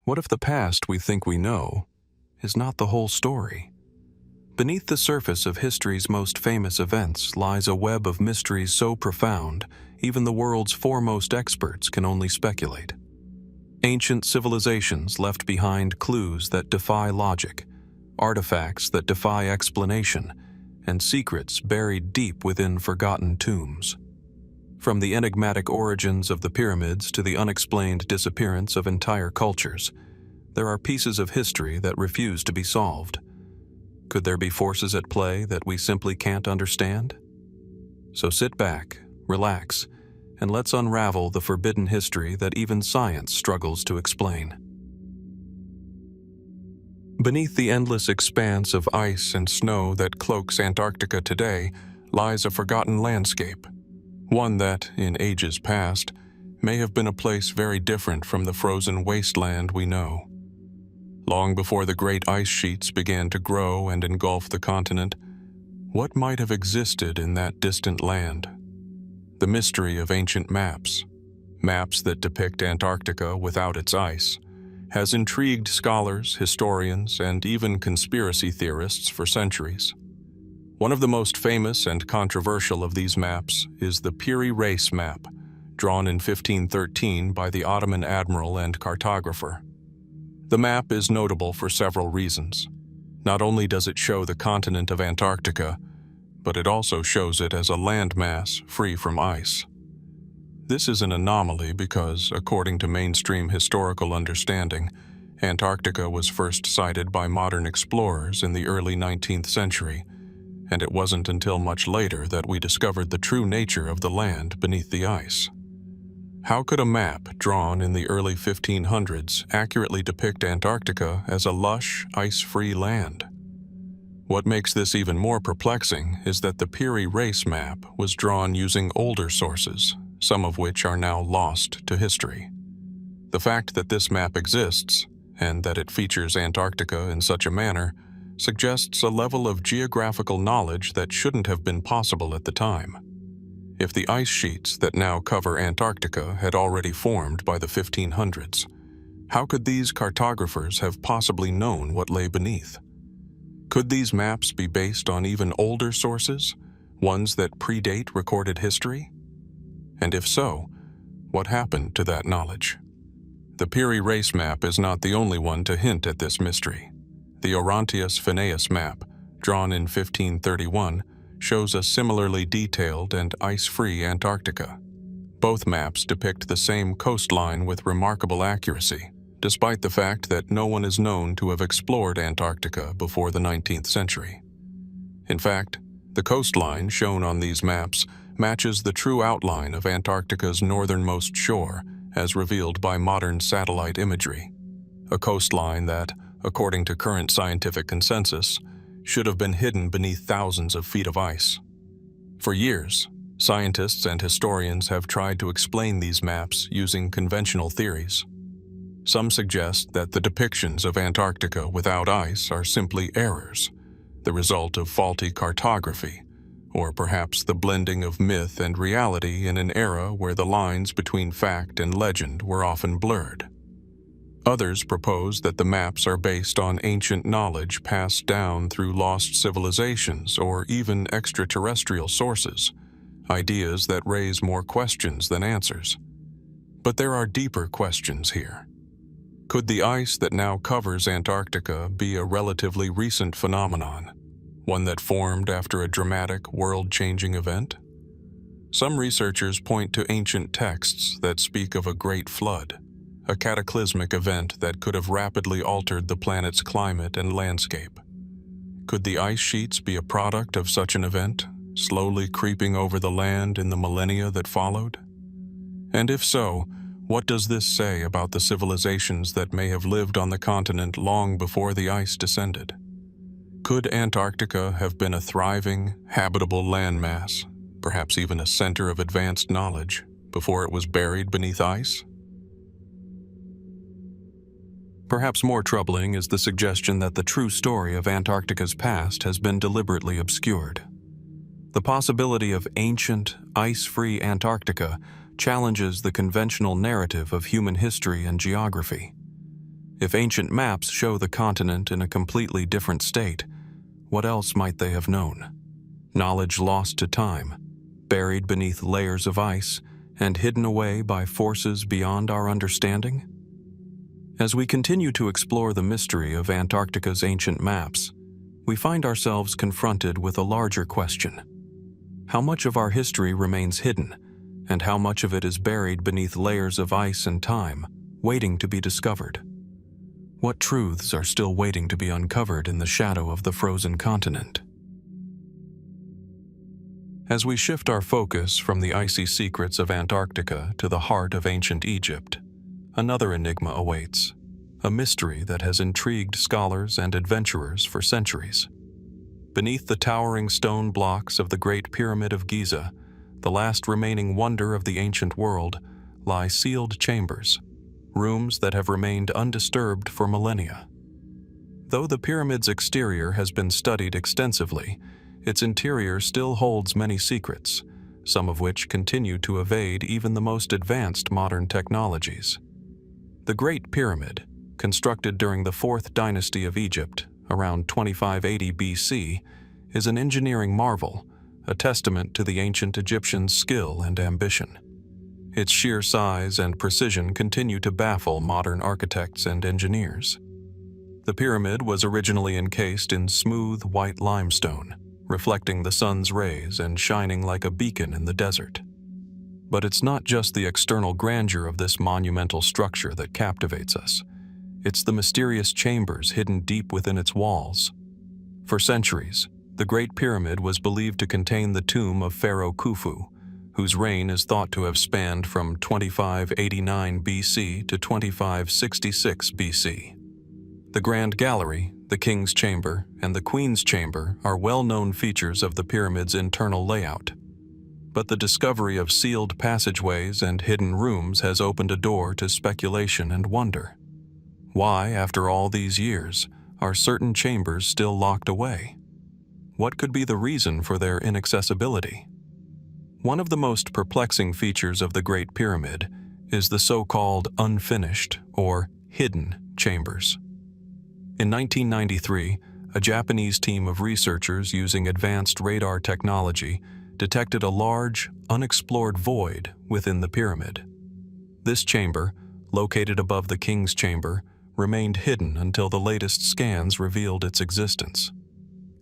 What if the past we think we know is not the whole story? Beneath the surface of history's most famous events lies a web of mysteries so profound, even the world's foremost experts can only speculate. Ancient civilizations left behind clues that defy logic, artifacts that defy explanation, and secrets buried deep within forgotten tombs. From the enigmatic origins of the pyramids to the unexplained disappearance of entire cultures, there are pieces of history that refuse to be solved. Could there be forces at play that we simply can't understand? So sit back, relax, and let's unravel the forbidden history that even science struggles to explain. Beneath the endless expanse of ice and snow that cloaks Antarctica today lies a forgotten landscape, one that, in ages past, may have been a place very different from the frozen wasteland we know. Long before the great ice sheets began to grow and engulf the continent, what might have existed in that distant land? The mystery of ancient maps that depict Antarctica without its ice, has intrigued scholars, historians, and even conspiracy theorists for centuries. One of the most famous and controversial of these maps is the Piri Reis map, drawn in 1513 by the Ottoman admiral and cartographer. The map is notable for several reasons. Not only does it show the continent of Antarctica, but it also shows it as a landmass free from ice. This is an anomaly because, according to mainstream historical understanding, Antarctica was first sighted by modern explorers in the early 19th century, and it wasn't until much later that we discovered the true nature of the land beneath the ice. How could a map drawn in the early 1500s accurately depict Antarctica as a lush, ice-free land? What makes this even more perplexing is that the Piri Reis map was drawn using older sources, some of which are now lost to history. The fact that this map exists, and that it features Antarctica in such a manner, suggests a level of geographical knowledge that shouldn't have been possible at the time. If the ice sheets that now cover Antarctica had already formed by the 1500s, how could these cartographers have possibly known what lay beneath? Could these maps be based on even older sources, ones that predate recorded history? And if so, what happened to that knowledge? The Piri Reis map is not the only one to hint at this mystery. The Orontius Phineus map, drawn in 1531, shows a similarly detailed and ice-free Antarctica. Both maps depict the same coastline with remarkable accuracy, despite the fact that no one is known to have explored Antarctica before the 19th century. In fact, the coastline shown on these maps matches the true outline of Antarctica's northernmost shore as revealed by modern satellite imagery, a coastline that, according to current scientific consensus, should have been hidden beneath thousands of feet of ice. For years, scientists and historians have tried to explain these maps using conventional theories. Some suggest that the depictions of Antarctica without ice are simply errors, the result of faulty cartography, or perhaps the blending of myth and reality in an era where the lines between fact and legend were often blurred. Others propose that the maps are based on ancient knowledge passed down through lost civilizations or even extraterrestrial sources, ideas that raise more questions than answers. But there are deeper questions here. Could the ice that now covers Antarctica be a relatively recent phenomenon, one that formed after a dramatic, world-changing event? Some researchers point to ancient texts that speak of a great flood, a cataclysmic event that could have rapidly altered the planet's climate and landscape. Could the ice sheets be a product of such an event, slowly creeping over the land in the millennia that followed? And if so, what does this say about the civilizations that may have lived on the continent long before the ice descended? Could Antarctica have been a thriving, habitable landmass, perhaps even a center of advanced knowledge, before it was buried beneath ice? Perhaps more troubling is the suggestion that the true story of Antarctica's past has been deliberately obscured. The possibility of ancient, ice-free Antarctica challenges the conventional narrative of human history and geography. If ancient maps show the continent in a completely different state, what else might they have known? Knowledge lost to time, buried beneath layers of ice, and hidden away by forces beyond our understanding? As we continue to explore the mystery of Antarctica's ancient maps, we find ourselves confronted with a larger question. How much of our history remains hidden, and how much of it is buried beneath layers of ice and time, waiting to be discovered? What truths are still waiting to be uncovered in the shadow of the frozen continent? As we shift our focus from the icy secrets of Antarctica to the heart of ancient Egypt, another enigma awaits, a mystery that has intrigued scholars and adventurers for centuries. Beneath the towering stone blocks of the Great Pyramid of Giza, the last remaining wonder of the ancient world, lie sealed chambers, rooms that have remained undisturbed for millennia. Though the pyramid's exterior has been studied extensively, its interior still holds many secrets, some of which continue to evade even the most advanced modern technologies. The Great Pyramid, constructed during the 4th dynasty of Egypt, around 2580 BC, is an engineering marvel, a testament to the ancient Egyptians' skill and ambition. Its sheer size and precision continue to baffle modern architects and engineers. The pyramid was originally encased in smooth white limestone, reflecting the sun's rays and shining like a beacon in the desert. But it's not just the external grandeur of this monumental structure that captivates us. It's the mysterious chambers hidden deep within its walls. For centuries, the Great Pyramid was believed to contain the tomb of Pharaoh Khufu, whose reign is thought to have spanned from 2589 BC to 2566 BC. The Grand Gallery, the King's Chamber, and the Queen's Chamber are well-known features of the pyramid's internal layout. But the discovery of sealed passageways and hidden rooms has opened a door to speculation and wonder. Why, after all these years, are certain chambers still locked away? What could be the reason for their inaccessibility? One of the most perplexing features of the Great Pyramid is the so-called unfinished or hidden chambers. In 1993, a Japanese team of researchers using advanced radar technology detected a large, unexplored void within the pyramid. This chamber, located above the King's Chamber, remained hidden until the latest scans revealed its existence.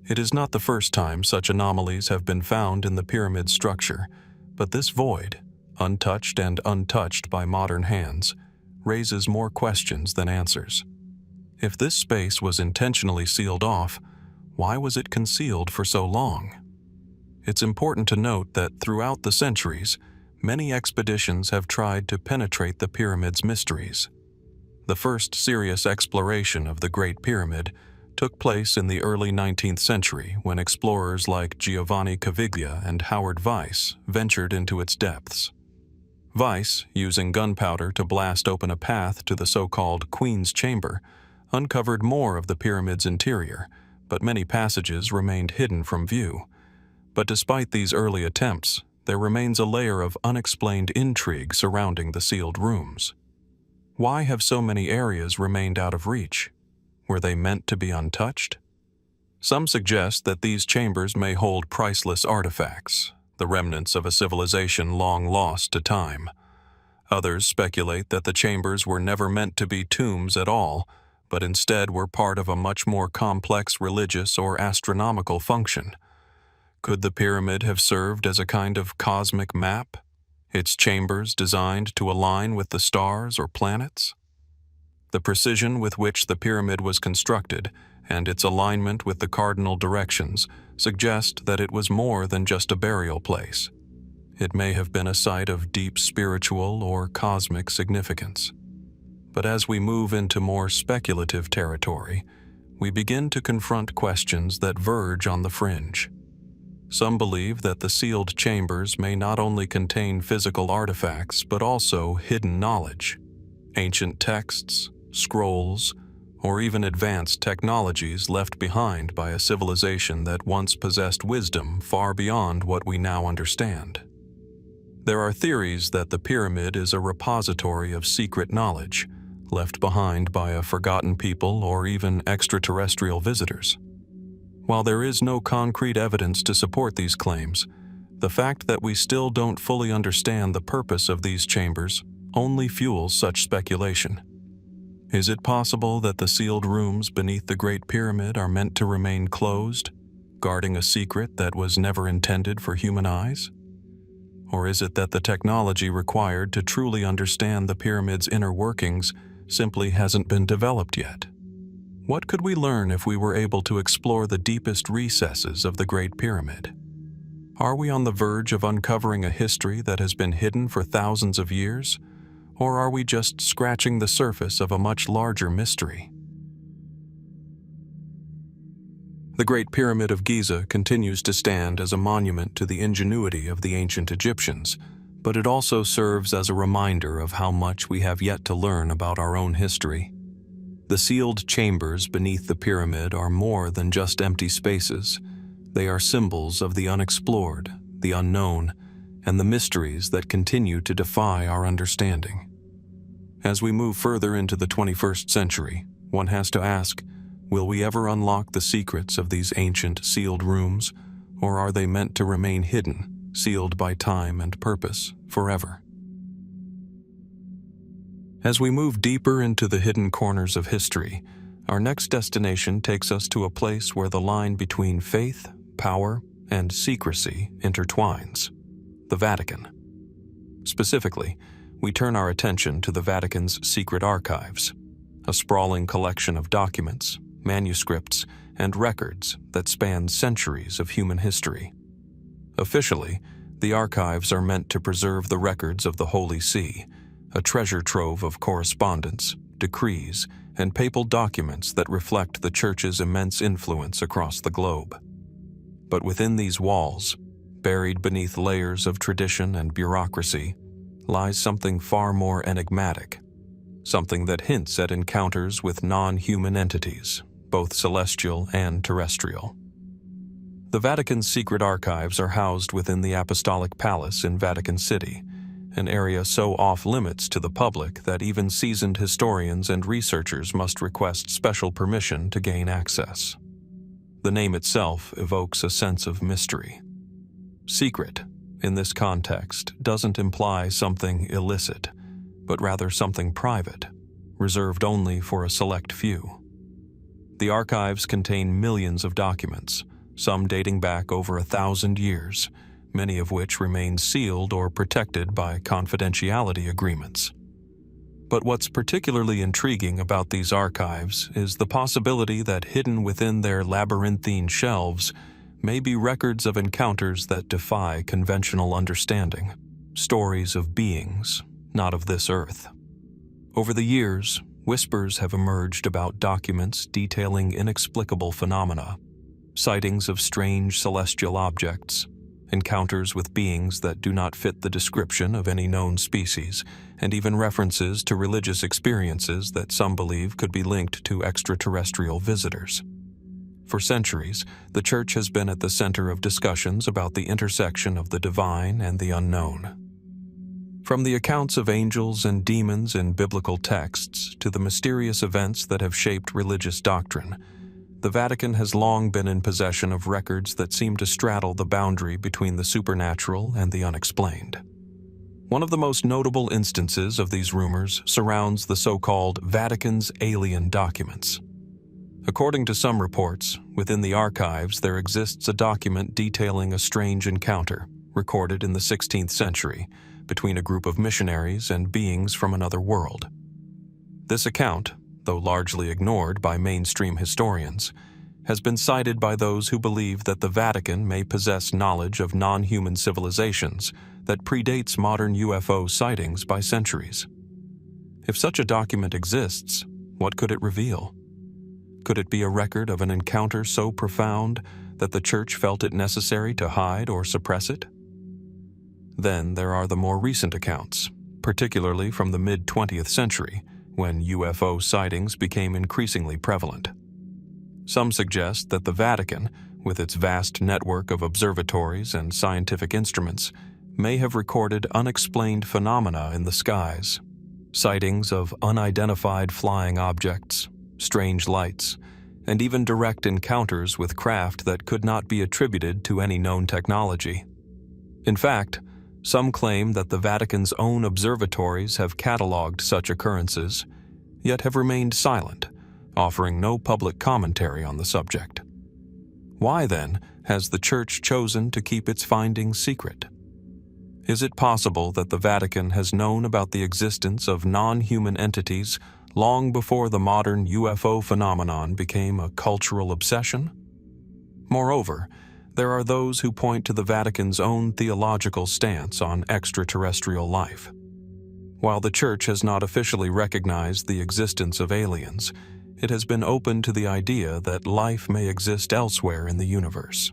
It is not the first time such anomalies have been found in the pyramid structure, but this void, untouched and untouched by modern hands, raises more questions than answers. If this space was intentionally sealed off, why was it concealed for so long? It's important to note that throughout the centuries, many expeditions have tried to penetrate the pyramid's mysteries. The first serious exploration of the Great Pyramid took place in the early 19th century when explorers like Giovanni Caviglia and Howard Weiss ventured into its depths. Weiss, using gunpowder to blast open a path to the so-called Queen's Chamber, uncovered more of the pyramid's interior, but many passages remained hidden from view. But despite these early attempts, there remains a layer of unexplained intrigue surrounding the sealed rooms. Why have so many areas remained out of reach? Were they meant to be untouched? Some suggest that these chambers may hold priceless artifacts, the remnants of a civilization long lost to time. Others speculate that the chambers were never meant to be tombs at all, but instead were part of a much more complex religious or astronomical function. Could the pyramid have served as a kind of cosmic map, its chambers designed to align with the stars or planets? The precision with which the pyramid was constructed and its alignment with the cardinal directions suggest that it was more than just a burial place. It may have been a site of deep spiritual or cosmic significance. But as we move into more speculative territory, we begin to confront questions that verge on the fringe. Some believe that the sealed chambers may not only contain physical artifacts but also hidden knowledge, ancient texts, scrolls, or even advanced technologies left behind by a civilization that once possessed wisdom far beyond what we now understand. There are theories that the pyramid is a repository of secret knowledge, left behind by a forgotten people or even extraterrestrial visitors. While there is no concrete evidence to support these claims, the fact that we still don't fully understand the purpose of these chambers only fuels such speculation. Is it possible that the sealed rooms beneath the Great Pyramid are meant to remain closed, guarding a secret that was never intended for human eyes? Or is it that the technology required to truly understand the pyramid's inner workings simply hasn't been developed yet? What could we learn if we were able to explore the deepest recesses of the Great Pyramid? Are we on the verge of uncovering a history that has been hidden for thousands of years? Or are we just scratching the surface of a much larger mystery? The Great Pyramid of Giza continues to stand as a monument to the ingenuity of the ancient Egyptians, but it also serves as a reminder of how much we have yet to learn about our own history. The sealed chambers beneath the pyramid are more than just empty spaces. They are symbols of the unexplored, the unknown, and the mysteries that continue to defy our understanding. As we move further into the 21st century, one has to ask, will we ever unlock the secrets of these ancient sealed rooms, or are they meant to remain hidden, sealed by time and purpose, forever? As we move deeper into the hidden corners of history, our next destination takes us to a place where the line between faith, power, and secrecy intertwines: the Vatican. Specifically, we turn our attention to the Vatican's secret archives, a sprawling collection of documents, manuscripts, and records that span centuries of human history. Officially, the archives are meant to preserve the records of the Holy See, a treasure trove of correspondence, decrees, and papal documents that reflect the Church's immense influence across the globe. But within these walls, buried beneath layers of tradition and bureaucracy, lies something far more enigmatic, something that hints at encounters with non-human entities, both celestial and terrestrial. The Vatican's secret archives are housed within the Apostolic Palace in Vatican City, an area so off-limits to the public that even seasoned historians and researchers must request special permission to gain access. The name itself evokes a sense of mystery. Secret, in this context, doesn't imply something illicit, but rather something private, reserved only for a select few. The archives contain millions of documents, some dating back over 1,000 years, many of which remain sealed or protected by confidentiality agreements. But what's particularly intriguing about these archives is the possibility that hidden within their labyrinthine shelves may be records of encounters that defy conventional understanding, stories of beings not of this earth. Over the years, whispers have emerged about documents detailing inexplicable phenomena, sightings of strange celestial objects, encounters with beings that do not fit the description of any known species, and even references to religious experiences that some believe could be linked to extraterrestrial visitors. For centuries, the Church has been at the center of discussions about the intersection of the divine and the unknown. From the accounts of angels and demons in biblical texts to the mysterious events that have shaped religious doctrine, the Vatican has long been in possession of records that seem to straddle the boundary between the supernatural and the unexplained. One of the most notable instances of these rumors surrounds the so-called Vatican's alien documents. According to some reports, within the archives there exists a document detailing a strange encounter, recorded in the 16th century, between a group of missionaries and beings from another world. This account, though largely ignored by mainstream historians, has been cited by those who believe that the Vatican may possess knowledge of non-human civilizations that predates modern UFO sightings by centuries. If such a document exists, what could it reveal? Could it be a record of an encounter so profound that the Church felt it necessary to hide or suppress it? Then there are the more recent accounts, particularly from the mid-20th century, when UFO sightings became increasingly prevalent. Some suggest that the Vatican, with its vast network of observatories and scientific instruments, may have recorded unexplained phenomena in the skies, Sightings of unidentified flying objects, strange lights, and even direct encounters with craft that could not be attributed to any known technology. In fact, some claim that the Vatican's own observatories have catalogued such occurrences, yet have remained silent, offering no public commentary on the subject. Why, then, has the Church chosen to keep its findings secret? Is it possible that the Vatican has known about the existence of non-human entities long before the modern UFO phenomenon became a cultural obsession? Moreover, there are those who point to the Vatican's own theological stance on extraterrestrial life. While the Church has not officially recognized the existence of aliens, it has been open to the idea that life may exist elsewhere in the universe.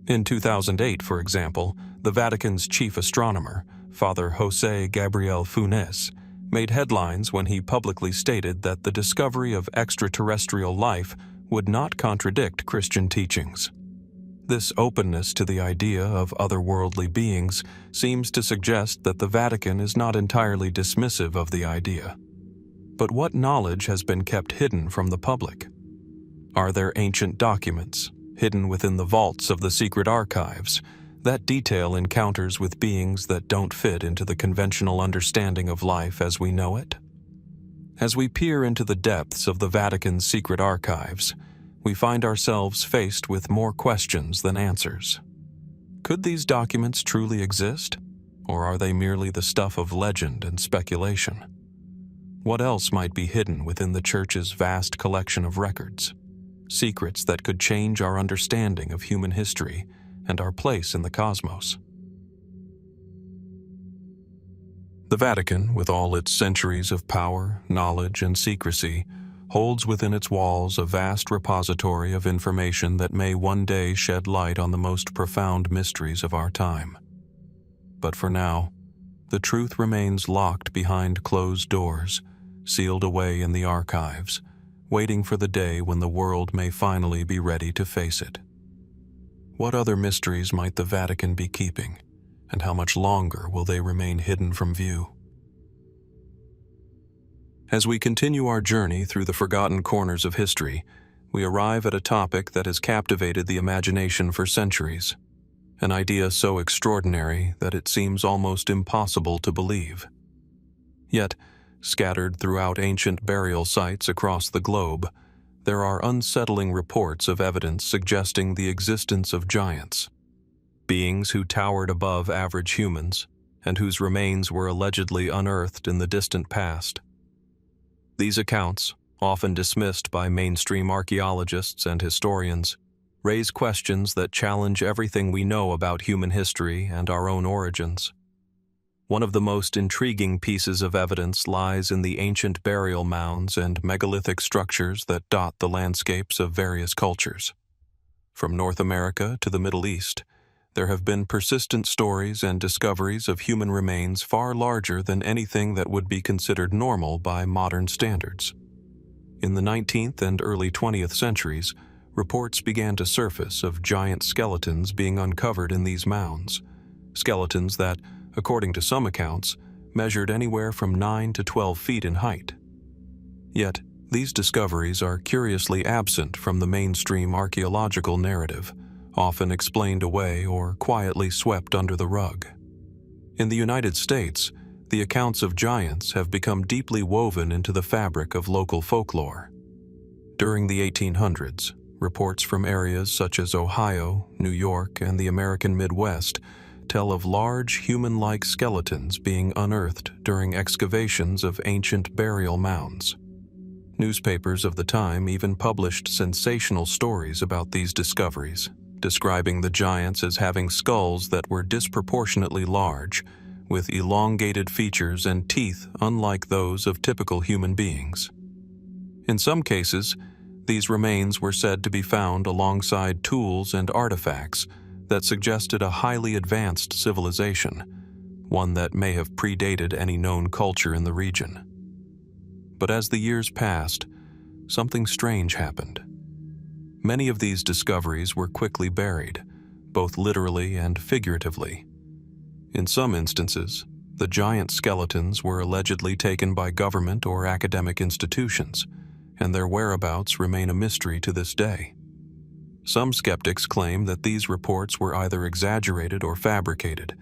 In 2008, for example, the Vatican's chief astronomer, Father José Gabriel Funes, made headlines when he publicly stated that the discovery of extraterrestrial life would not contradict Christian teachings. This openness to the idea of otherworldly beings seems to suggest that the Vatican is not entirely dismissive of the idea. But what knowledge has been kept hidden from the public? Are there ancient documents, hidden within the vaults of the secret archives, that detail encounters with beings that don't fit into the conventional understanding of life as we know it? As we peer into the depths of the Vatican's secret archives, we find ourselves faced with more questions than answers. Could these documents truly exist, or are they merely the stuff of legend and speculation? What else might be hidden within the Church's vast collection of records? Secrets that could change our understanding of human history and our place in the cosmos. The Vatican, with all its centuries of power, knowledge, and secrecy, holds within its walls a vast repository of information that may one day shed light on the most profound mysteries of our time. But for now, the truth remains locked behind closed doors, sealed away in the archives, waiting for the day when the world may finally be ready to face it. What other mysteries might the Vatican be keeping, and how much longer will they remain hidden from view? As we continue our journey through the forgotten corners of history, we arrive at a topic that has captivated the imagination for centuries, an idea so extraordinary that it seems almost impossible to believe. Yet, scattered throughout ancient burial sites across the globe, there are unsettling reports of evidence suggesting the existence of giants, beings who towered above average humans and whose remains were allegedly unearthed in the distant past. These accounts, often dismissed by mainstream archaeologists and historians, raise questions that challenge everything we know about human history and our own origins. One of the most intriguing pieces of evidence lies in the ancient burial mounds and megalithic structures that dot the landscapes of various cultures. From North America to the Middle East, there have been persistent stories and discoveries of human remains far larger than anything that would be considered normal by modern standards. In the 19th and early 20th centuries, reports began to surface of giant skeletons being uncovered in these mounds, skeletons that, according to some accounts, measured anywhere from 9 to 12 feet in height. Yet, these discoveries are curiously absent from the mainstream archaeological narrative, often explained away or quietly swept under the rug. In the United States, the accounts of giants have become deeply woven into the fabric of local folklore. During the 1800s, reports from areas such as Ohio, New York, and the American Midwest tell of large human-like skeletons being unearthed during excavations of ancient burial mounds. Newspapers of the time even published sensational stories about these discoveries, describing the giants as having skulls that were disproportionately large, with elongated features and teeth unlike those of typical human beings. In some cases, these remains were said to be found alongside tools and artifacts that suggested a highly advanced civilization, one that may have predated any known culture in the region. But as the years passed, something strange happened. Many of these discoveries were quickly buried, both literally and figuratively. In some instances, The giant skeletons were allegedly taken by government or academic institutions, and their whereabouts remain a mystery to this day. Some skeptics claim that these reports were either exaggerated or fabricated,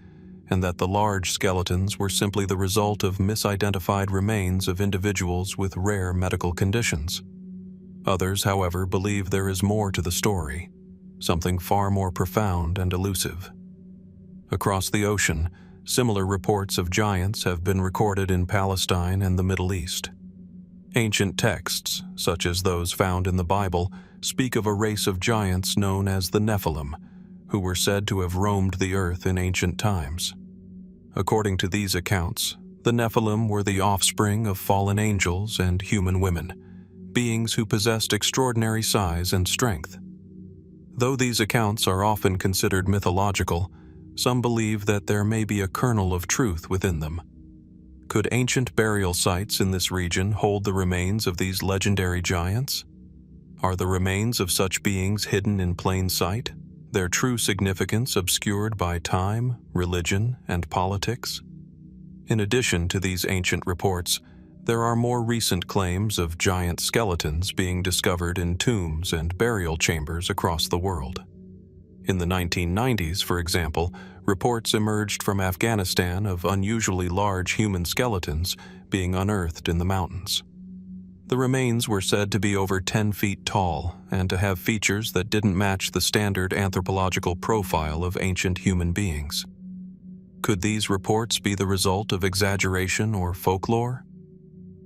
and that the large skeletons were simply the result of misidentified remains of individuals with rare medical conditions. Others, however, believe there is more to the story, something far more profound and elusive. Across the ocean, similar reports of giants have been recorded in Palestine and the Middle East. Ancient texts, such as those found in the Bible, speak of a race of giants known as the Nephilim, who were said to have roamed the earth in ancient times. According to these accounts, the Nephilim were the offspring of fallen angels and human women, beings who possessed extraordinary size and strength. Though these accounts are often considered mythological, some believe that there may be a kernel of truth within them. Could ancient burial sites in this region hold the remains of these legendary giants? Are the remains of such beings hidden in plain sight, their true significance obscured by time, religion, and politics? In addition to these ancient reports, there are more recent claims of giant skeletons being discovered in tombs and burial chambers across the world. In the 1990s, for example, reports emerged from Afghanistan of unusually large human skeletons being unearthed in the mountains. The remains were said to be over 10 feet tall and to have features that didn't match the standard anthropological profile of ancient human beings. Could these reports be the result of exaggeration or folklore?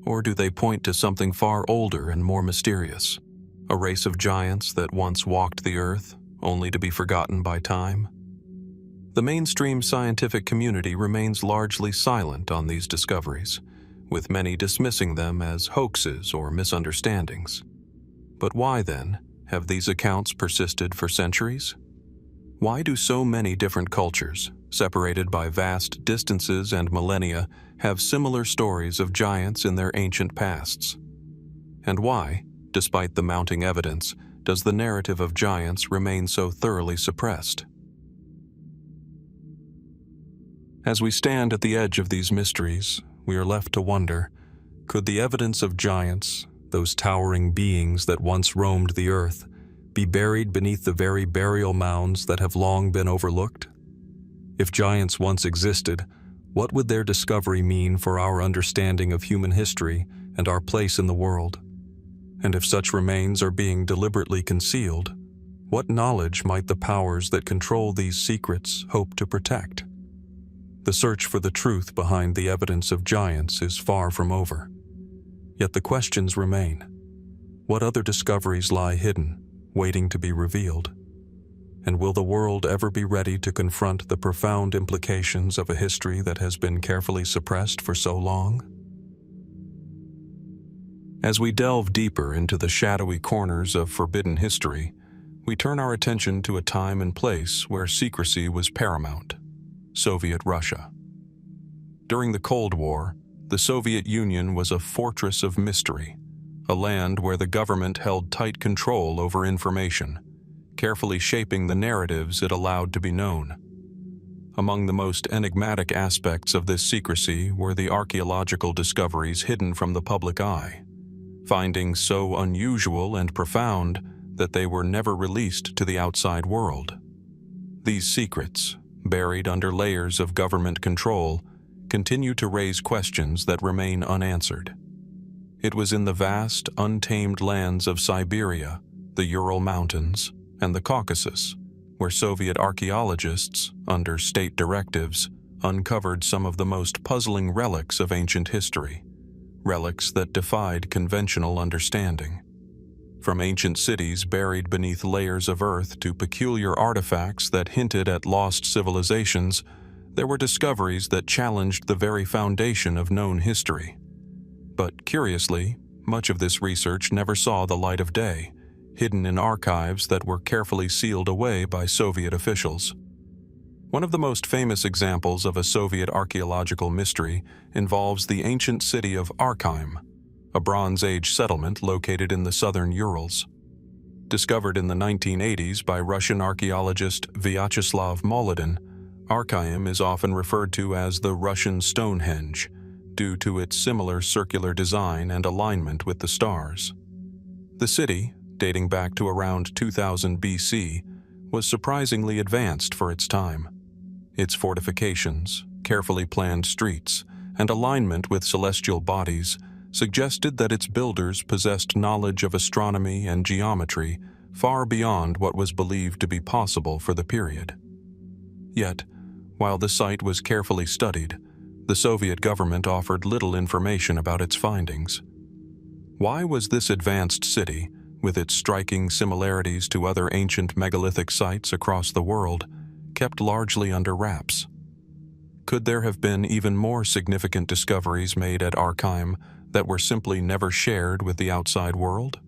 Or do they point to something far older and more mysterious, a race of giants that once walked the earth, only to be forgotten by time? The mainstream scientific community remains largely silent on these discoveries, with many dismissing them as hoaxes or misunderstandings. But why, then, have these accounts persisted for centuries? Why do so many different cultures, separated by vast distances and millennia, have similar stories of giants in their ancient pasts? And why, despite the mounting evidence, does the narrative of giants remain so thoroughly suppressed? As we stand at the edge of these mysteries, we are left to wonder, could the evidence of giants, those towering beings that once roamed the earth, be buried beneath the very burial mounds that have long been overlooked? If giants once existed, what would their discovery mean for our understanding of human history and our place in the world? And if such remains are being deliberately concealed, what knowledge might the powers that control these secrets hope to protect? The search for the truth behind the evidence of giants is far from over. Yet the questions remain. What other discoveries lie hidden, waiting to be revealed? And will the world ever be ready to confront the profound implications of a history that has been carefully suppressed for so long? As we delve deeper into the shadowy corners of forbidden history, we turn our attention to a time and place where secrecy was paramount: Soviet Russia. During the Cold War, the Soviet Union was a fortress of mystery, a land where the government held tight control over information, carefully shaping the narratives it allowed to be known. Among the most enigmatic aspects of this secrecy were the archaeological discoveries hidden from the public eye, findings so unusual and profound that they were never released to the outside world. These secrets, buried under layers of government control, continue to raise questions that remain unanswered. It was in the vast, untamed lands of Siberia, the Ural Mountains, and the Caucasus, where Soviet archaeologists, under state directives, uncovered some of the most puzzling relics of ancient history, relics that defied conventional understanding. From ancient cities buried beneath layers of earth to peculiar artifacts that hinted at lost civilizations, there were discoveries that challenged the very foundation of known history. But curiously, much of this research never saw the light of day, hidden in archives that were carefully sealed away by Soviet officials. One of the most famous examples of a Soviet archaeological mystery involves the ancient city of Archaim, a Bronze Age settlement located in the southern Urals. Discovered in the 1980s by Russian archaeologist Vyacheslav Molodin, Archaeum is often referred to as the Russian Stonehenge, due to its similar circular design and alignment with the stars. The city, dating back to around 2000 BC, was surprisingly advanced for its time. Its fortifications, carefully planned streets, and alignment with celestial bodies suggested that its builders possessed knowledge of astronomy and geometry far beyond what was believed to be possible for the period. Yet, while the site was carefully studied, the Soviet government offered little information about its findings. Why was this advanced city, with its striking similarities to other ancient megalithic sites across the world, kept largely under wraps? Could there have been even more significant discoveries made at Archaeum that were simply never shared with the outside world?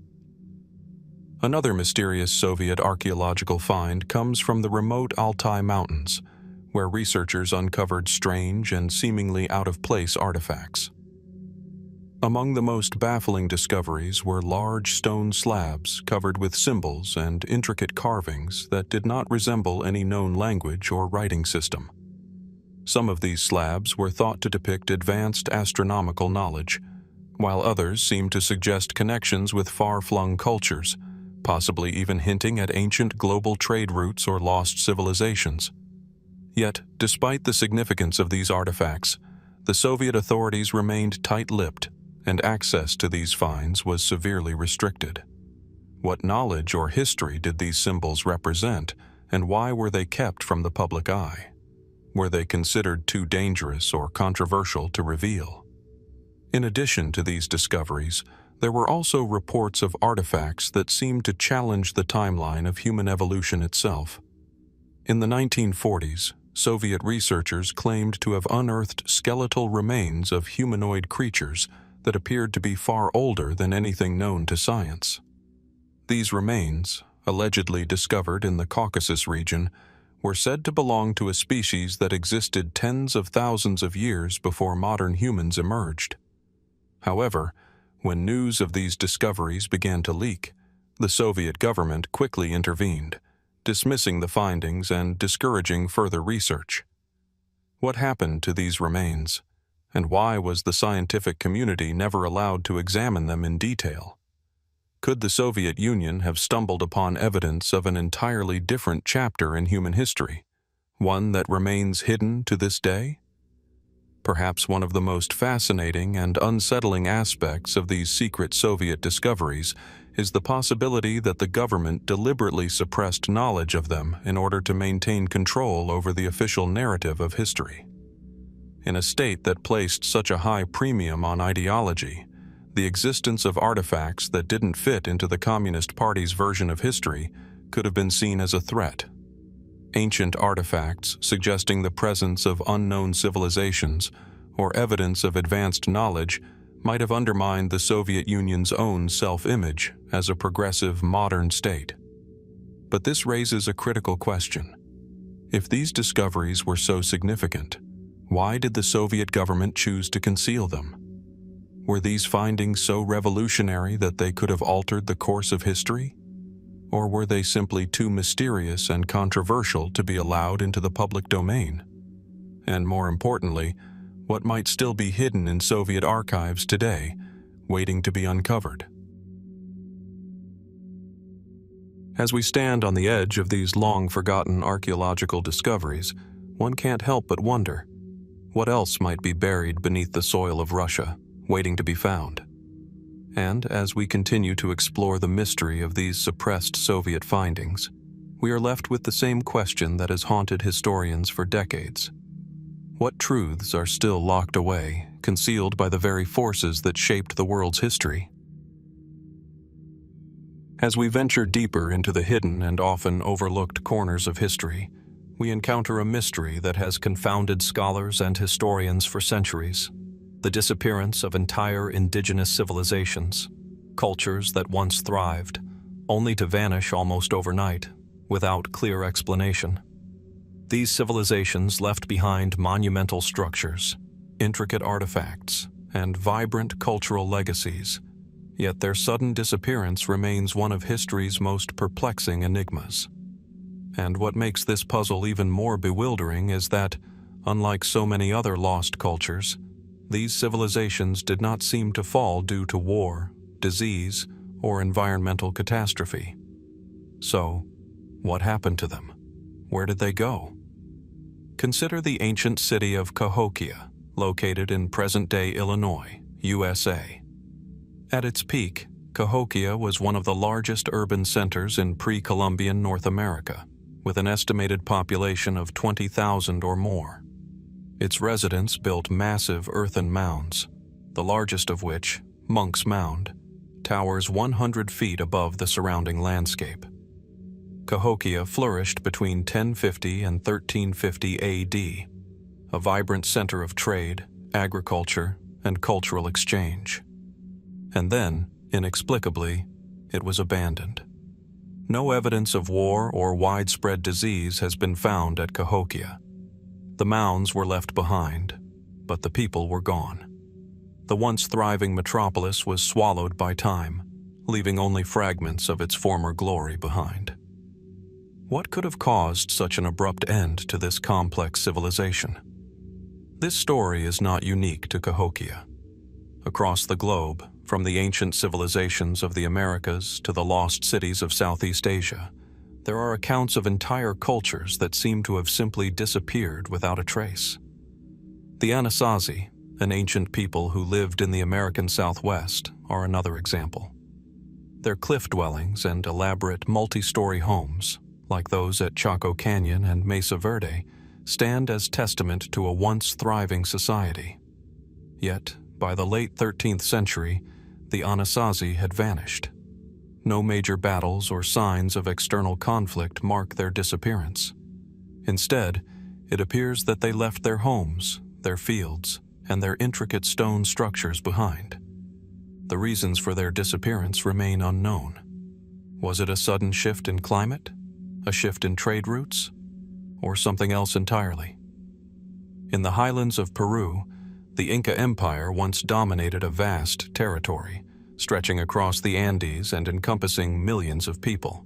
Another mysterious Soviet archaeological find comes from the remote Altai Mountains, where researchers uncovered strange and seemingly out-of-place artifacts. Among the most baffling discoveries were large stone slabs covered with symbols and intricate carvings that did not resemble any known language or writing system. Some of these slabs were thought to depict advanced astronomical knowledge, while others seemed to suggest connections with far-flung cultures, possibly even hinting at ancient global trade routes or lost civilizations. Yet, despite the significance of these artifacts, the Soviet authorities remained tight-lipped, and access to these finds was severely restricted. What knowledge or history did these symbols represent, and why were they kept from the public eye? Were they considered too dangerous or controversial to reveal? In addition to these discoveries, there were also reports of artifacts that seemed to challenge the timeline of human evolution itself. In the 1940s, Soviet researchers claimed to have unearthed skeletal remains of humanoid creatures that appeared to be far older than anything known to science. These remains, allegedly discovered in the Caucasus region, were said to belong to a species that existed tens of thousands of years before modern humans emerged. However, when news of these discoveries began to leak, the Soviet government quickly intervened, dismissing the findings and discouraging further research. What happened to these remains, and why was the scientific community never allowed to examine them in detail? Could the Soviet Union have stumbled upon evidence of an entirely different chapter in human history, one that remains hidden to this day? Perhaps one of the most fascinating and unsettling aspects of these secret Soviet discoveries is the possibility that the government deliberately suppressed knowledge of them in order to maintain control over the official narrative of history. In a state that placed such a high premium on ideology, the existence of artifacts that didn't fit into the Communist Party's version of history could have been seen as a threat. Ancient artifacts suggesting the presence of unknown civilizations or evidence of advanced knowledge might have undermined the Soviet Union's own self-image as a progressive modern state. But this raises a critical question. If these discoveries were so significant, why did the Soviet government choose to conceal them? Were these findings so revolutionary that they could have altered the course of history? Or were they simply too mysterious and controversial to be allowed into the public domain? And more importantly, what might still be hidden in Soviet archives today, waiting to be uncovered? As we stand on the edge of these long-forgotten archaeological discoveries, one can't help but wonder, what else might be buried beneath the soil of Russia, waiting to be found? And as we continue to explore the mystery of these suppressed Soviet findings, we are left with the same question that has haunted historians for decades. What truths are still locked away, concealed by the very forces that shaped the world's history? As we venture deeper into the hidden and often overlooked corners of history, we encounter a mystery that has confounded scholars and historians for centuries: the disappearance of entire indigenous civilizations, cultures that once thrived, only to vanish almost overnight, without clear explanation. These civilizations left behind monumental structures, intricate artifacts, and vibrant cultural legacies, yet their sudden disappearance remains one of history's most perplexing enigmas. And what makes this puzzle even more bewildering is that, unlike so many other lost cultures, these civilizations did not seem to fall due to war, disease, or environmental catastrophe. So, what happened to them? Where did they go? Consider the ancient city of Cahokia, located in present-day Illinois, USA. At its peak, Cahokia was one of the largest urban centers in pre-Columbian North America, with an estimated population of 20,000 or more. Its residents built massive earthen mounds, the largest of which, Monk's Mound, towers 100 feet above the surrounding landscape. Cahokia flourished between 1050 and 1350 AD, a vibrant center of trade, agriculture, and cultural exchange. And then, inexplicably, it was abandoned. No evidence of war or widespread disease has been found at Cahokia. The mounds were left behind, but the people were gone. The once thriving metropolis was swallowed by time, leaving only fragments of its former glory behind. What could have caused such an abrupt end to this complex civilization? This story is not unique to Cahokia. Across the globe, from the ancient civilizations of the Americas to the lost cities of Southeast Asia, there are accounts of entire cultures that seem to have simply disappeared without a trace. The Anasazi, an ancient people who lived in the American Southwest, are another example. Their cliff dwellings and elaborate multi-story homes, like those at Chaco Canyon and Mesa Verde, stand as testament to a once thriving society. Yet, by the late 13th century, the Anasazi had vanished. No major battles or signs of external conflict mark their disappearance. Instead, it appears that they left their homes, their fields, and their intricate stone structures behind. The reasons for their disappearance remain unknown. Was it a sudden shift in climate? A shift in trade routes? Or something else entirely? In the highlands of Peru, the Inca Empire once dominated a vast territory, stretching across the Andes and encompassing millions of people.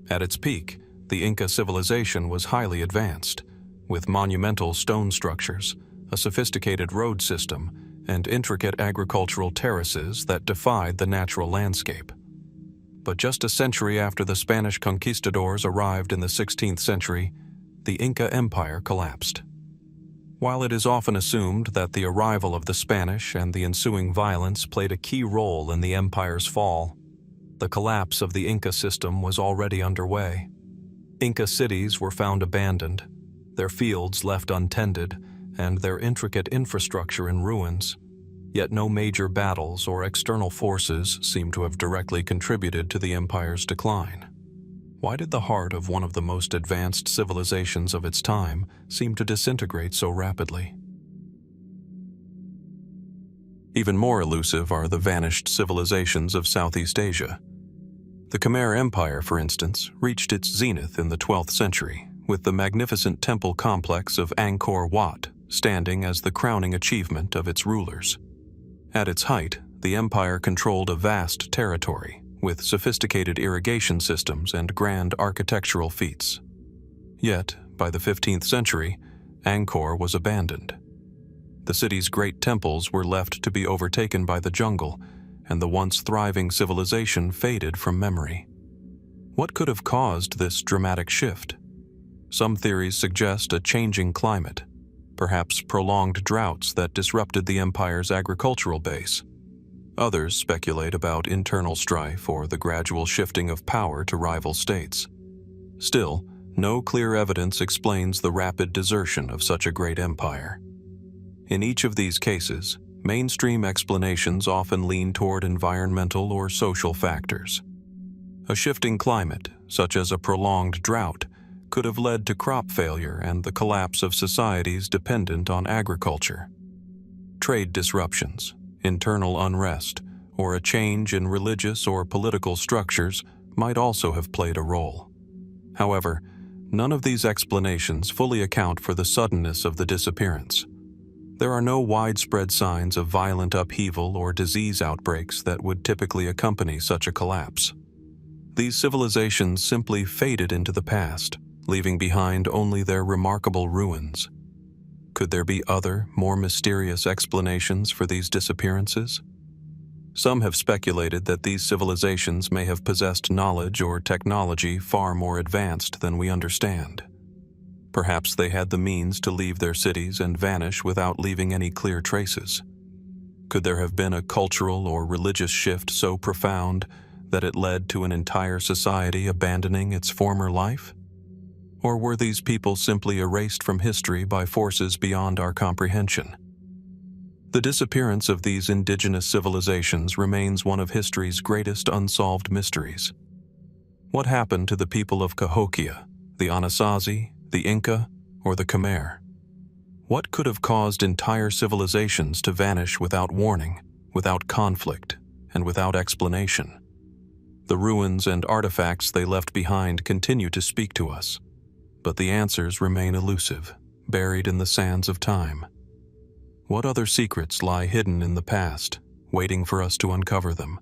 At its peak, the Inca civilization was highly advanced, with monumental stone structures, a sophisticated road system, and intricate agricultural terraces that defied the natural landscape. But just a century after the Spanish conquistadors arrived in the 16th century, the Inca Empire collapsed. While it is often assumed that the arrival of the Spanish and the ensuing violence played a key role in the empire's fall, the collapse of the Inca system was already underway. Inca cities were found abandoned, their fields left untended, and their intricate infrastructure in ruins. Yet no major battles or external forces seem to have directly contributed to the empire's decline. Why did the heart of one of the most advanced civilizations of its time seem to disintegrate so rapidly? Even more elusive are the vanished civilizations of Southeast Asia. The Khmer Empire, for instance, reached its zenith in the 12th century, with the magnificent temple complex of Angkor Wat standing as the crowning achievement of its rulers. At its height, the empire controlled a vast territory, with sophisticated irrigation systems and grand architectural feats. Yet, by the 15th century, Angkor was abandoned. The city's great temples were left to be overtaken by the jungle, and the once thriving civilization faded from memory. What could have caused this dramatic shift? Some theories suggest a changing climate, perhaps prolonged droughts that disrupted the empire's agricultural base. Others speculate about internal strife or the gradual shifting of power to rival states. Still, no clear evidence explains the rapid desertion of such a great empire. In each of these cases, mainstream explanations often lean toward environmental or social factors. A shifting climate, such as a prolonged drought, could have led to crop failure and the collapse of societies dependent on agriculture. Trade disruptions, internal unrest, or a change in religious or political structures might also have played a role. However, none of these explanations fully account for the suddenness of the disappearance. There are no widespread signs of violent upheaval or disease outbreaks that would typically accompany such a collapse. These civilizations simply faded into the past, leaving behind only their remarkable ruins. Could there be other, more mysterious explanations for these disappearances? Some have speculated that these civilizations may have possessed knowledge or technology far more advanced than we understand. Perhaps they had the means to leave their cities and vanish without leaving any clear traces. Could there have been a cultural or religious shift so profound that it led to an entire society abandoning its former life? Or were these people simply erased from history by forces beyond our comprehension? The disappearance of these indigenous civilizations remains one of history's greatest unsolved mysteries. What happened to the people of Cahokia, the Anasazi, the Inca, or the Khmer? What could have caused entire civilizations to vanish without warning, without conflict, and without explanation? The ruins and artifacts they left behind continue to speak to us, but the answers remain elusive, buried in the sands of time. What other secrets lie hidden in the past, waiting for us to uncover them?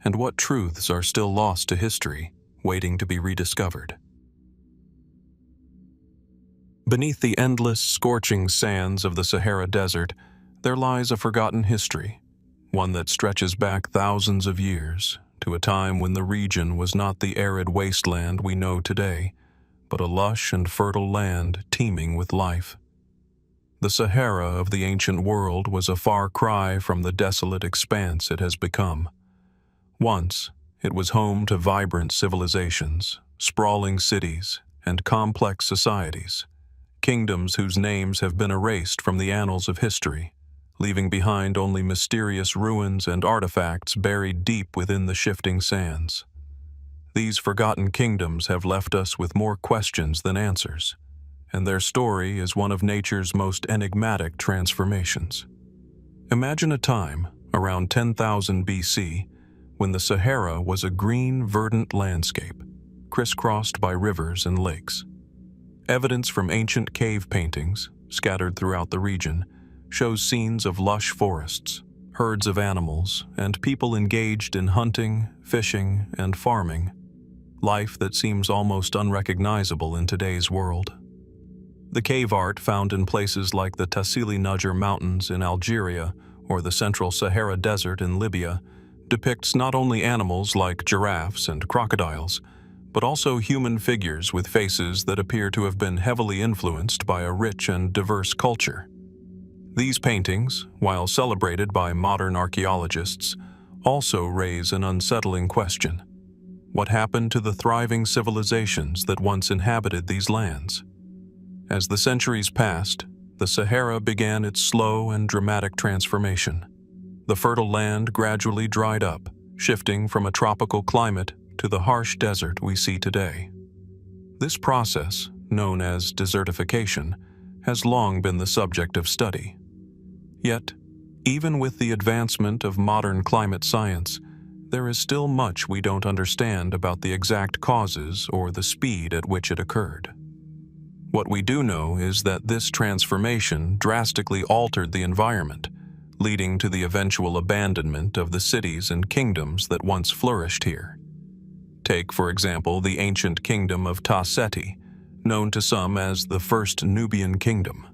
And what truths are still lost to history, waiting to be rediscovered? Beneath the endless, scorching sands of the Sahara Desert, there lies a forgotten history, one that stretches back thousands of years to a time when the region was not the arid wasteland we know today, but a lush and fertile land teeming with life. The Sahara of the ancient world was a far cry from the desolate expanse it has become. Once, it was home to vibrant civilizations, sprawling cities, and complex societies, kingdoms whose names have been erased from the annals of history, leaving behind only mysterious ruins and artifacts buried deep within the shifting sands. These forgotten kingdoms have left us with more questions than answers, and their story is one of nature's most enigmatic transformations. Imagine a time, around 10,000 BC, when the Sahara was a green, verdant landscape, crisscrossed by rivers and lakes. Evidence from ancient cave paintings, scattered throughout the region, shows scenes of lush forests, herds of animals, and people engaged in hunting, fishing, and farming, life that seems almost unrecognizable in today's world. The cave art found in places like the Tassili Najjar Mountains in Algeria or the Central Sahara Desert in Libya depicts not only animals like giraffes and crocodiles, but also human figures with faces that appear to have been heavily influenced by a rich and diverse culture. These paintings, while celebrated by modern archaeologists, also raise an unsettling question. What happened to the thriving civilizations that once inhabited these lands? As the centuries passed, the Sahara began its slow and dramatic transformation. The fertile land gradually dried up, shifting from a tropical climate to the harsh desert we see today. This process, known as desertification, has long been the subject of study. Yet, even with the advancement of modern climate science, there is still much we don't understand about the exact causes or the speed at which it occurred. What we do know is that this transformation drastically altered the environment, leading to the eventual abandonment of the cities and kingdoms that once flourished here. Take, for example, the ancient kingdom of Ta-Seti, known to some as the First Nubian Kingdom.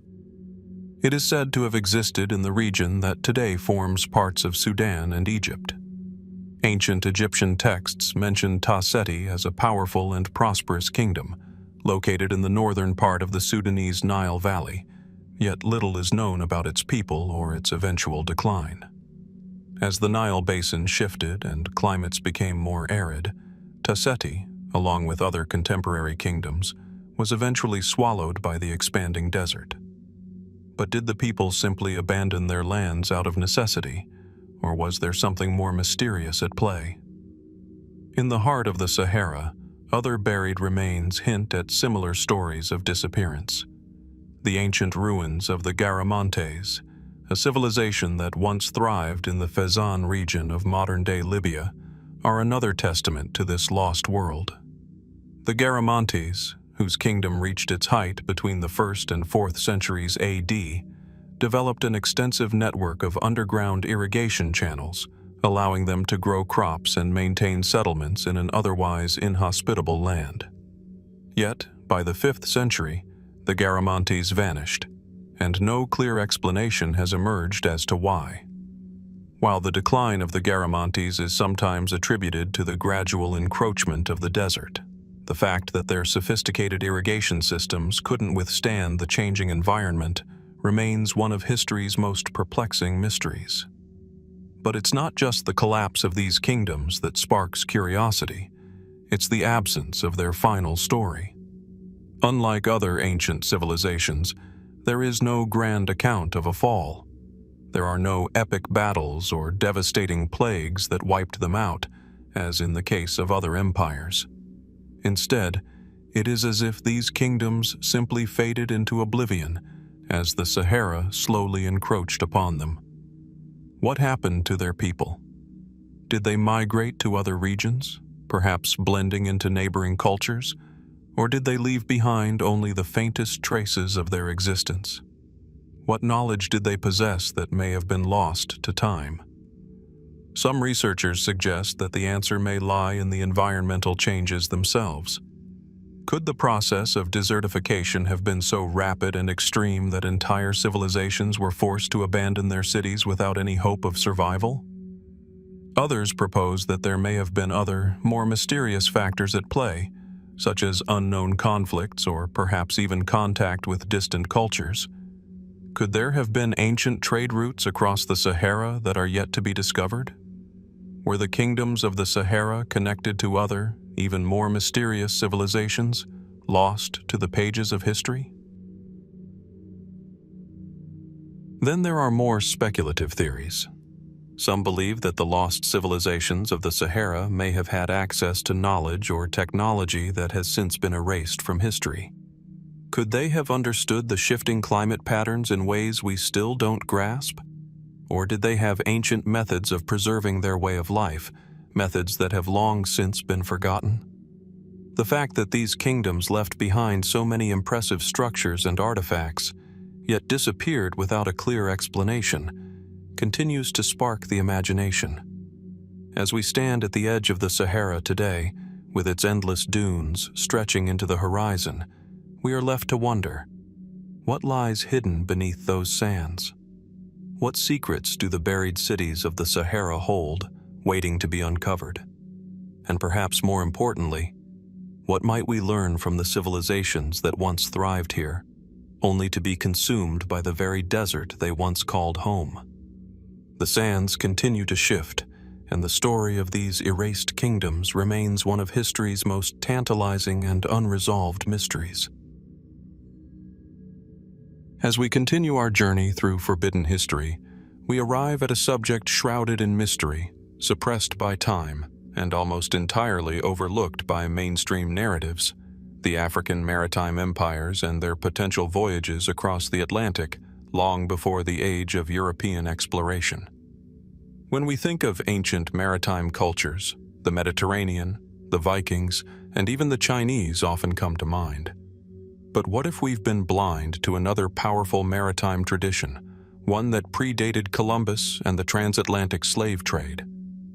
It is said to have existed in the region that today forms parts of Sudan and Egypt. Ancient Egyptian texts mention Ta-Seti as a powerful and prosperous kingdom, located in the northern part of the Sudanese Nile Valley, yet little is known about its people or its eventual decline. As the Nile basin shifted and climates became more arid, Ta-Seti, along with other contemporary kingdoms, was eventually swallowed by the expanding desert. But did the people simply abandon their lands out of necessity, or was there something more mysterious at play? In the heart of the Sahara, other buried remains hint at similar stories of disappearance. The ancient ruins of the Garamantes, a civilization that once thrived in the Fezzan region of modern-day Libya, are another testament to this lost world. The Garamantes, whose kingdom reached its height between the 1st and 4th centuries AD, developed an extensive network of underground irrigation channels, allowing them to grow crops and maintain settlements in an otherwise inhospitable land. Yet, by the 5th century, the Garamantes vanished, and no clear explanation has emerged as to why. While the decline of the Garamantes is sometimes attributed to the gradual encroachment of the desert, the fact that their sophisticated irrigation systems couldn't withstand the changing environment remains one of history's most perplexing mysteries. But it's not just the collapse of these kingdoms that sparks curiosity, it's the absence of their final story. Unlike other ancient civilizations, there is no grand account of a fall. There are no epic battles or devastating plagues that wiped them out, as in the case of other empires. Instead, it is as if these kingdoms simply faded into oblivion as the Sahara slowly encroached upon them. What happened to their people? Did they migrate to other regions, perhaps blending into neighboring cultures, or did they leave behind only the faintest traces of their existence? What knowledge did they possess that may have been lost to time? Some researchers suggest that the answer may lie in the environmental changes themselves. Could the process of desertification have been so rapid and extreme that entire civilizations were forced to abandon their cities without any hope of survival? Others propose that there may have been other, more mysterious factors at play, such as unknown conflicts or perhaps even contact with distant cultures. Could there have been ancient trade routes across the Sahara that are yet to be discovered? Were the kingdoms of the Sahara connected to other, even more mysterious civilizations, lost to the pages of history? Then there are more speculative theories. Some believe that the lost civilizations of the Sahara may have had access to knowledge or technology that has since been erased from history. Could they have understood the shifting climate patterns in ways we still don't grasp? Or did they have ancient methods of preserving their way of life, methods that have long since been forgotten? The fact that these kingdoms left behind so many impressive structures and artifacts, yet disappeared without a clear explanation, continues to spark the imagination. As we stand at the edge of the Sahara today, with its endless dunes stretching into the horizon, we are left to wonder, what lies hidden beneath those sands? What secrets do the buried cities of the Sahara hold, waiting to be uncovered? And perhaps more importantly, what might we learn from the civilizations that once thrived here, only to be consumed by the very desert they once called home? The sands continue to shift, and the story of these erased kingdoms remains one of history's most tantalizing and unresolved mysteries. As we continue our journey through forbidden history, we arrive at a subject shrouded in mystery, suppressed by time, and almost entirely overlooked by mainstream narratives: the African maritime empires and their potential voyages across the Atlantic long before the age of European exploration. When we think of ancient maritime cultures, the Mediterranean, the Vikings, and even the Chinese often come to mind. But what if we've been blind to another powerful maritime tradition, one that predated Columbus and the transatlantic slave trade,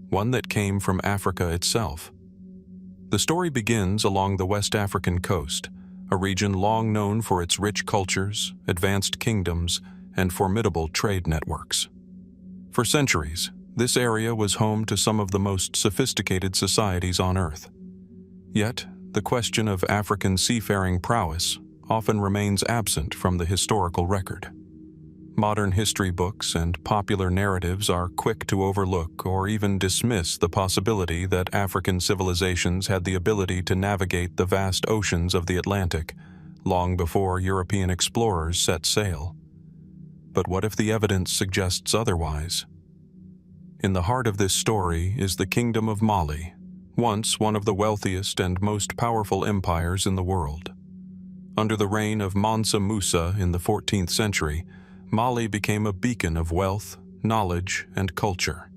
one that came from Africa itself? The story begins along the West African coast, a region long known for its rich cultures, advanced kingdoms, and formidable trade networks. For centuries, this area was home to some of the most sophisticated societies on Earth. Yet, the question of African seafaring prowess often remains absent from the historical record. Modern history books and popular narratives are quick to overlook or even dismiss the possibility that African civilizations had the ability to navigate the vast oceans of the Atlantic long before European explorers set sail. But what if the evidence suggests otherwise? In the heart of this story is the Kingdom of Mali, once one of the wealthiest and most powerful empires in the world. Under the reign of Mansa Musa in the 14th century, Mali became a beacon of wealth, knowledge, and culture.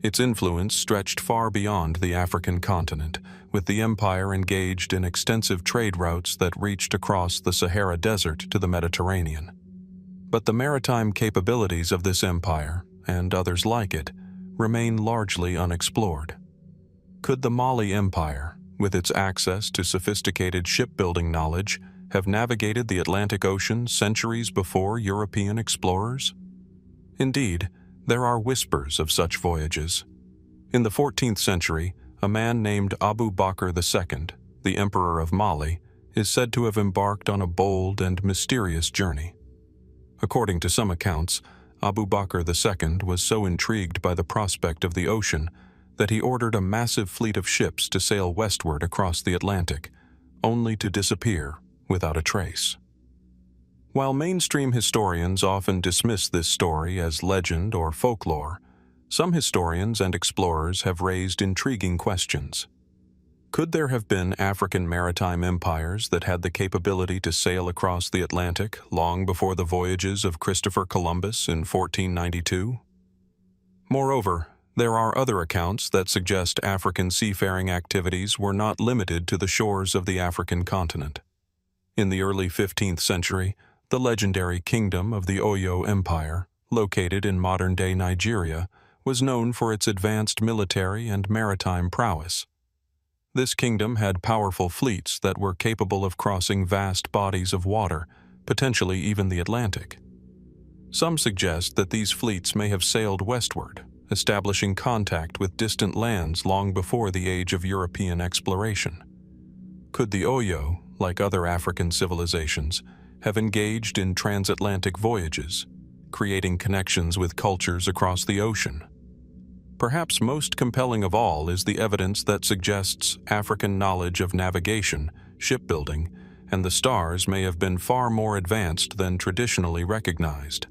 Its influence stretched far beyond the African continent, with the empire engaged in extensive trade routes that reached across the Sahara Desert to the Mediterranean. But the maritime capabilities of this empire, and others like it, remain largely unexplored. Could the Mali Empire, with its access to sophisticated shipbuilding knowledge, have navigated the Atlantic Ocean centuries before European explorers? Indeed, there are whispers of such voyages. In the 14th century, a man named Abu Bakr II, the Emperor of Mali, is said to have embarked on a bold and mysterious journey. According to some accounts, Abu Bakr II was so intrigued by the prospect of the ocean that he ordered a massive fleet of ships to sail westward across the Atlantic, only to disappear without a trace. While mainstream historians often dismiss this story as legend or folklore, some historians and explorers have raised intriguing questions. Could there have been African maritime empires that had the capability to sail across the Atlantic long before the voyages of Christopher Columbus in 1492? Moreover, there are other accounts that suggest African seafaring activities were not limited to the shores of the African continent. In the early 15th century, the legendary kingdom of the Oyo Empire, located in modern-day Nigeria, was known for its advanced military and maritime prowess. This kingdom had powerful fleets that were capable of crossing vast bodies of water, potentially even the Atlantic. Some suggest that these fleets may have sailed westward, establishing contact with distant lands long before the age of European exploration. Could the Oyo, like other African civilizations, have engaged in transatlantic voyages, creating connections with cultures across the ocean? Perhaps most compelling of all is the evidence that suggests African knowledge of navigation, shipbuilding, and the stars may have been far more advanced than traditionally recognized.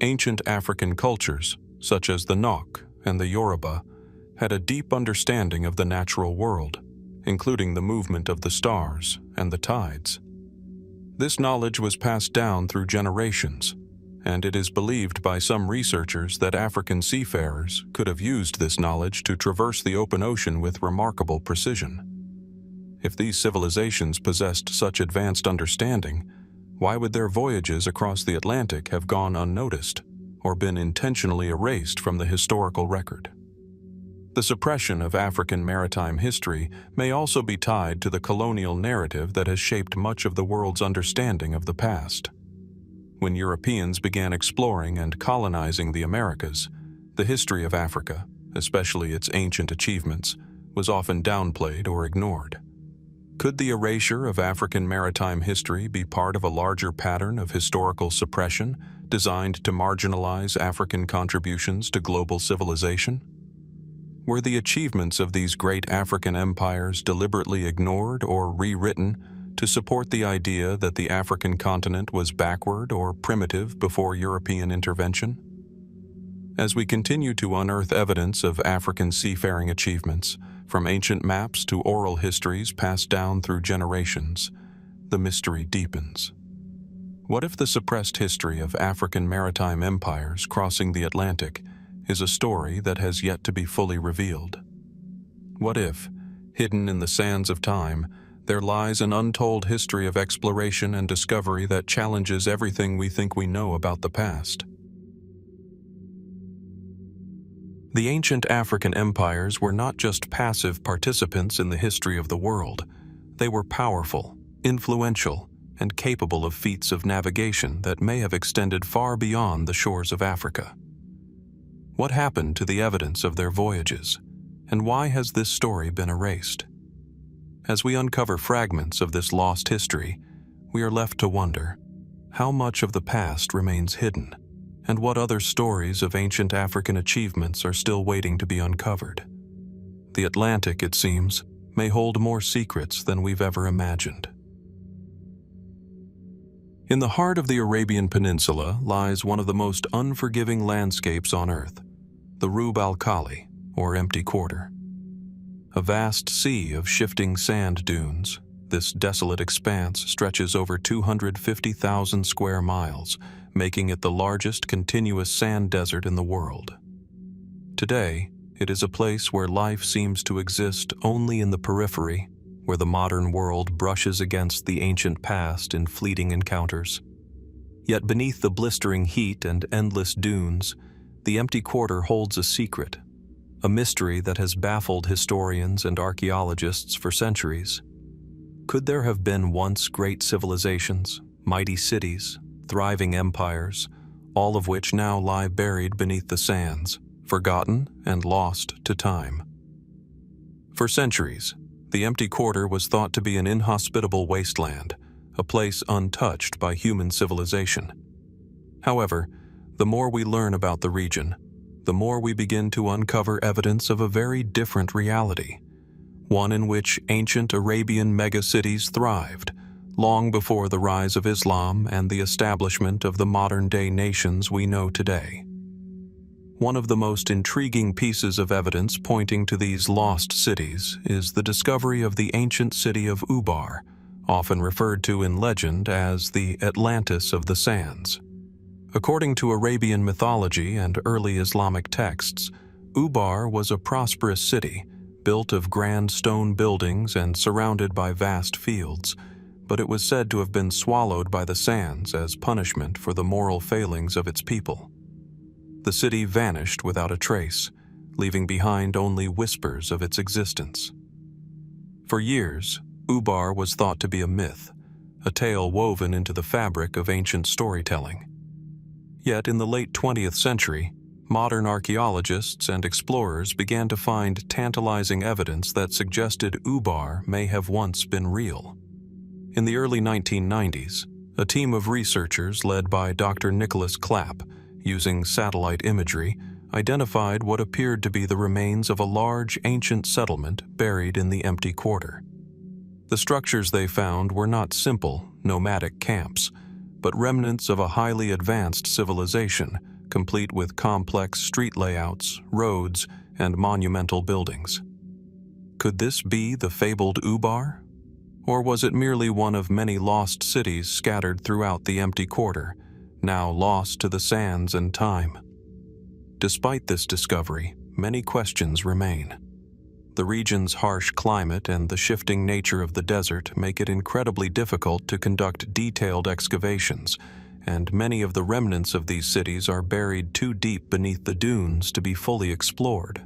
Ancient African cultures, such as the Nok and the Yoruba, had a deep understanding of the natural world, including the movement of the stars and the tides. This knowledge was passed down through generations, and it is believed by some researchers that African seafarers could have used this knowledge to traverse the open ocean with remarkable precision. If these civilizations possessed such advanced understanding, why would their voyages across the Atlantic have gone unnoticed or been intentionally erased from the historical record? The suppression of African maritime history may also be tied to the colonial narrative that has shaped much of the world's understanding of the past. When Europeans began exploring and colonizing the Americas, the history of Africa, especially its ancient achievements, was often downplayed or ignored. Could the erasure of African maritime history be part of a larger pattern of historical suppression designed to marginalize African contributions to global civilization? Were the achievements of these great African empires deliberately ignored or rewritten to support the idea that the African continent was backward or primitive before European intervention? As we continue to unearth evidence of African seafaring achievements, from ancient maps to oral histories passed down through generations, the mystery deepens. What if the suppressed history of African maritime empires crossing the Atlantic is a story that has yet to be fully revealed? What if, hidden in the sands of time, there lies an untold history of exploration and discovery that challenges everything we think we know about the past? The ancient African empires were not just passive participants in the history of the world. They were powerful, influential, and capable of feats of navigation that may have extended far beyond the shores of Africa. What happened to the evidence of their voyages, and why has this story been erased? As we uncover fragments of this lost history, we are left to wonder how much of the past remains hidden, and what other stories of ancient African achievements are still waiting to be uncovered. The Atlantic, it seems, may hold more secrets than we've ever imagined. In the heart of the Arabian Peninsula lies one of the most unforgiving landscapes on Earth, the Rub al-Khali, or Empty Quarter. A vast sea of shifting sand dunes, this desolate expanse stretches over 250,000 square miles, making it the largest continuous sand desert in the world. Today, it is a place where life seems to exist only in the periphery, where the modern world brushes against the ancient past in fleeting encounters. Yet beneath the blistering heat and endless dunes, the Empty Quarter holds a secret, a mystery that has baffled historians and archaeologists for centuries. Could there have been once great civilizations, mighty cities, thriving empires, all of which now lie buried beneath the sands, forgotten and lost to time? For centuries, the empty quarter was thought to be an inhospitable wasteland, a place untouched by human civilization. However, the more we learn about the region, the more we begin to uncover evidence of a very different reality, one in which ancient Arabian megacities thrived, long before the rise of Islam and the establishment of the modern-day nations we know today. One of the most intriguing pieces of evidence pointing to these lost cities is the discovery of the ancient city of Ubar, often referred to in legend as the Atlantis of the Sands. According to Arabian mythology and early Islamic texts, Ubar was a prosperous city, built of grand stone buildings and surrounded by vast fields, but it was said to have been swallowed by the sands as punishment for the moral failings of its people. The city vanished without a trace, leaving behind only whispers of its existence. For years, Ubar was thought to be a myth, a tale woven into the fabric of ancient storytelling. Yet in the late 20th century, modern archaeologists and explorers began to find tantalizing evidence that suggested Ubar may have once been real. In the early 1990s, a team of researchers led by Dr. Nicholas Clapp, using satellite imagery, identified what appeared to be the remains of a large ancient settlement buried in the empty quarter. The structures they found were not simple, nomadic camps, but remnants of a highly advanced civilization, complete with complex street layouts, roads, and monumental buildings. Could this be the fabled Ubar? Or was it merely one of many lost cities scattered throughout the empty quarter, now lost to the sands and time? Despite this discovery, many questions remain. The region's harsh climate and the shifting nature of the desert make it incredibly difficult to conduct detailed excavations, and many of the remnants of these cities are buried too deep beneath the dunes to be fully explored.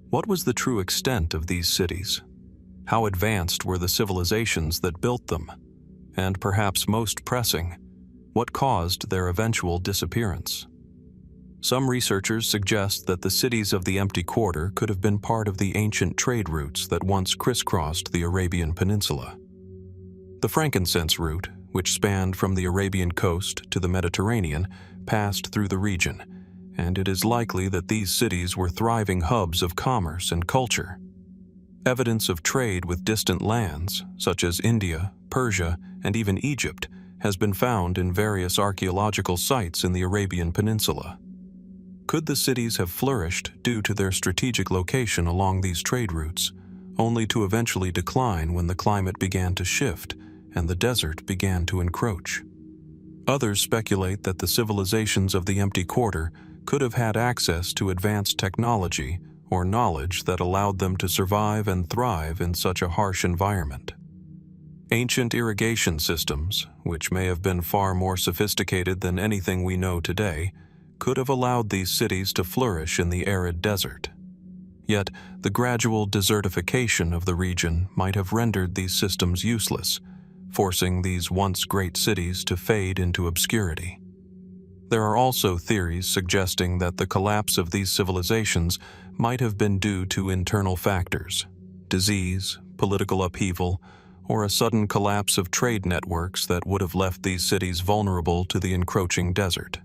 What was the true extent of these cities? How advanced were the civilizations that built them? And perhaps most pressing, what caused their eventual disappearance? Some researchers suggest that the cities of the empty quarter could have been part of the ancient trade routes that once crisscrossed the Arabian Peninsula. The frankincense route, which spanned from the Arabian coast to the Mediterranean, passed through the region, and it is likely that these cities were thriving hubs of commerce and culture. Evidence of trade with distant lands, such as India, Persia, and even Egypt, has been found in various archaeological sites in the Arabian Peninsula. Could the cities have flourished due to their strategic location along these trade routes, only to eventually decline when the climate began to shift and the desert began to encroach? Others speculate that the civilizations of the empty quarter could have had access to advanced technology or knowledge that allowed them to survive and thrive in such a harsh environment. Ancient irrigation systems, which may have been far more sophisticated than anything we know today, could have allowed these cities to flourish in the arid desert. Yet, the gradual desertification of the region might have rendered these systems useless, forcing these once great cities to fade into obscurity. There are also theories suggesting that the collapse of these civilizations might have been due to internal factors, disease, political upheaval, or a sudden collapse of trade networks that would have left these cities vulnerable to the encroaching desert.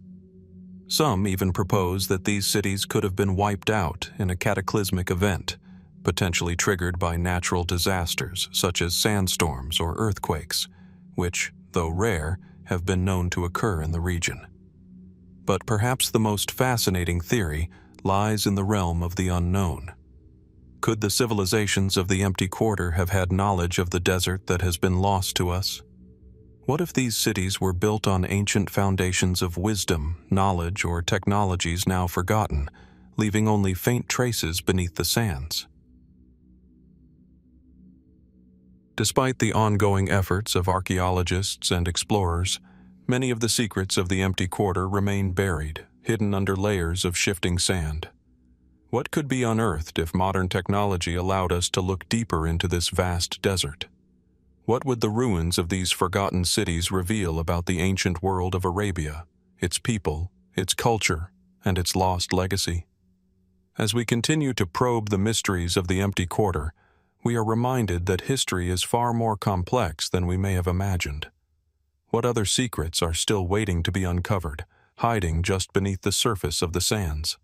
Some even propose that these cities could have been wiped out in a cataclysmic event, potentially triggered by natural disasters such as sandstorms or earthquakes, which, though rare, have been known to occur in the region. But perhaps the most fascinating theory lies in the realm of the unknown. Could the civilizations of the empty quarter have had knowledge of the desert that has been lost to us? What if these cities were built on ancient foundations of wisdom, knowledge, or technologies now forgotten, leaving only faint traces beneath the sands? Despite the ongoing efforts of archaeologists and explorers, many of the secrets of the empty quarter remain buried, hidden under layers of shifting sand. What could be unearthed if modern technology allowed us to look deeper into this vast desert? What would the ruins of these forgotten cities reveal about the ancient world of Arabia, its people, its culture, and its lost legacy? As we continue to probe the mysteries of the empty quarter, we are reminded that history is far more complex than we may have imagined. What other secrets are still waiting to be uncovered, hiding just beneath the surface of the sands?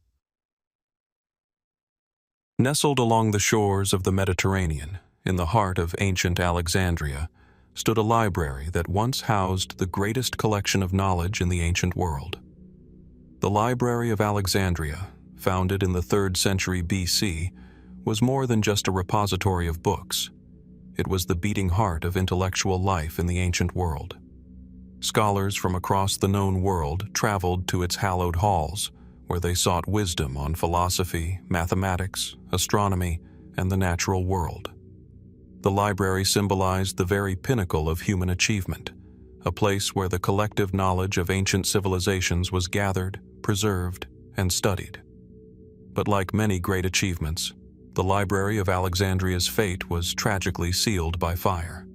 Nestled along the shores of the Mediterranean, in the heart of ancient Alexandria, stood a library that once housed the greatest collection of knowledge in the ancient world. The Library of Alexandria, founded in the 3rd century BC, was more than just a repository of books. It was the beating heart of intellectual life in the ancient world. Scholars from across the known world traveled to its hallowed halls, where they sought wisdom on philosophy, mathematics, astronomy, and the natural world. The library symbolized the very pinnacle of human achievement, a place where the collective knowledge of ancient civilizations was gathered, preserved, and studied. But like many great achievements, the Library of Alexandria's fate was tragically sealed by fire.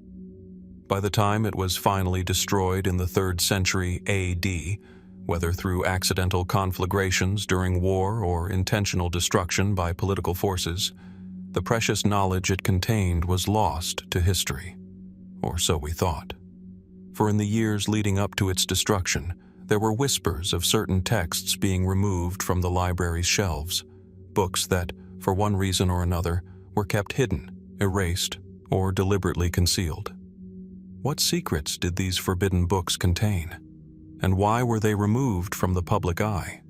By the time it was finally destroyed in the 3rd century AD, whether through accidental conflagrations during war or intentional destruction by political forces, the precious knowledge it contained was lost to history, or so we thought. For in the years leading up to its destruction, there were whispers of certain texts being removed from the library's shelves, books that, for one reason or another, were kept hidden, erased, or deliberately concealed. What secrets did these forbidden books contain? And why were they removed from the public eye?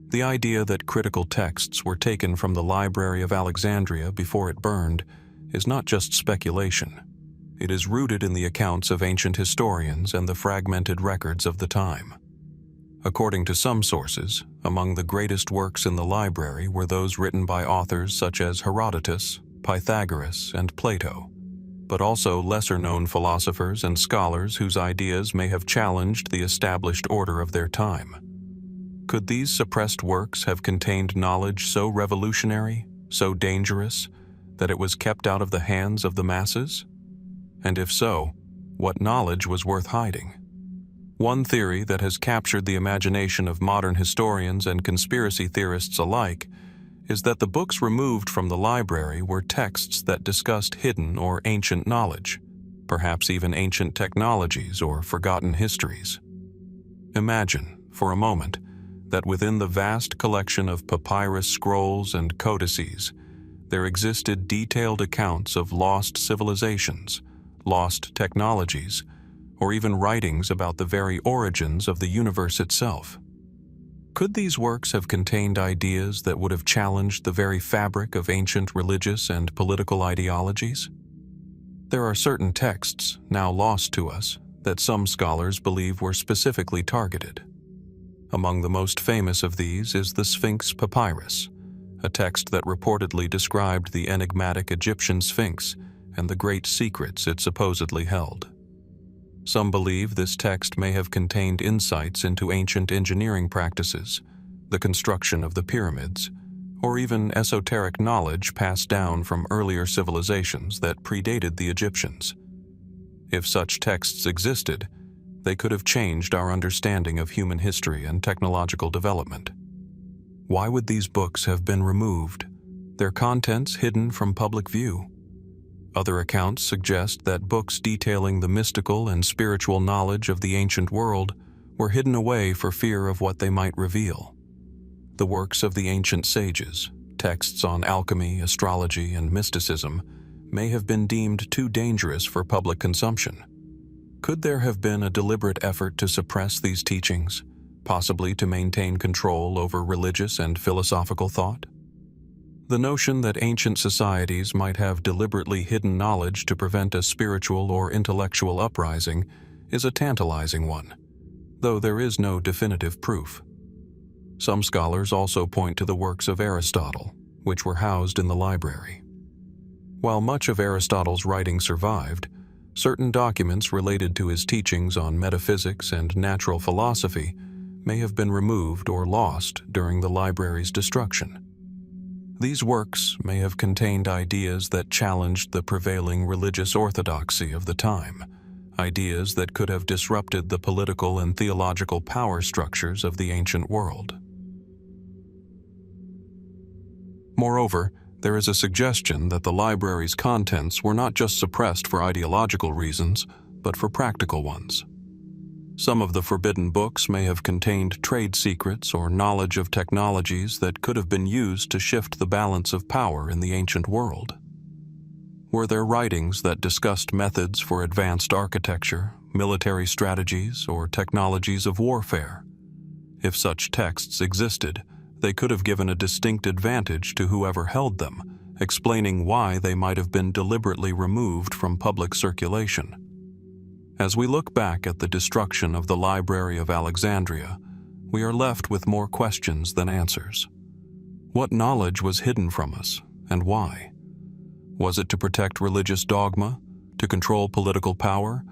The idea that critical texts were taken from the Library of Alexandria before it burned is not just speculation. It is rooted in the accounts of ancient historians and the fragmented records of the time. According to some sources, among the greatest works in the library were those written by authors such as Herodotus, Pythagoras, and Plato, but also lesser-known philosophers and scholars whose ideas may have challenged the established order of their time. Could these suppressed works have contained knowledge so revolutionary, so dangerous, that it was kept out of the hands of the masses? And if so, what knowledge was worth hiding? One theory that has captured the imagination of modern historians and conspiracy theorists alike is that the books removed from the library were texts that discussed hidden or ancient knowledge, perhaps even ancient technologies or forgotten histories. Imagine, for a moment, that within the vast collection of papyrus scrolls and codices, there existed detailed accounts of lost civilizations, lost technologies, or even writings about the very origins of the universe itself. Could these works have contained ideas that would have challenged the very fabric of ancient religious and political ideologies? There are certain texts, now lost to us, that some scholars believe were specifically targeted. Among the most famous of these is the Sphinx Papyrus, a text that reportedly described the enigmatic Egyptian Sphinx and the great secrets it supposedly held. Some believe this text may have contained insights into ancient engineering practices, the construction of the pyramids, or even esoteric knowledge passed down from earlier civilizations that predated the Egyptians. If such texts existed, they could have changed our understanding of human history and technological development. Why would these books have been removed, their contents hidden from public view? Other accounts suggest that books detailing the mystical and spiritual knowledge of the ancient world were hidden away for fear of what they might reveal. The works of the ancient sages, texts on alchemy, astrology, and mysticism, may have been deemed too dangerous for public consumption. Could there have been a deliberate effort to suppress these teachings, possibly to maintain control over religious and philosophical thought? The notion that ancient societies might have deliberately hidden knowledge to prevent a spiritual or intellectual uprising is a tantalizing one, though there is no definitive proof. Some scholars also point to the works of Aristotle, which were housed in the library. While much of Aristotle's writing survived, certain documents related to his teachings on metaphysics and natural philosophy may have been removed or lost during the library's destruction. These works may have contained ideas that challenged the prevailing religious orthodoxy of the time, ideas that could have disrupted the political and theological power structures of the ancient world. Moreover, there is a suggestion that the library's contents were not just suppressed for ideological reasons, but for practical ones. Some of the forbidden books may have contained trade secrets or knowledge of technologies that could have been used to shift the balance of power in the ancient world. Were there writings that discussed methods for advanced architecture, military strategies, or technologies of warfare? If such texts existed, they could have given a distinct advantage to whoever held them, explaining why they might have been deliberately removed from public circulation. As we look back at the destruction of the Library of Alexandria, we are left with more questions than answers. What knowledge was hidden from us, and why? Was it to protect religious dogma, to control political power,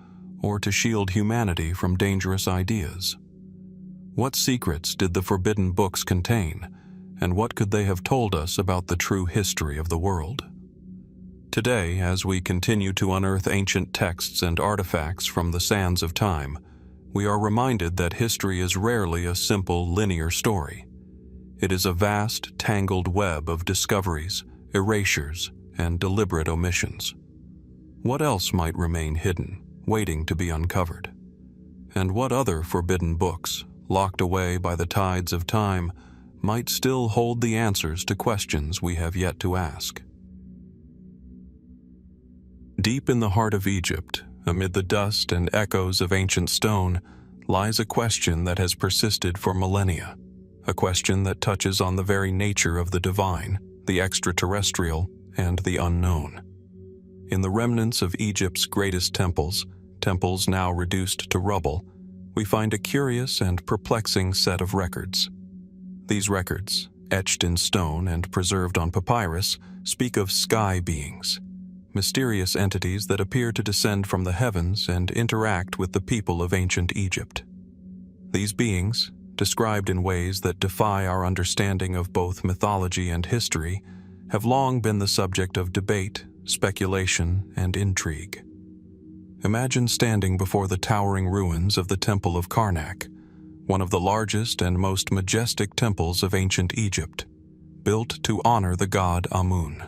or to shield humanity from dangerous ideas? What secrets did the forbidden books contain, and what could they have told us about the true history of the world? Today, as we continue to unearth ancient texts and artifacts from the sands of time, we are reminded that history is rarely a simple, linear story. It is a vast, tangled web of discoveries, erasures, and deliberate omissions. What else might remain hidden, waiting to be uncovered? And what other forbidden books, locked away by the tides of time, might still hold the answers to questions we have yet to ask? Deep in the heart of Egypt, amid the dust and echoes of ancient stone, lies a question that has persisted for millennia, a question that touches on the very nature of the divine, the extraterrestrial, and the unknown. In the remnants of Egypt's greatest temples now reduced to rubble, we find a curious and perplexing set of records. These records, etched in stone and preserved on papyrus, speak of sky beings, mysterious entities that appear to descend from the heavens and interact with the people of ancient Egypt. These beings, described in ways that defy our understanding of both mythology and history, have long been the subject of debate, speculation, and intrigue. Imagine standing before the towering ruins of the Temple of Karnak, one of the largest and most majestic temples of ancient Egypt, built to honor the god Amun.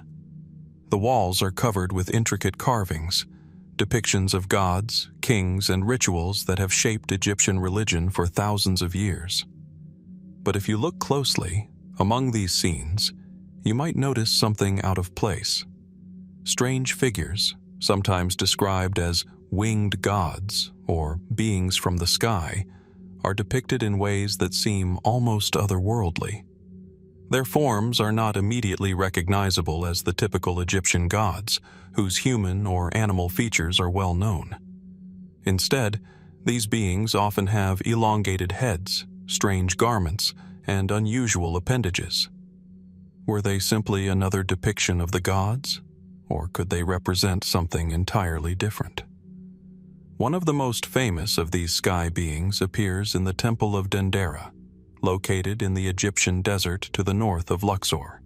The walls are covered with intricate carvings, depictions of gods, kings, and rituals that have shaped Egyptian religion for thousands of years. But if you look closely, among these scenes, you might notice something out of place. Strange figures, sometimes described as winged gods or beings from the sky, are depicted in ways that seem almost otherworldly. Their forms are not immediately recognizable as the typical Egyptian gods, whose human or animal features are well known. Instead, these beings often have elongated heads, strange garments, and unusual appendages. Were they simply another depiction of the gods, or could they represent something entirely different? One of the most famous of these sky beings appears in the Temple of Dendera, located in the Egyptian desert to the north of Luxor.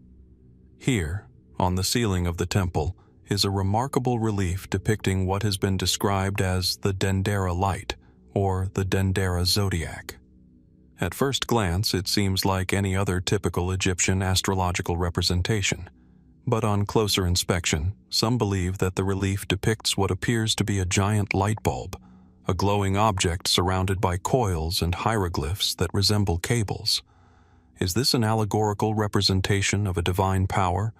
Here, on the ceiling of the temple, is a remarkable relief depicting what has been described as the Dendera Light, or the Dendera Zodiac. At first glance, it seems like any other typical Egyptian astrological representation, but on closer inspection, some believe that the relief depicts what appears to be a giant light bulb, a glowing object surrounded by coils and hieroglyphs that resemble cables. Is this an allegorical representation of a divine power,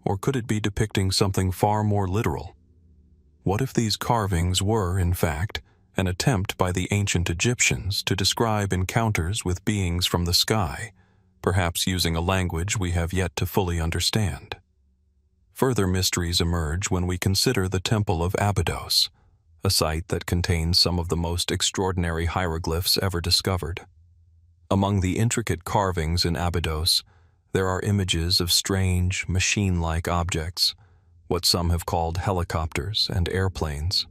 or could it be depicting something far more literal? What if these carvings were, in fact, an attempt by the ancient Egyptians to describe encounters with beings from the sky, perhaps using a language we have yet to fully understand? Further mysteries emerge when we consider the Temple of Abydos, a site that contains some of the most extraordinary hieroglyphs ever discovered. Among the intricate carvings in Abydos, there are images of strange, machine-like objects, what some have called helicopters and airplanes.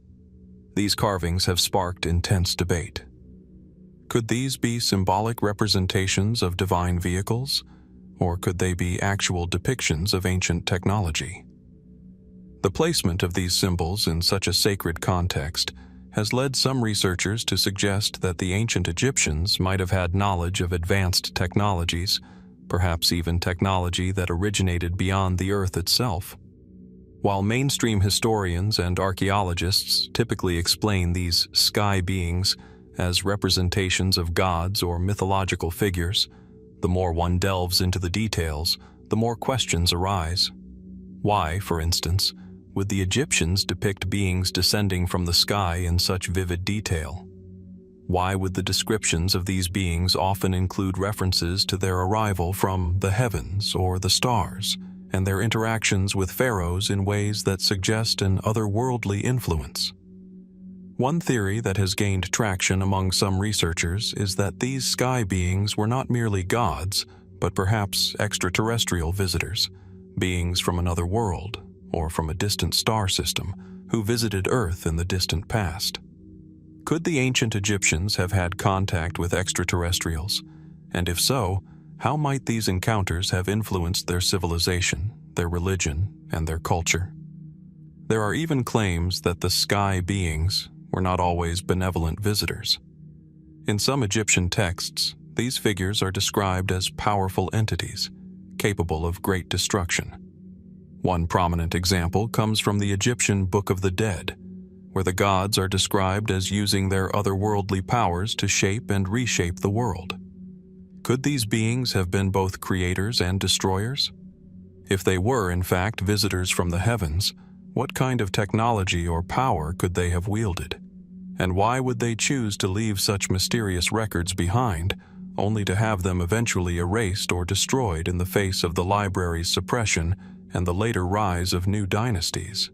These carvings have sparked intense debate. Could these be symbolic representations of divine vehicles, or could they be actual depictions of ancient technology? The placement of these symbols in such a sacred context has led some researchers to suggest that the ancient Egyptians might have had knowledge of advanced technologies, perhaps even technology that originated beyond the Earth itself. While mainstream historians and archaeologists typically explain these sky beings as representations of gods or mythological figures, the more one delves into the details, the more questions arise. Why, for instance, would the Egyptians depict beings descending from the sky in such vivid detail? Why would the descriptions of these beings often include references to their arrival from the heavens or the stars, and their interactions with pharaohs in ways that suggest an otherworldly influence? One theory that has gained traction among some researchers is that these sky beings were not merely gods, but perhaps extraterrestrial visitors, beings from another world, or from a distant star system, who visited Earth in the distant past. Could the ancient Egyptians have had contact with extraterrestrials? And if so, how might these encounters have influenced their civilization, their religion, and their culture? There are even claims that the sky beings were not always benevolent visitors. In some Egyptian texts, these figures are described as powerful entities, capable of great destruction. One prominent example comes from the Egyptian Book of the Dead, where the gods are described as using their otherworldly powers to shape and reshape the world. Could these beings have been both creators and destroyers? If they were, in fact, visitors from the heavens, what kind of technology or power could they have wielded? And why would they choose to leave such mysterious records behind, only to have them eventually erased or destroyed in the face of the library's suppression and the later rise of new dynasties?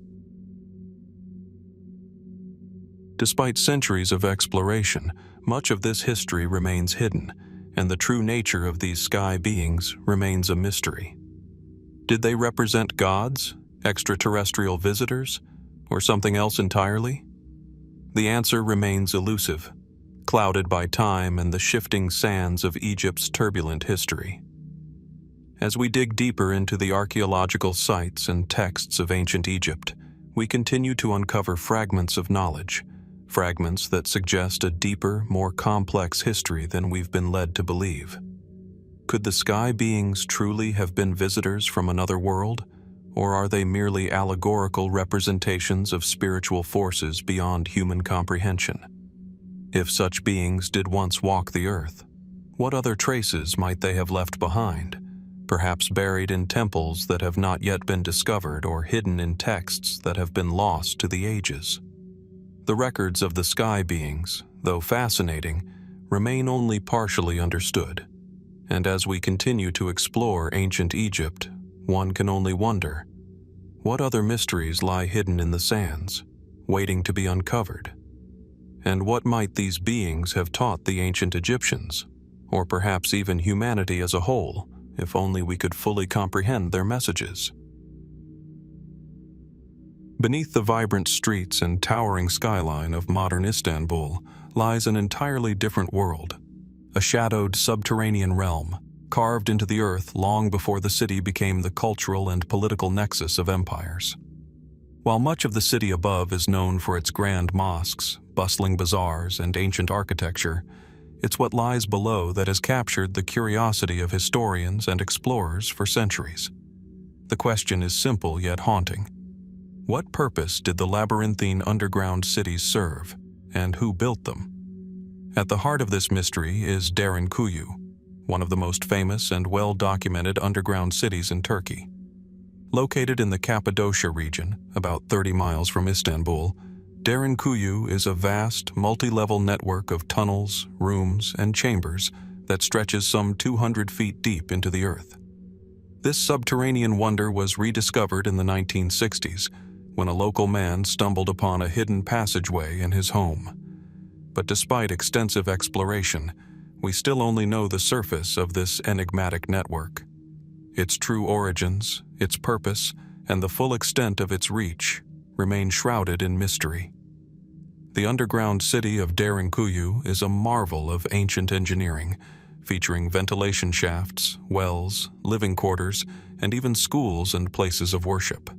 Despite centuries of exploration, much of this history remains hidden, and the true nature of these sky beings remains a mystery. Did they represent gods, extraterrestrial visitors, or something else entirely? The answer remains elusive, clouded by time and the shifting sands of Egypt's turbulent history. As we dig deeper into the archaeological sites and texts of ancient Egypt, we continue to uncover fragments of knowledge, fragments that suggest a deeper, more complex history than we've been led to believe. Could the sky beings truly have been visitors from another world, or are they merely allegorical representations of spiritual forces beyond human comprehension? If such beings did once walk the earth, what other traces might they have left behind? Perhaps buried in temples that have not yet been discovered or hidden in texts that have been lost to the ages. The records of the sky beings, though fascinating, remain only partially understood. And as we continue to explore ancient Egypt, one can only wonder, what other mysteries lie hidden in the sands, waiting to be uncovered? And what might these beings have taught the ancient Egyptians, or perhaps even humanity as a whole, if only we could fully comprehend their messages? Beneath the vibrant streets and towering skyline of modern Istanbul lies an entirely different world, a shadowed subterranean realm, carved into the earth long before the city became the cultural and political nexus of empires. While much of the city above is known for its grand mosques, bustling bazaars, and ancient architecture, it's what lies below that has captured the curiosity of historians and explorers for centuries. The question is simple yet haunting. What purpose did the labyrinthine underground cities serve, and who built them? At the heart of this mystery is Derinkuyu, one of the most famous and well-documented underground cities in Turkey. Located in the Cappadocia region, about 30 miles from Istanbul, Derinkuyu is a vast, multi-level network of tunnels, rooms, and chambers that stretches some 200 feet deep into the earth. This subterranean wonder was rediscovered in the 1960s when a local man stumbled upon a hidden passageway in his home. But despite extensive exploration, we still only know the surface of this enigmatic network. Its true origins, its purpose, and the full extent of its reach remain shrouded in mystery. The underground city of Derinkuyu is a marvel of ancient engineering, featuring ventilation shafts, wells, living quarters, and even schools and places of worship.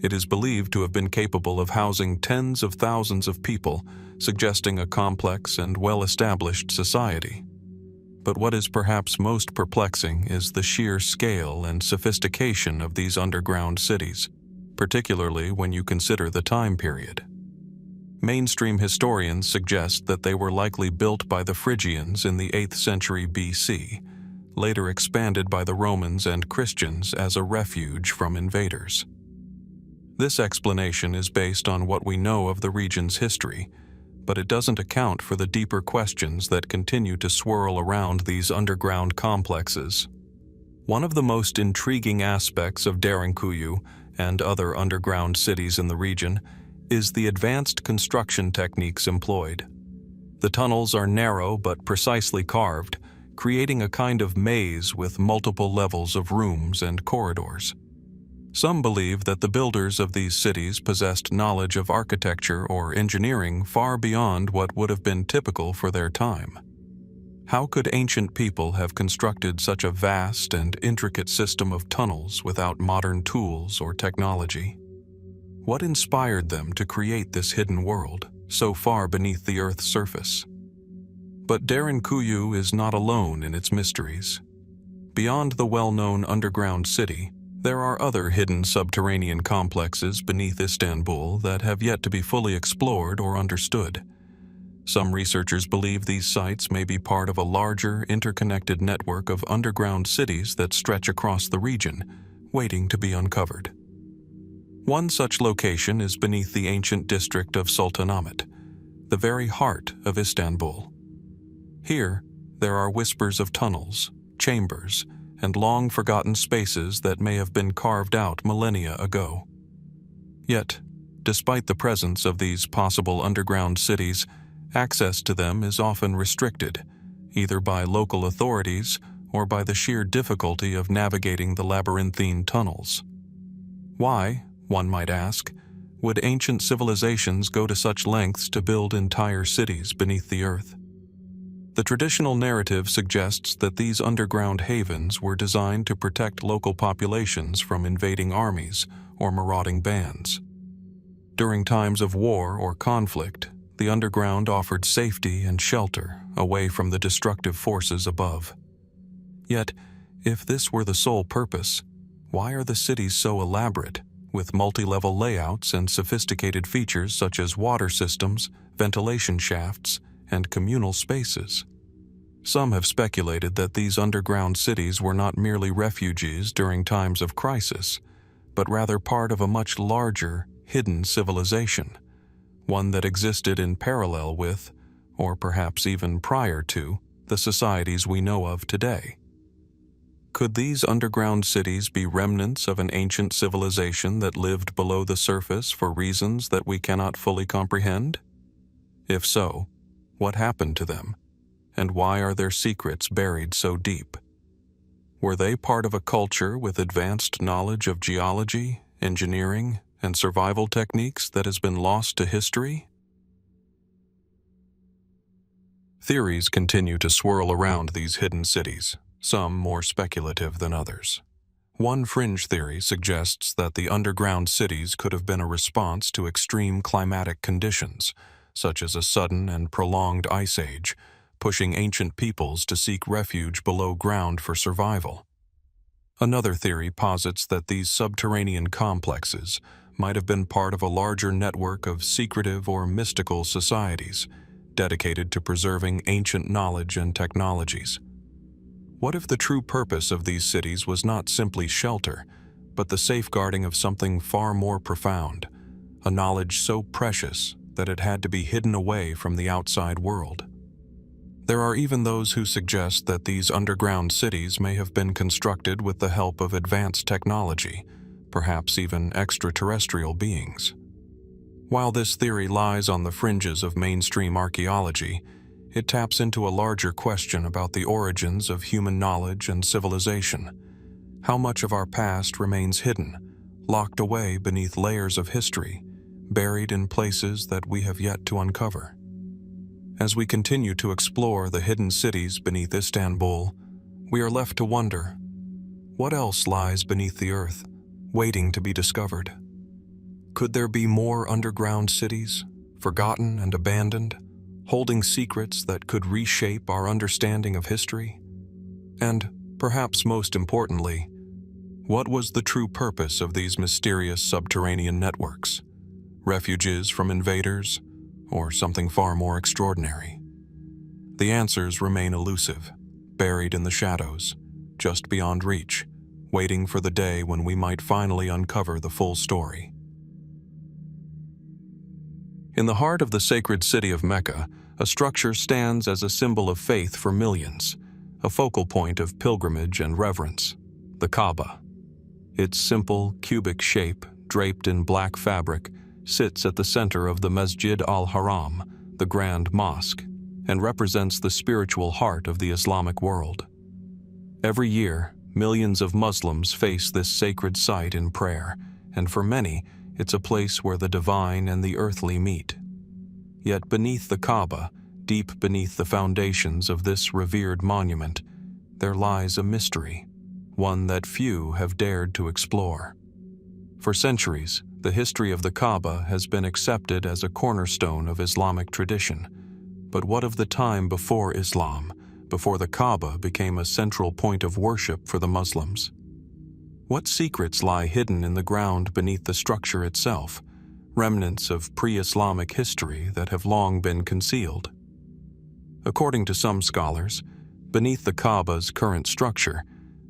It is believed to have been capable of housing tens of thousands of people, suggesting a complex and well-established society. But what is perhaps most perplexing is the sheer scale and sophistication of these underground cities, particularly when you consider the time period. Mainstream historians suggest that they were likely built by the Phrygians in the 8th century BC, later expanded by the Romans and Christians as a refuge from invaders. This explanation is based on what we know of the region's history, but it doesn't account for the deeper questions that continue to swirl around these underground complexes. One of the most intriguing aspects of Derinkuyu and other underground cities in the region is the advanced construction techniques employed. The tunnels are narrow but precisely carved, creating a kind of maze with multiple levels of rooms and corridors. Some believe that the builders of these cities possessed knowledge of architecture or engineering far beyond what would have been typical for their time. How could ancient people have constructed such a vast and intricate system of tunnels without modern tools or technology? What inspired them to create this hidden world, so far beneath the Earth's surface? But Derinkuyu is not alone in its mysteries. Beyond the well-known underground city, there are other hidden subterranean complexes beneath Istanbul that have yet to be fully explored or understood. Some researchers believe these sites may be part of a larger, interconnected network of underground cities that stretch across the region, waiting to be uncovered. One such location is beneath the ancient district of Sultanahmet, the very heart of Istanbul. Here, there are whispers of tunnels, chambers, and long-forgotten spaces that may have been carved out millennia ago. Yet, despite the presence of these possible underground cities, access to them is often restricted, either by local authorities or by the sheer difficulty of navigating the labyrinthine tunnels. Why, one might ask, would ancient civilizations go to such lengths to build entire cities beneath the earth? The traditional narrative suggests that these underground havens were designed to protect local populations from invading armies or marauding bands. During times of war or conflict, the underground offered safety and shelter away from the destructive forces above. Yet, if this were the sole purpose, why are the cities so elaborate, with multi-level layouts and sophisticated features such as water systems, ventilation shafts, and communal spaces? Some have speculated that these underground cities were not merely refuges during times of crisis, but rather part of a much larger, hidden civilization, one that existed in parallel with, or perhaps even prior to, the societies we know of today. Could these underground cities be remnants of an ancient civilization that lived below the surface for reasons that we cannot fully comprehend? If so, what happened to them, and why are their secrets buried so deep? Were they part of a culture with advanced knowledge of geology, engineering, and survival techniques that has been lost to history? Theories continue to swirl around these hidden cities, some more speculative than others. One fringe theory suggests that the underground cities could have been a response to extreme climatic conditions, such as a sudden and prolonged ice age, pushing ancient peoples to seek refuge below ground for survival. Another theory posits that these subterranean complexes might have been part of a larger network of secretive or mystical societies, dedicated to preserving ancient knowledge and technologies. What if the true purpose of these cities was not simply shelter, but the safeguarding of something far more profound, a knowledge so precious that it had to be hidden away from the outside world? There are even those who suggest that these underground cities may have been constructed with the help of advanced technology, perhaps even extraterrestrial beings. While this theory lies on the fringes of mainstream archaeology, it taps into a larger question about the origins of human knowledge and civilization. How much of our past remains hidden, locked away beneath layers of history, buried in places that we have yet to uncover? As we continue to explore the hidden cities beneath Istanbul, we are left to wonder, what else lies beneath the earth, waiting to be discovered? Could there be more underground cities, forgotten and abandoned, holding secrets that could reshape our understanding of history? And, perhaps most importantly, what was the true purpose of these mysterious subterranean networks? Refuges from invaders, or something far more extraordinary? The answers remain elusive, buried in the shadows, just beyond reach, waiting for the day when we might finally uncover the full story. In the heart of the sacred city of Mecca, a structure stands as a symbol of faith for millions, a focal point of pilgrimage and reverence: the Kaaba. Its simple, cubic shape, draped in black fabric, sits at the center of the Masjid al-Haram, the Grand Mosque, and represents the spiritual heart of the Islamic world. Every year, millions of Muslims face this sacred site in prayer, and for many, it's a place where the divine and the earthly meet. Yet beneath the Kaaba, deep beneath the foundations of this revered monument, there lies a mystery, one that few have dared to explore. For centuries, the history of the Kaaba has been accepted as a cornerstone of Islamic tradition. But what of the time before Islam, before the Kaaba became a central point of worship for the Muslims? What secrets lie hidden in the ground beneath the structure itself, remnants of pre-Islamic history that have long been concealed? According to some scholars, beneath the Kaaba's current structure,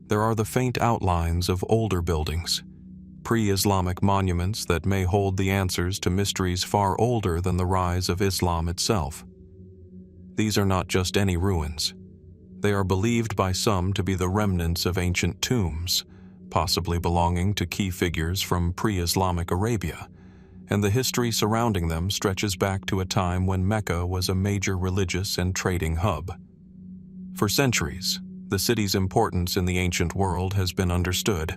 there are the faint outlines of older buildings, pre-Islamic monuments that may hold the answers to mysteries far older than the rise of Islam itself. These are not just any ruins. They are believed by some to be the remnants of ancient tombs, possibly belonging to key figures from pre-Islamic Arabia, and the history surrounding them stretches back to a time when Mecca was a major religious and trading hub. For centuries, the city's importance in the ancient world has been understood,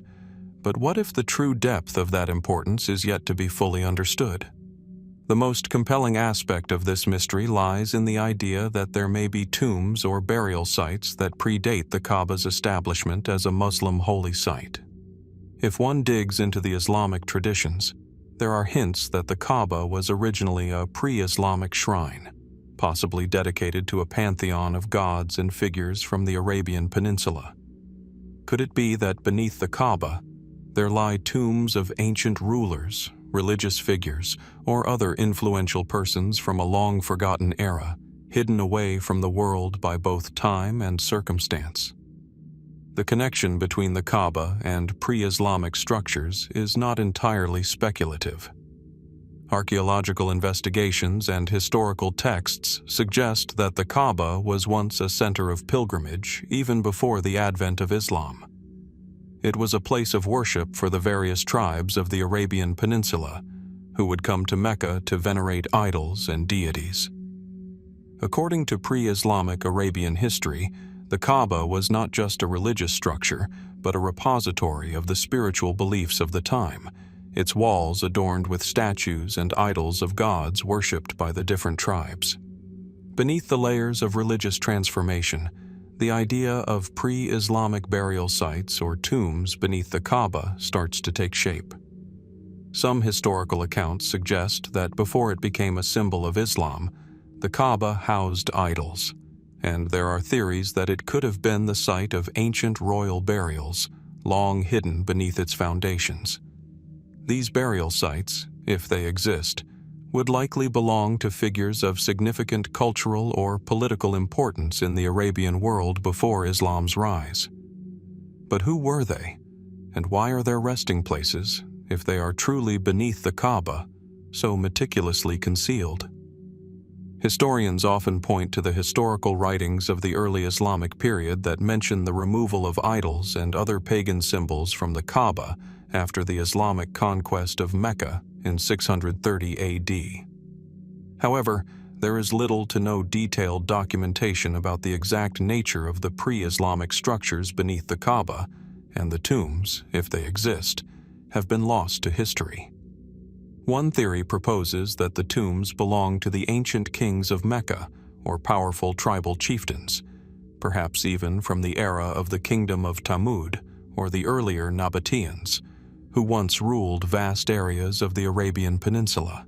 but what if the true depth of that importance is yet to be fully understood? The most compelling aspect of this mystery lies in the idea that there may be tombs or burial sites that predate the Kaaba's establishment as a Muslim holy site. If one digs into the Islamic traditions, there are hints that the Kaaba was originally a pre-Islamic shrine, possibly dedicated to a pantheon of gods and figures from the Arabian Peninsula. Could it be that beneath the Kaaba, there lie tombs of ancient rulers, religious figures, or other influential persons from a long-forgotten era, hidden away from the world by both time and circumstance? The connection between the Kaaba and pre-Islamic structures is not entirely speculative. Archaeological investigations and historical texts suggest that the Kaaba was once a center of pilgrimage even before the advent of Islam. It was a place of worship for the various tribes of the Arabian Peninsula, who would come to Mecca to venerate idols and deities. According to pre-Islamic Arabian history, the Kaaba was not just a religious structure, but a repository of the spiritual beliefs of the time, its walls adorned with statues and idols of gods worshipped by the different tribes. Beneath the layers of religious transformation, the idea of pre-Islamic burial sites or tombs beneath the Kaaba starts to take shape. Some historical accounts suggest that before it became a symbol of Islam, the Kaaba housed idols, and there are theories that it could have been the site of ancient royal burials, long hidden beneath its foundations. These burial sites, if they exist, would likely belong to figures of significant cultural or political importance in the Arabian world before Islam's rise. But who were they, and why are their resting places, if they are truly beneath the Kaaba, so meticulously concealed? Historians often point to the historical writings of the early Islamic period that mention the removal of idols and other pagan symbols from the Kaaba after the Islamic conquest of Mecca in 630 AD. However, there is little to no detailed documentation about the exact nature of the pre-Islamic structures beneath the Kaaba, and the tombs, if they exist, have been lost to history. One theory proposes that the tombs belong to the ancient kings of Mecca, or powerful tribal chieftains, perhaps even from the era of the Kingdom of Tammud or the earlier Nabateans, who once ruled vast areas of the Arabian Peninsula.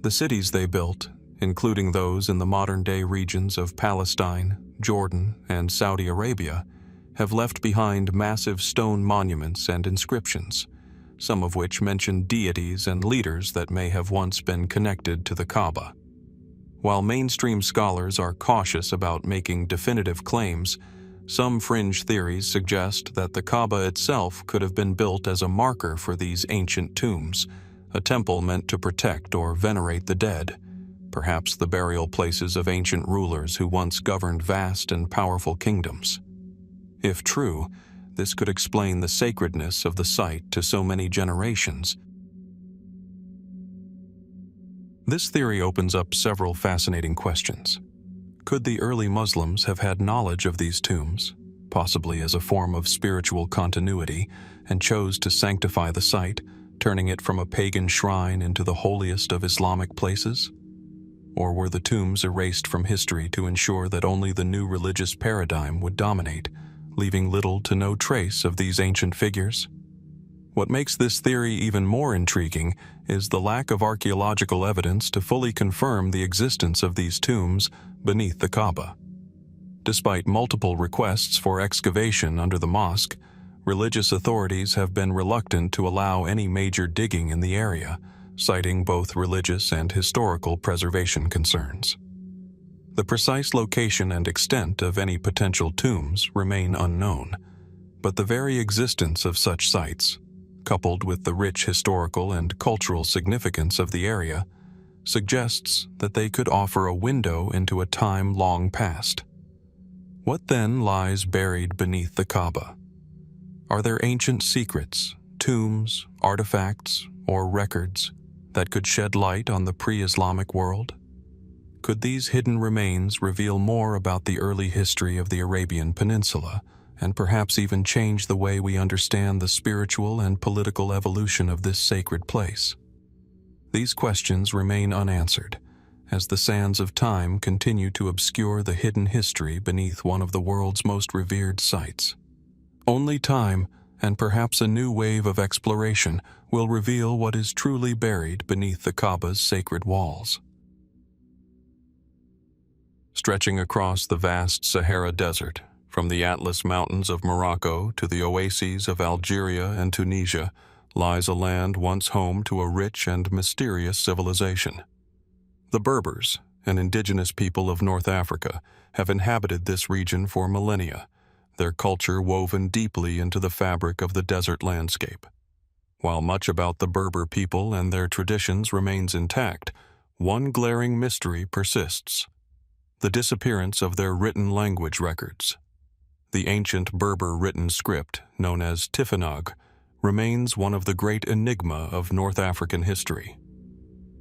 The cities they built, including those in the modern-day regions of Palestine, Jordan, and Saudi Arabia, have left behind massive stone monuments and inscriptions, some of which mention deities and leaders that may have once been connected to the Kaaba. While mainstream scholars are cautious about making definitive claims, some fringe theories suggest that the Kaaba itself could have been built as a marker for these ancient tombs, a temple meant to protect or venerate the dead, perhaps the burial places of ancient rulers who once governed vast and powerful kingdoms. If true, this could explain the sacredness of the site to so many generations. This theory opens up several fascinating questions. Could the early Muslims have had knowledge of these tombs, possibly as a form of spiritual continuity, and chose to sanctify the site, turning it from a pagan shrine into the holiest of Islamic places? Or were the tombs erased from history to ensure that only the new religious paradigm would dominate, leaving little to no trace of these ancient figures? What makes this theory even more intriguing is the lack of archaeological evidence to fully confirm the existence of these tombs beneath the Kaaba. Despite multiple requests for excavation under the mosque, religious authorities have been reluctant to allow any major digging in the area, citing both religious and historical preservation concerns. The precise location and extent of any potential tombs remain unknown, but the very existence of such sites, coupled with the rich historical and cultural significance of the area, suggests that they could offer a window into a time long past. What then lies buried beneath the Kaaba? Are there ancient secrets, tombs, artifacts, or records that could shed light on the pre-Islamic world? Could these hidden remains reveal more about the early history of the Arabian Peninsula, and perhaps even change the way we understand the spiritual and political evolution of this sacred place? These questions remain unanswered, as the sands of time continue to obscure the hidden history beneath one of the world's most revered sites. Only time, and perhaps a new wave of exploration, will reveal what is truly buried beneath the Kaaba's sacred walls. Stretching across the vast Sahara Desert, from the Atlas Mountains of Morocco to the oases of Algeria and Tunisia, lies a land once home to a rich and mysterious civilization. The Berbers, an indigenous people of North Africa, have inhabited this region for millennia, their culture woven deeply into the fabric of the desert landscape. While much about the Berber people and their traditions remains intact, one glaring mystery persists: the disappearance of their written language records. The ancient Berber written script, known as Tifinagh, remains one of the great enigma of North African history.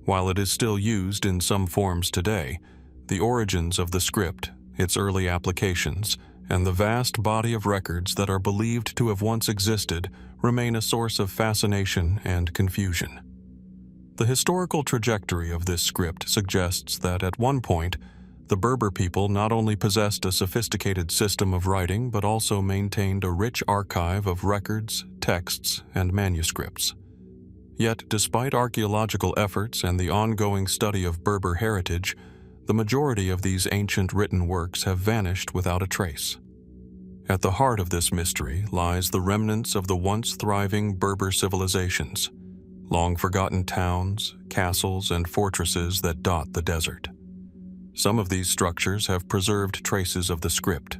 While it is still used in some forms today, the origins of the script, its early applications, and the vast body of records that are believed to have once existed remain a source of fascination and confusion. The historical trajectory of this script suggests that at one point, the Berber people not only possessed a sophisticated system of writing but also maintained a rich archive of records, texts, and manuscripts. Yet, despite archaeological efforts and the ongoing study of Berber heritage, the majority of these ancient written works have vanished without a trace. At the heart of this mystery lies the remnants of the once thriving Berber civilizations, long-forgotten towns, castles, and fortresses that dot the desert. Some of these structures have preserved traces of the script,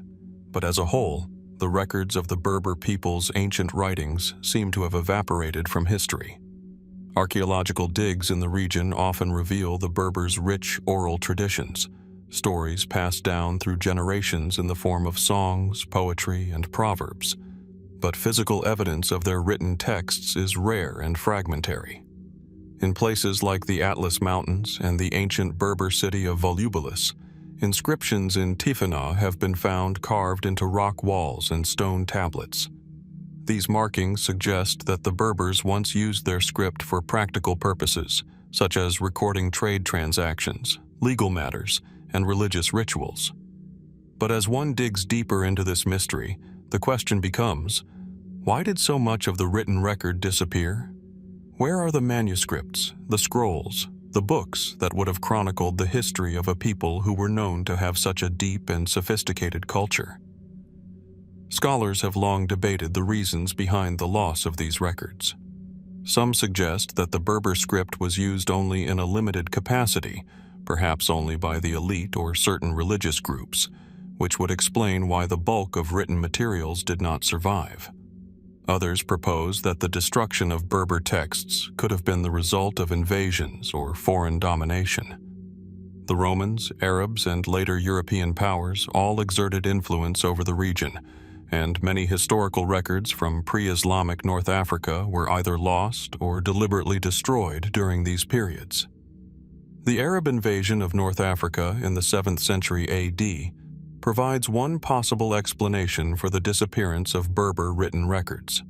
but as a whole, the records of the Berber people's ancient writings seem to have evaporated from history. Archaeological digs in the region often reveal the Berbers' rich oral traditions, stories passed down through generations in the form of songs, poetry, and proverbs. But physical evidence of their written texts is rare and fragmentary. In places like the Atlas Mountains and the ancient Berber city of Volubilis, inscriptions in Tifinagh have been found carved into rock walls and stone tablets. These markings suggest that the Berbers once used their script for practical purposes, such as recording trade transactions, legal matters, and religious rituals. But as one digs deeper into this mystery, the question becomes, why did so much of the written record disappear? Where are the manuscripts, the scrolls, the books that would have chronicled the history of a people who were known to have such a deep and sophisticated culture? Scholars have long debated the reasons behind the loss of these records. Some suggest that the Berber script was used only in a limited capacity, perhaps only by the elite or certain religious groups, which would explain why the bulk of written materials did not survive. Others propose that the destruction of Berber texts could have been the result of invasions or foreign domination. The Romans, Arabs, and later European powers all exerted influence over the region, and many historical records from pre-Islamic North Africa were either lost or deliberately destroyed during these periods. The Arab invasion of North Africa in the 7th century AD provides one possible explanation for the disappearance of Berber written records.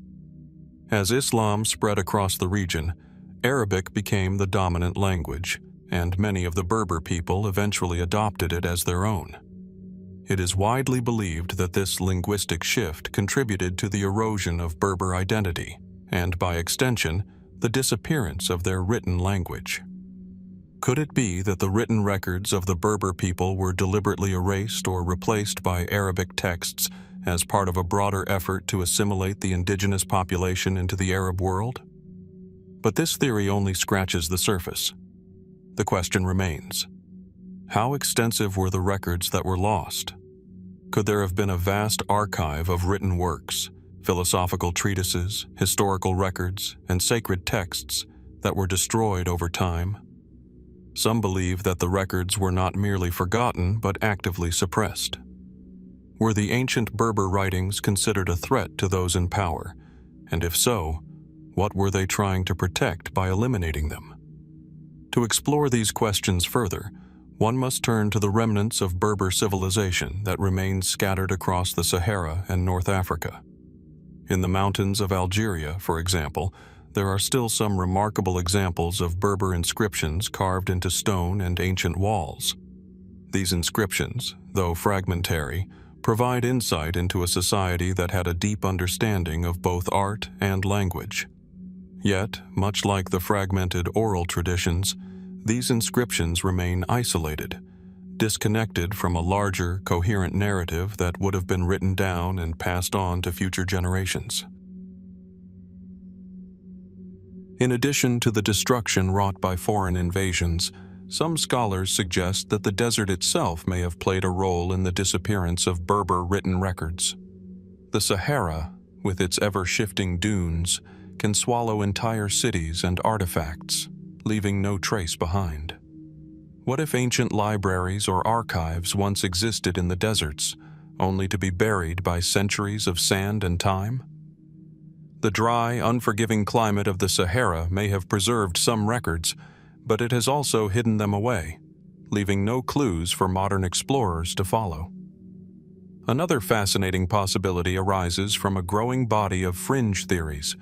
As Islam spread across the region, Arabic became the dominant language, and many of the Berber people eventually adopted it as their own. It is widely believed that this linguistic shift contributed to the erosion of Berber identity, and by extension, the disappearance of their written language. Could it be that the written records of the Berber people were deliberately erased or replaced by Arabic texts as part of a broader effort to assimilate the indigenous population into the Arab world? But this theory only scratches the surface. The question remains: how extensive were the records that were lost? Could there have been a vast archive of written works, philosophical treatises, historical records, and sacred texts that were destroyed over time? Some believe that the records were not merely forgotten but actively suppressed. Were the ancient Berber writings considered a threat to those in power? And if so, what were they trying to protect by eliminating them? To explore these questions further, one must turn to the remnants of Berber civilization that remain scattered across the Sahara and North Africa. In the mountains of Algeria, for example, there are still some remarkable examples of Berber inscriptions carved into stone and ancient walls. These inscriptions, though fragmentary, provide insight into a society that had a deep understanding of both art and language. Yet, much like the fragmented oral traditions, these inscriptions remain isolated, disconnected from a larger, coherent narrative that would have been written down and passed on to future generations. In addition to the destruction wrought by foreign invasions, some scholars suggest that the desert itself may have played a role in the disappearance of Berber written records. The Sahara, with its ever-shifting dunes, can swallow entire cities and artifacts, leaving no trace behind. What if ancient libraries or archives once existed in the deserts, only to be buried by centuries of sand and time? The dry, unforgiving climate of the Sahara may have preserved some records, but it has also hidden them away, leaving no clues for modern explorers to follow. Another fascinating possibility arises from a growing body of fringe theories,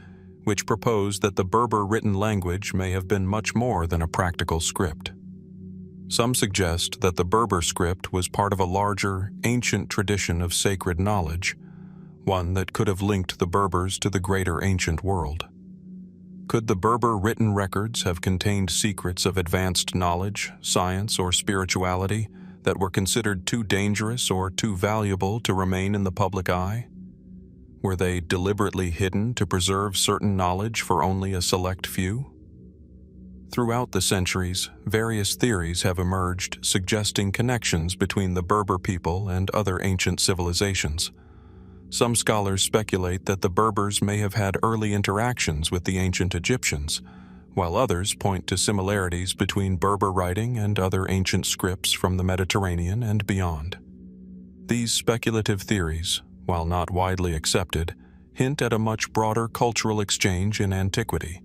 which propose that the Berber written language may have been much more than a practical script. Some suggest that the Berber script was part of a larger, ancient tradition of sacred knowledge, one that could have linked the Berbers to the greater ancient world. Could the Berber written records have contained secrets of advanced knowledge, science, or spirituality that were considered too dangerous or too valuable to remain in the public eye? Were they deliberately hidden to preserve certain knowledge for only a select few? Throughout the centuries, various theories have emerged suggesting connections between the Berber people and other ancient civilizations. Some scholars speculate that the Berbers may have had early interactions with the ancient Egyptians, while others point to similarities between Berber writing and other ancient scripts from the Mediterranean and beyond. These speculative theories, while not widely accepted, hint at a much broader cultural exchange in antiquity,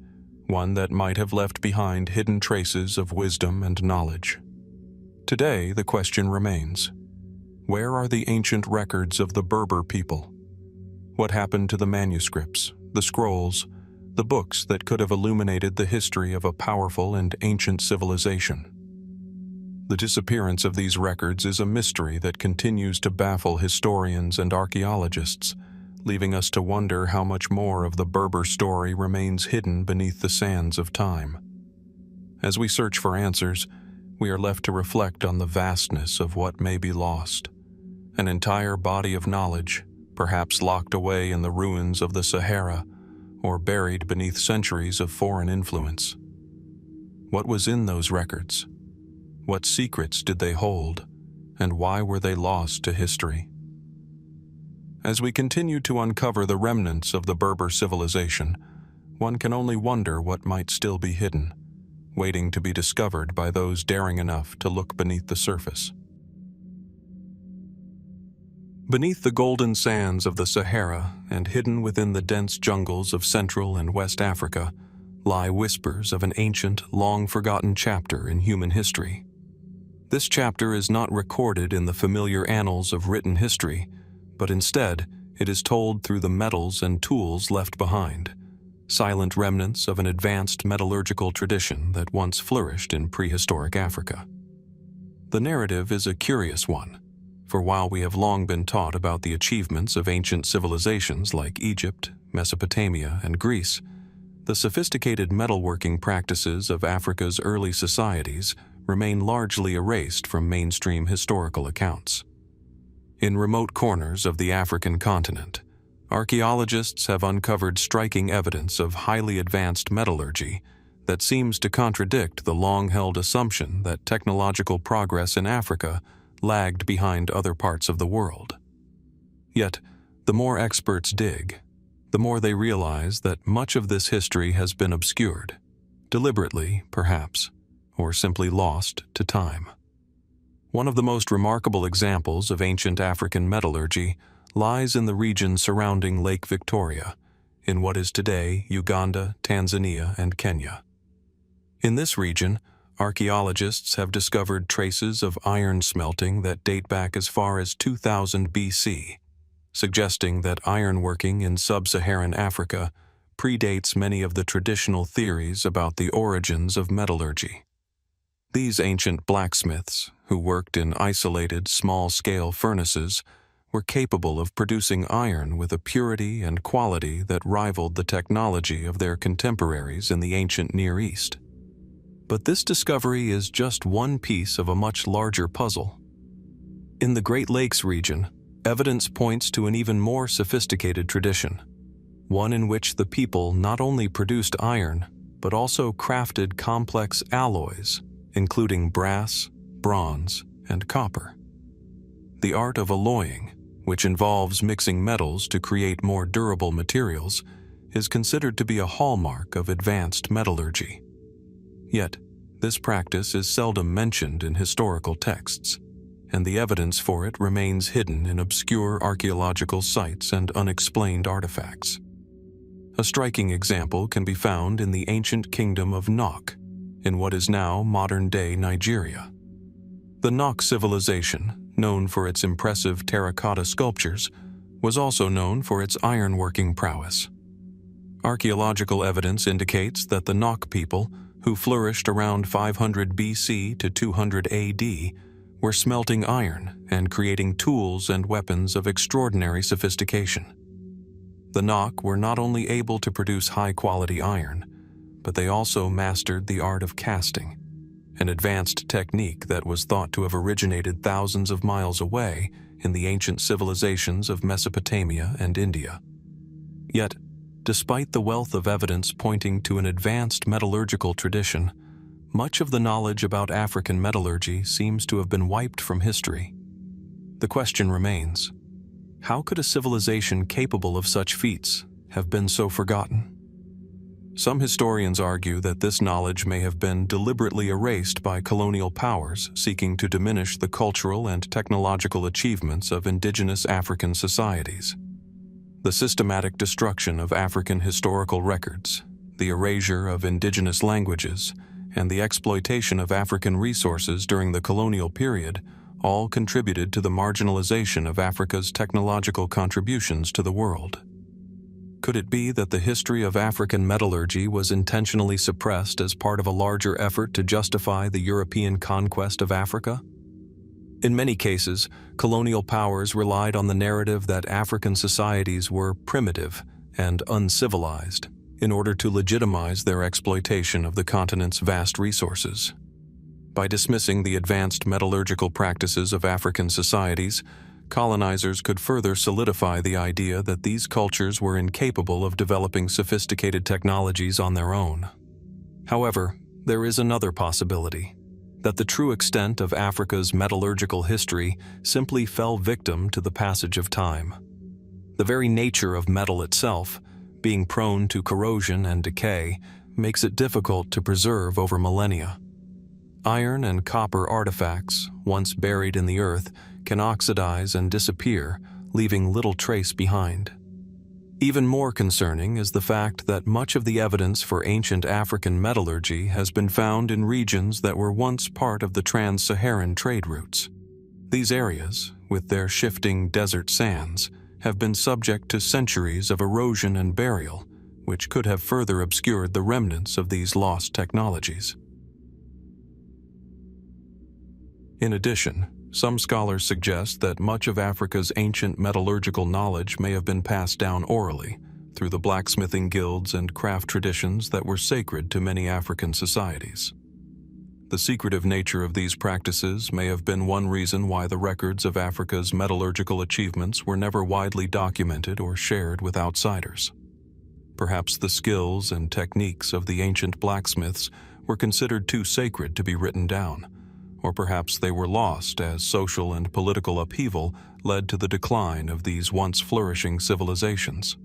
one that might have left behind hidden traces of wisdom and knowledge. Today, the question remains: where are the ancient records of the Berber people? What happened to the manuscripts, the scrolls, the books that could have illuminated the history of a powerful and ancient civilization? The disappearance of these records is a mystery that continues to baffle historians and archaeologists, leaving us to wonder how much more of the Berber story remains hidden beneath the sands of time. As we search for answers, we are left to reflect on the vastness of what may be lost. An entire body of knowledge, perhaps locked away in the ruins of the Sahara or buried beneath centuries of foreign influence. What was in those records? What secrets did they hold, and why were they lost to history? As we continue to uncover the remnants of the Berber civilization, one can only wonder what might still be hidden, waiting to be discovered by those daring enough to look beneath the surface. Beneath the golden sands of the Sahara and hidden within the dense jungles of Central and West Africa lie whispers of an ancient, long-forgotten chapter in human history. This chapter is not recorded in the familiar annals of written history, but instead it is told through the metals and tools left behind, silent remnants of an advanced metallurgical tradition that once flourished in prehistoric Africa. The narrative is a curious one, for while we have long been taught about the achievements of ancient civilizations like Egypt, Mesopotamia, and Greece, the sophisticated metalworking practices of Africa's early societies remain largely erased from mainstream historical accounts. In remote corners of the African continent, archaeologists have uncovered striking evidence of highly advanced metallurgy that seems to contradict the long-held assumption that technological progress in Africa lagged behind other parts of the world. Yet, the more experts dig, the more they realize that much of this history has been obscured, deliberately, perhaps, or simply lost to time. One of the most remarkable examples of ancient African metallurgy lies in the region surrounding Lake Victoria, in what is today Uganda, Tanzania, and Kenya. In this region, archaeologists have discovered traces of iron smelting that date back as far as 2000 BC, suggesting that ironworking in sub-Saharan Africa predates many of the traditional theories about the origins of metallurgy. These ancient blacksmiths, who worked in isolated, small-scale furnaces, were capable of producing iron with a purity and quality that rivaled the technology of their contemporaries in the ancient Near East. But this discovery is just one piece of a much larger puzzle. In the Great Lakes region, evidence points to an even more sophisticated tradition, one in which the people not only produced iron, but also crafted complex alloys, including brass, bronze, and copper. The art of alloying, which involves mixing metals to create more durable materials, is considered to be a hallmark of advanced metallurgy. Yet, this practice is seldom mentioned in historical texts, and the evidence for it remains hidden in obscure archaeological sites and unexplained artifacts. A striking example can be found in the ancient kingdom of Nok, in what is now modern-day Nigeria. The Nok civilization, known for its impressive terracotta sculptures, was also known for its ironworking prowess. Archaeological evidence indicates that the Nok people, who flourished around 500 BC to 200 AD, were smelting iron and creating tools and weapons of extraordinary sophistication. The Nok were not only able to produce high-quality iron, but they also mastered the art of casting, an advanced technique that was thought to have originated thousands of miles away in the ancient civilizations of Mesopotamia and India. Yet, despite the wealth of evidence pointing to an advanced metallurgical tradition, much of the knowledge about African metallurgy seems to have been wiped from history. The question remains, how could a civilization capable of such feats have been so forgotten? Some historians argue that this knowledge may have been deliberately erased by colonial powers seeking to diminish the cultural and technological achievements of indigenous African societies. The systematic destruction of African historical records, the erasure of indigenous languages, and the exploitation of African resources during the colonial period all contributed to the marginalization of Africa's technological contributions to the world. Could it be that the history of African metallurgy was intentionally suppressed as part of a larger effort to justify the European conquest of Africa? In many cases, colonial powers relied on the narrative that African societies were primitive and uncivilized in order to legitimize their exploitation of the continent's vast resources. By dismissing the advanced metallurgical practices of African societies, colonizers could further solidify the idea that these cultures were incapable of developing sophisticated technologies on their own. However, there is another possibility, that the true extent of Africa's metallurgical history simply fell victim to the passage of time. The very nature of metal itself, being prone to corrosion and decay, makes it difficult to preserve over millennia. Iron and copper artifacts, once buried in the earth, can oxidize and disappear, leaving little trace behind. Even more concerning is the fact that much of the evidence for ancient African metallurgy has been found in regions that were once part of the trans-Saharan trade routes. These areas, with their shifting desert sands, have been subject to centuries of erosion and burial, which could have further obscured the remnants of these lost technologies. In addition, some scholars suggest that much of Africa's ancient metallurgical knowledge may have been passed down orally, through the blacksmithing guilds and craft traditions that were sacred to many African societies. The secretive nature of these practices may have been one reason why the records of Africa's metallurgical achievements were never widely documented or shared with outsiders. Perhaps the skills and techniques of the ancient blacksmiths were considered too sacred to be written down, or perhaps they were lost as social and political upheaval led to the decline of these once flourishing civilizations.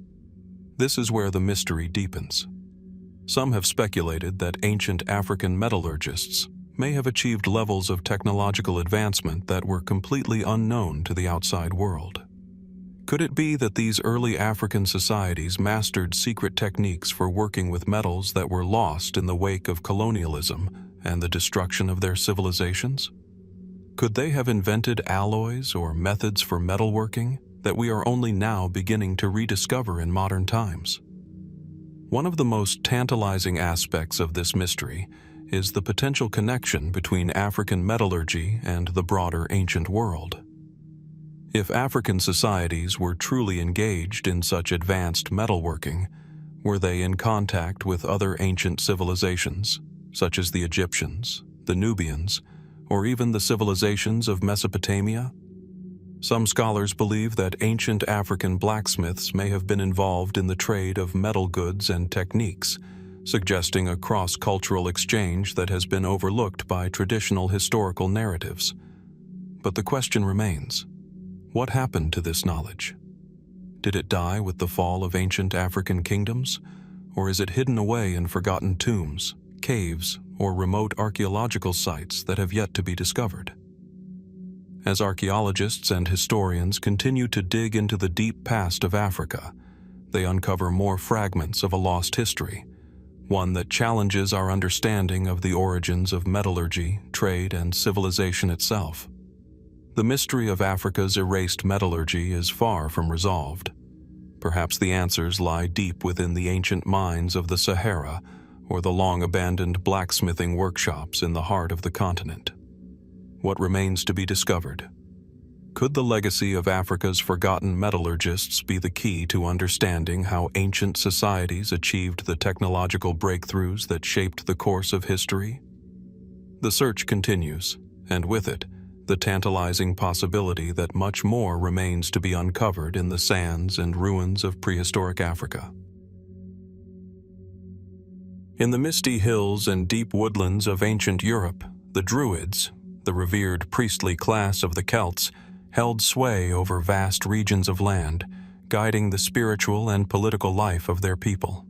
This is where the mystery deepens. Some have speculated that ancient African metallurgists may have achieved levels of technological advancement that were completely unknown to the outside world. Could it be that these early African societies mastered secret techniques for working with metals that were lost in the wake of colonialism and the destruction of their civilizations? Could they have invented alloys or methods for metalworking that we are only now beginning to rediscover in modern times? One of the most tantalizing aspects of this mystery is the potential connection between African metallurgy and the broader ancient world. If African societies were truly engaged in such advanced metalworking, were they in contact with other ancient civilizations, such as the Egyptians, the Nubians, or even the civilizations of Mesopotamia? Some scholars believe that ancient African blacksmiths may have been involved in the trade of metal goods and techniques, suggesting a cross-cultural exchange that has been overlooked by traditional historical narratives. But the question remains, what happened to this knowledge? Did it die with the fall of ancient African kingdoms, or is it hidden away in forgotten tombs, caves, or remote archaeological sites that have yet to be discovered? As archaeologists and historians continue to dig into the deep past of Africa, they uncover more fragments of a lost history, one that challenges our understanding of the origins of metallurgy, trade, and civilization itself. The mystery of Africa's erased metallurgy is far from resolved. Perhaps the answers lie deep within the ancient mines of the Sahara or the long-abandoned blacksmithing workshops in the heart of the continent. What remains to be discovered? Could the legacy of Africa's forgotten metallurgists be the key to understanding how ancient societies achieved the technological breakthroughs that shaped the course of history? The search continues, and with it, the tantalizing possibility that much more remains to be uncovered in the sands and ruins of prehistoric Africa. In the misty hills and deep woodlands of ancient Europe, the Druids, the revered priestly class of the Celts, held sway over vast regions of land, guiding the spiritual and political life of their people.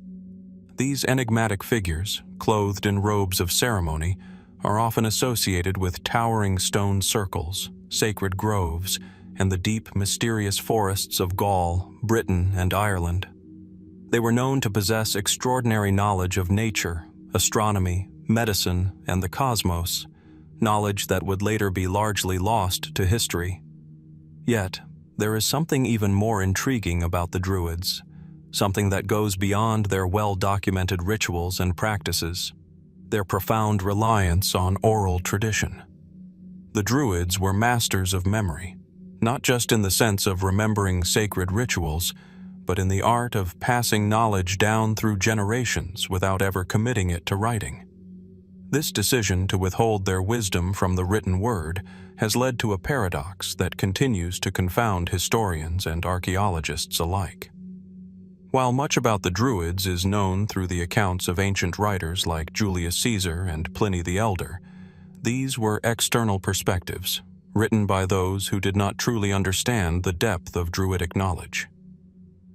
These enigmatic figures, clothed in robes of ceremony, are often associated with towering stone circles, sacred groves, and the deep, mysterious forests of Gaul, Britain, and Ireland. They were known to possess extraordinary knowledge of nature, astronomy, medicine, and the cosmos, knowledge that would later be largely lost to history. Yet, there is something even more intriguing about the Druids, something that goes beyond their well-documented rituals and practices, their profound reliance on oral tradition. The Druids were masters of memory, not just in the sense of remembering sacred rituals, but in the art of passing knowledge down through generations without ever committing it to writing. This decision to withhold their wisdom from the written word has led to a paradox that continues to confound historians and archaeologists alike. While much about the Druids is known through the accounts of ancient writers like Julius Caesar and Pliny the Elder, these were external perspectives, written by those who did not truly understand the depth of Druidic knowledge.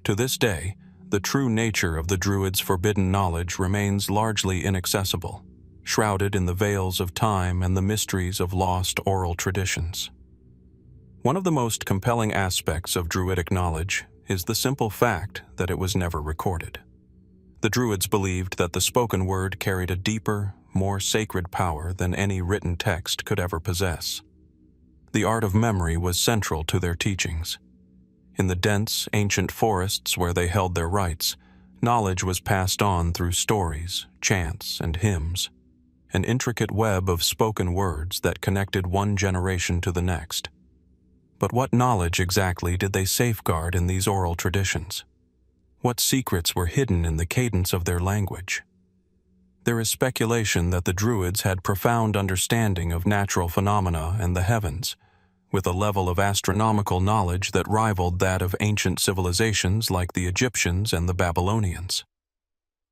To this day, the true nature of the Druids' forbidden knowledge remains largely inaccessible, shrouded in the veils of time and the mysteries of lost oral traditions. One of the most compelling aspects of Druidic knowledge is the simple fact that it was never recorded. The Druids believed that the spoken word carried a deeper, more sacred power than any written text could ever possess. The art of memory was central to their teachings. In the dense, ancient forests where they held their rites, knowledge was passed on through stories, chants, and hymns, an intricate web of spoken words that connected one generation to the next. But what knowledge exactly did they safeguard in these oral traditions? What secrets were hidden in the cadence of their language? There is speculation that the Druids had profound understanding of natural phenomena and the heavens, with a level of astronomical knowledge that rivaled that of ancient civilizations like the Egyptians and the Babylonians.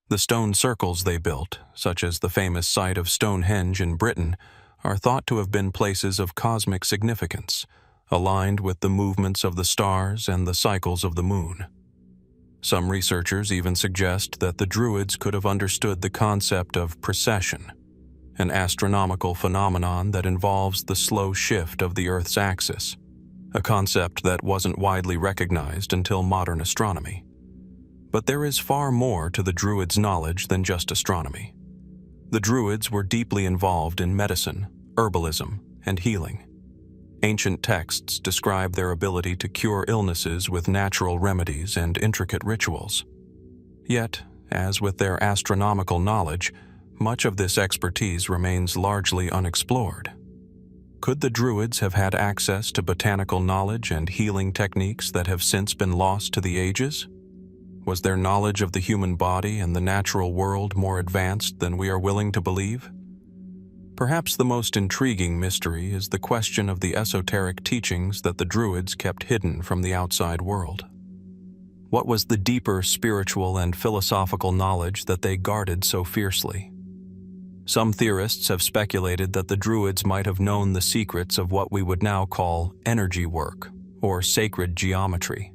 The stone circles they built, such as the famous site of Stonehenge in Britain, are thought to have been places of cosmic significance, aligned with the movements of the stars and the cycles of the moon. Some researchers even suggest that the Druids could have understood the concept of precession, an astronomical phenomenon that involves the slow shift of the Earth's axis, a concept that wasn't widely recognized until modern astronomy. But there is far more to the Druids' knowledge than just astronomy. The Druids were deeply involved in medicine, herbalism, and healing. Ancient texts describe their ability to cure illnesses with natural remedies and intricate rituals. Yet, as with their astronomical knowledge, much of this expertise remains largely unexplored. Could the Druids have had access to botanical knowledge and healing techniques that have since been lost to the ages? Was their knowledge of the human body and the natural world more advanced than we are willing to believe? Perhaps the most intriguing mystery is the question of the esoteric teachings that the Druids kept hidden from the outside world. What was the deeper spiritual and philosophical knowledge that they guarded so fiercely? Some theorists have speculated that the Druids might have known the secrets of what we would now call energy work or sacred geometry.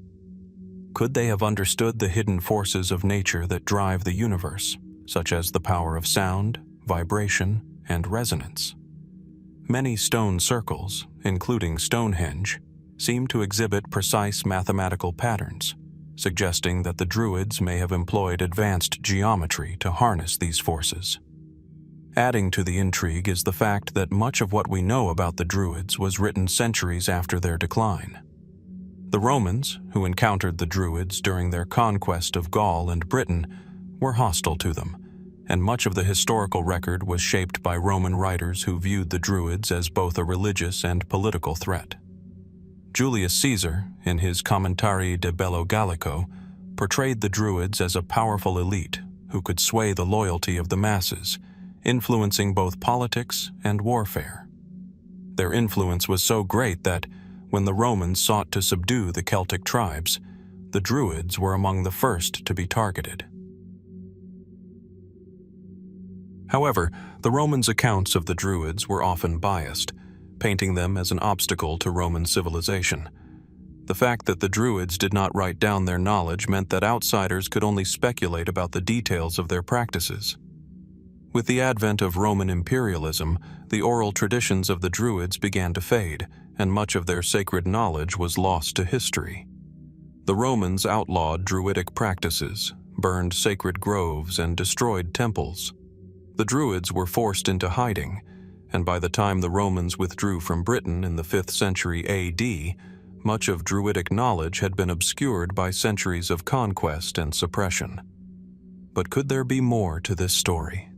Could they have understood the hidden forces of nature that drive the universe, such as the power of sound, vibration, and resonance? Many stone circles, including Stonehenge, seem to exhibit precise mathematical patterns, suggesting that the Druids may have employed advanced geometry to harness these forces. Adding to the intrigue is the fact that much of what we know about the Druids was written centuries after their decline. The Romans, who encountered the Druids during their conquest of Gaul and Britain, were hostile to them, and much of the historical record was shaped by Roman writers who viewed the Druids as both a religious and political threat. Julius Caesar, in his Commentari de Bello Gallico, portrayed the Druids as a powerful elite who could sway the loyalty of the masses, influencing both politics and warfare. Their influence was so great that, when the Romans sought to subdue the Celtic tribes, the Druids were among the first to be targeted. However, the Romans' accounts of the Druids were often biased, painting them as an obstacle to Roman civilization. The fact that the Druids did not write down their knowledge meant that outsiders could only speculate about the details of their practices. With the advent of Roman imperialism, the oral traditions of the Druids began to fade, and much of their sacred knowledge was lost to history. The Romans outlawed Druidic practices, burned sacred groves, and destroyed temples. The Druids were forced into hiding, and by the time the Romans withdrew from Britain in the 5th century AD, much of Druidic knowledge had been obscured by centuries of conquest and suppression. But could there be more to this story?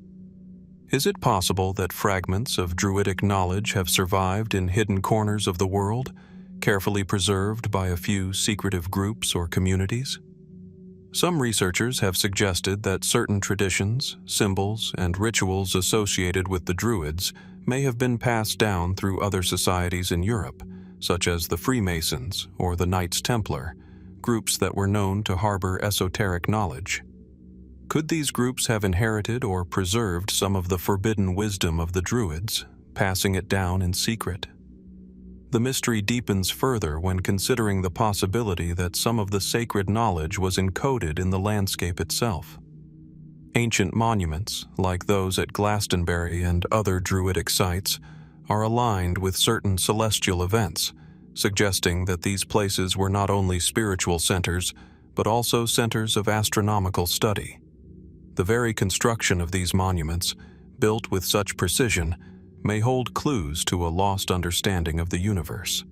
Is it possible that fragments of Druidic knowledge have survived in hidden corners of the world, carefully preserved by a few secretive groups or communities? Some researchers have suggested that certain traditions, symbols, and rituals associated with the Druids may have been passed down through other societies in Europe, such as the Freemasons or the Knights Templar, groups that were known to harbor esoteric knowledge. Could these groups have inherited or preserved some of the forbidden wisdom of the Druids, passing it down in secret? The mystery deepens further when considering the possibility that some of the sacred knowledge was encoded in the landscape itself. Ancient monuments, like those at Glastonbury and other Druidic sites, are aligned with certain celestial events, suggesting that these places were not only spiritual centers, but also centers of astronomical study. The very construction of these monuments, built with such precision, may hold clues to a lost understanding of the universe.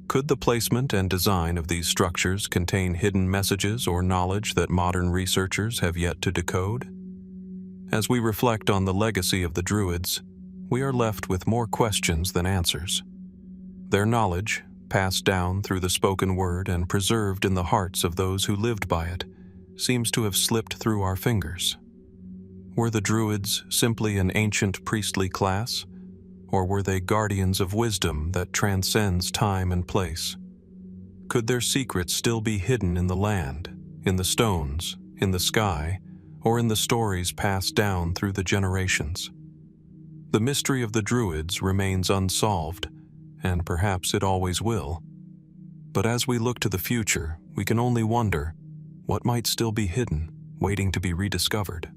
Could the placement and design of these structures contain hidden messages or knowledge that modern researchers have yet to decode? As we reflect on the legacy of the Druids, we are left with more questions than answers. Their knowledge, passed down through the spoken word and preserved in the hearts of those who lived by it, seems to have slipped through our fingers. Were the Druids simply an ancient priestly class, or were they guardians of wisdom that transcends time and place? Could their secrets still be hidden in the land, in the stones, in the sky, or in the stories passed down through the generations? The mystery of the Druids remains unsolved, and perhaps it always will. But as we look to the future, we can only wonder, what might still be hidden, waiting to be rediscovered?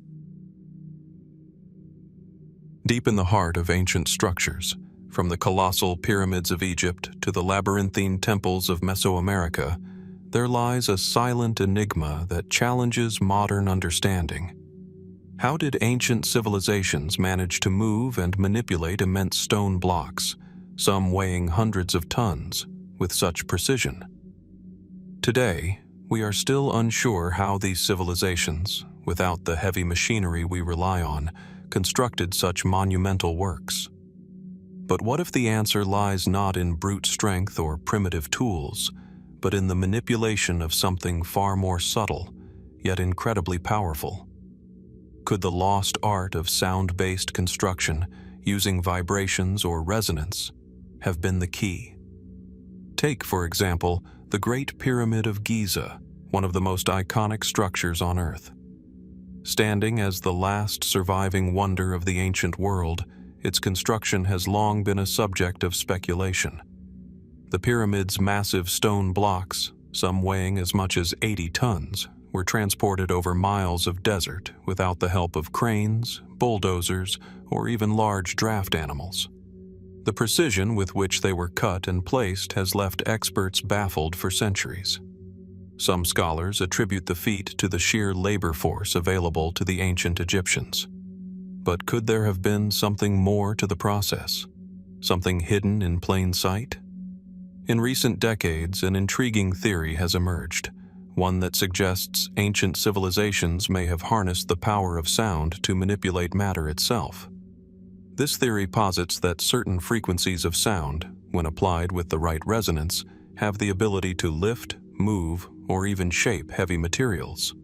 Deep in the heart of ancient structures, from the colossal pyramids of Egypt to the labyrinthine temples of Mesoamerica, there lies a silent enigma that challenges modern understanding. How did ancient civilizations manage to move and manipulate immense stone blocks, some weighing hundreds of tons, with such precision? Today, we are still unsure how these civilizations, without the heavy machinery we rely on, constructed such monumental works. But what if the answer lies not in brute strength or primitive tools, but in the manipulation of something far more subtle, yet incredibly powerful? Could the lost art of sound-based construction, using vibrations or resonance, have been the key? Take, for example, the Great Pyramid of Giza, one of the most iconic structures on Earth. Standing as the last surviving wonder of the ancient world, its construction has long been a subject of speculation. The pyramid's massive stone blocks, some weighing as much as 80 tons, were transported over miles of desert without the help of cranes, bulldozers, or even large draft animals. The precision with which they were cut and placed has left experts baffled for centuries. Some scholars attribute the feat to the sheer labor force available to the ancient Egyptians. But could there have been something more to the process? Something hidden in plain sight? In recent decades, an intriguing theory has emerged, one that suggests ancient civilizations may have harnessed the power of sound to manipulate matter itself. This theory posits that certain frequencies of sound, when applied with the right resonance, have the ability to lift, move, or even shape heavy materials.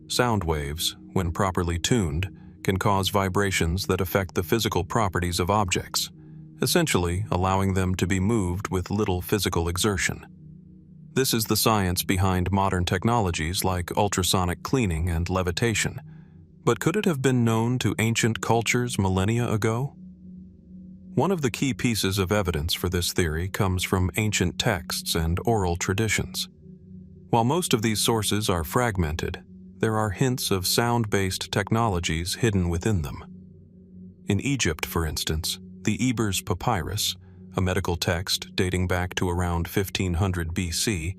Sound waves, when properly tuned, can cause vibrations that affect the physical properties of objects, essentially allowing them to be moved with little physical exertion. This is the science behind modern technologies like ultrasonic cleaning and levitation. But could it have been known to ancient cultures millennia ago? One of the key pieces of evidence for this theory comes from ancient texts and oral traditions. While most of these sources are fragmented, there are hints of sound-based technologies hidden within them. In Egypt, for instance, the Ebers Papyrus, a medical text dating back to around 1500 BC,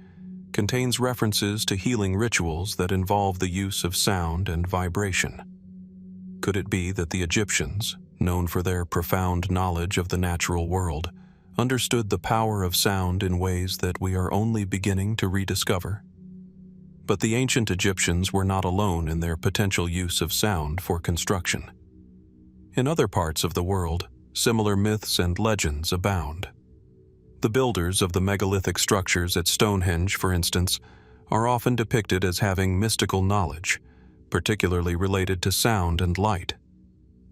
contains references to healing rituals that involve the use of sound and vibration. Could it be that the Egyptians, known for their profound knowledge of the natural world, understood the power of sound in ways that we are only beginning to rediscover. But the ancient Egyptians were not alone in their potential use of sound for construction. In other parts of the world, similar myths and legends abound. The builders of the megalithic structures at Stonehenge, for instance, are often depicted as having mystical knowledge, particularly related to sound and light.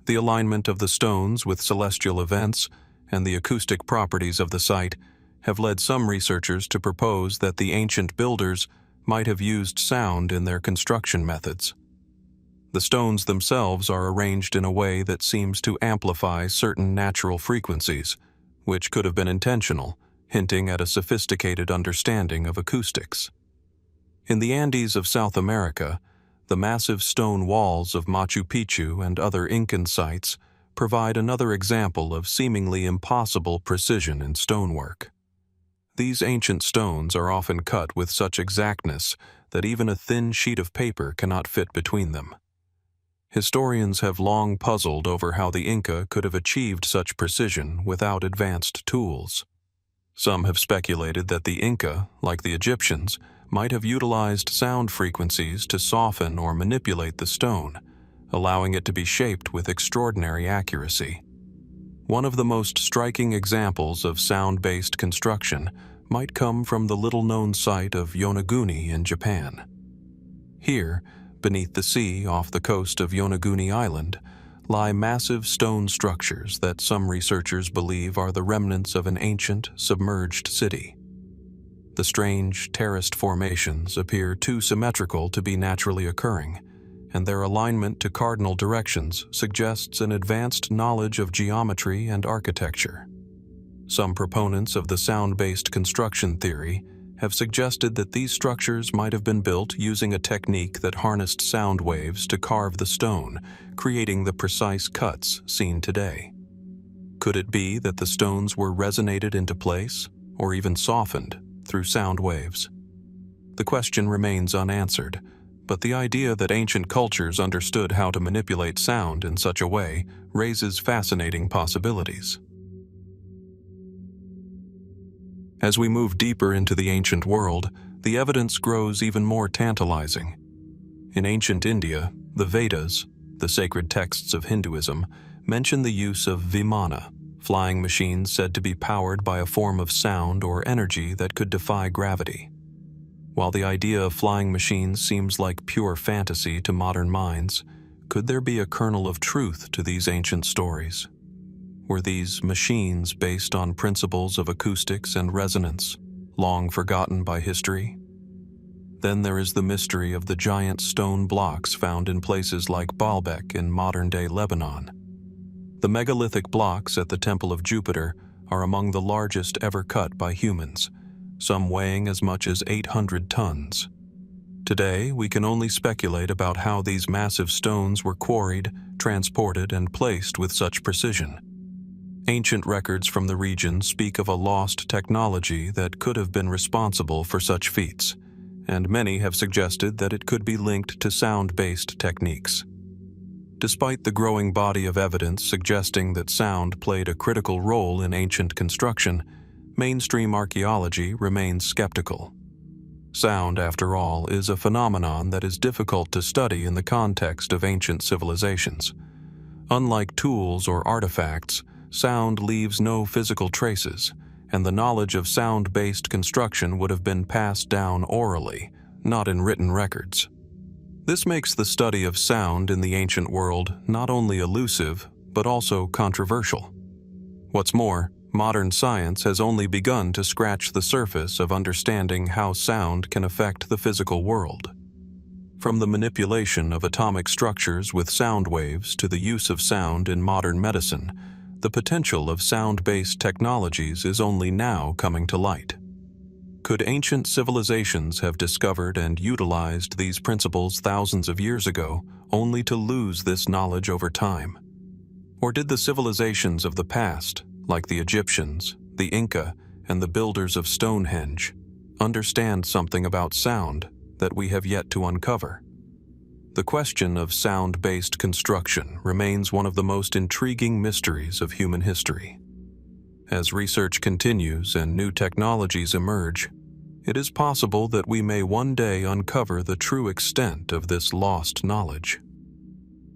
The alignment of the stones with celestial events and the acoustic properties of the site have led some researchers to propose that the ancient builders might have used sound in their construction methods. The stones themselves are arranged in a way that seems to amplify certain natural frequencies, which could have been intentional, hinting at a sophisticated understanding of acoustics. In the Andes of South America, the massive stone walls of Machu Picchu and other Incan sites provide another example of seemingly impossible precision in stonework. These ancient stones are often cut with such exactness that even a thin sheet of paper cannot fit between them. Historians have long puzzled over how the Inca could have achieved such precision without advanced tools. Some have speculated that the Inca, like the Egyptians, might have utilized sound frequencies to soften or manipulate the stone, allowing it to be shaped with extraordinary accuracy. One of the most striking examples of sound-based construction might come from the little-known site of Yonaguni in Japan. Here, beneath the sea off the coast of Yonaguni Island, lie massive stone structures that some researchers believe are the remnants of an ancient, submerged city. The strange, terraced formations appear too symmetrical to be naturally occurring, and their alignment to cardinal directions suggests an advanced knowledge of geometry and architecture. Some proponents of the sound-based construction theory have suggested that these structures might have been built using a technique that harnessed sound waves to carve the stone, creating the precise cuts seen today. Could it be that the stones were resonated into place, or even softened, through sound waves? The question remains unanswered, but the idea that ancient cultures understood how to manipulate sound in such a way raises fascinating possibilities. As we move deeper into the ancient world, the evidence grows even more tantalizing. In ancient India, the Vedas, the sacred texts of Hinduism, mention the use of vimana, flying machines said to be powered by a form of sound or energy that could defy gravity. While the idea of flying machines seems like pure fantasy to modern minds, could there be a kernel of truth to these ancient stories? Were these machines based on principles of acoustics and resonance, long forgotten by history? Then there is the mystery of the giant stone blocks found in places like Baalbek in modern-day Lebanon. The megalithic blocks at the Temple of Jupiter are among the largest ever cut by humans, some weighing as much as 800 tons. Today, we can only speculate about how these massive stones were quarried, transported, and placed with such precision. Ancient records from the region speak of a lost technology that could have been responsible for such feats, and many have suggested that it could be linked to sound-based techniques. Despite the growing body of evidence suggesting that sound played a critical role in ancient construction, mainstream archaeology remains skeptical. Sound, after all, is a phenomenon that is difficult to study in the context of ancient civilizations. Unlike tools or artifacts, sound leaves no physical traces, and the knowledge of sound-based construction would have been passed down orally, not in written records. This makes the study of sound in the ancient world not only elusive, but also controversial. What's more, modern science has only begun to scratch the surface of understanding how sound can affect the physical world. From the manipulation of atomic structures with sound waves to the use of sound in modern medicine, the potential of sound-based technologies is only now coming to light. Could ancient civilizations have discovered and utilized these principles thousands of years ago, only to lose this knowledge over time? Or did the civilizations of the past, like the Egyptians, the Inca, and the builders of Stonehenge, understand something about sound that we have yet to uncover? The question of sound-based construction remains one of the most intriguing mysteries of human history. As research continues and new technologies emerge, it is possible that we may one day uncover the true extent of this lost knowledge.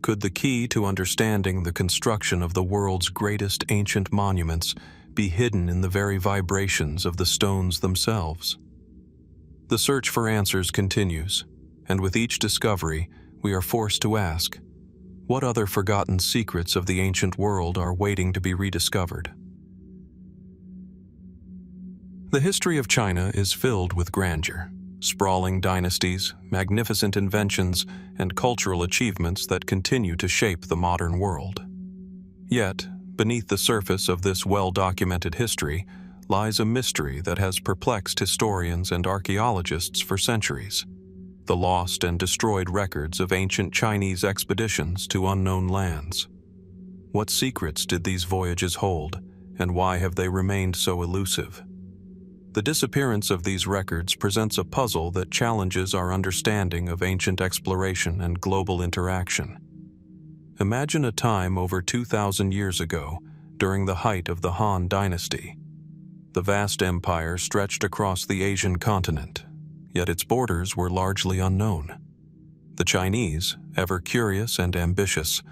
Could the key to understanding the construction of the world's greatest ancient monuments be hidden in the very vibrations of the stones themselves? The search for answers continues, and with each discovery, we are forced to ask, what other forgotten secrets of the ancient world are waiting to be rediscovered? The history of China is filled with grandeur, sprawling dynasties, magnificent inventions, and cultural achievements that continue to shape the modern world. Yet, beneath the surface of this well-documented history lies a mystery that has perplexed historians and archaeologists for centuries: the lost and destroyed records of ancient Chinese expeditions to unknown lands. What secrets did these voyages hold, and why have they remained so elusive? The disappearance of these records presents a puzzle that challenges our understanding of ancient exploration and global interaction. Imagine a time over 2,000 years ago, during the height of the Han Dynasty. The vast empire stretched across the Asian continent, yet its borders were largely unknown. The Chinese, ever curious and ambitious,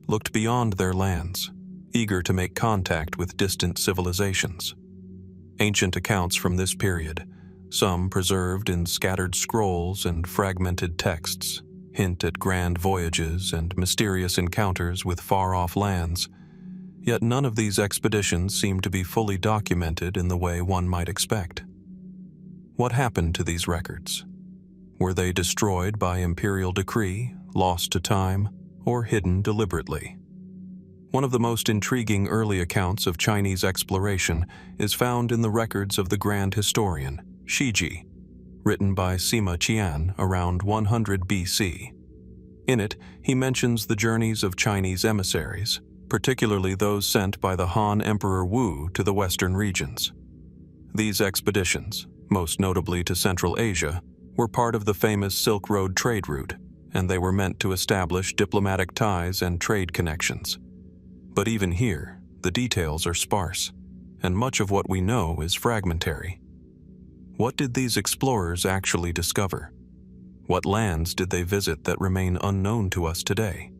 looked beyond their lands, eager to make contact with distant civilizations. Ancient accounts from this period, some preserved in scattered scrolls and fragmented texts, hint at grand voyages and mysterious encounters with far-off lands, yet none of these expeditions seem to be fully documented in the way one might expect. What happened to these records? Were they destroyed by imperial decree, lost to time, or hidden deliberately? One of the most intriguing early accounts of Chinese exploration is found in the records of the grand historian, Shiji, written by Sima Qian around 100 BC. In it, he mentions the journeys of Chinese emissaries, particularly those sent by the Han Emperor Wu to the western regions. These expeditions, most notably to Central Asia, were part of the famous Silk Road trade route, and they were meant to establish diplomatic ties and trade connections. But even here, the details are sparse, and much of what we know is fragmentary. What did these explorers actually discover? What lands did they visit that remain unknown to us today?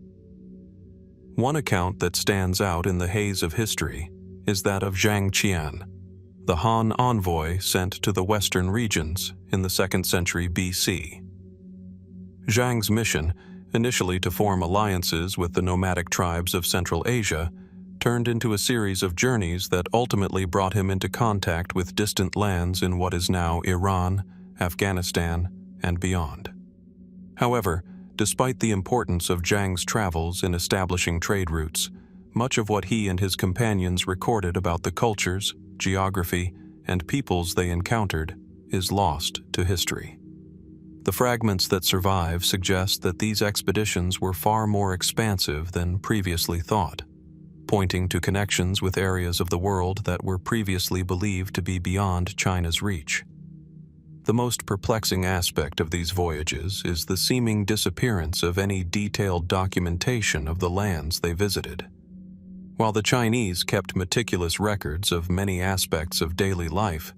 One account that stands out in the haze of history is that of Zhang Qian, the Han envoy sent to the western regions in the 2nd century BC. Zhang's mission, initially to form alliances with the nomadic tribes of Central Asia, turned into a series of journeys that ultimately brought him into contact with distant lands in what is now Iran, Afghanistan, and beyond. However, despite the importance of Zhang's travels in establishing trade routes, much of what he and his companions recorded about the cultures, geography, and peoples they encountered is lost to history. The fragments that survive suggest that these expeditions were far more expansive than previously thought, pointing to connections with areas of the world that were previously believed to be beyond China's reach. The most perplexing aspect of these voyages is the seeming disappearance of any detailed documentation of the lands they visited. While the Chinese kept meticulous records of many aspects of daily life,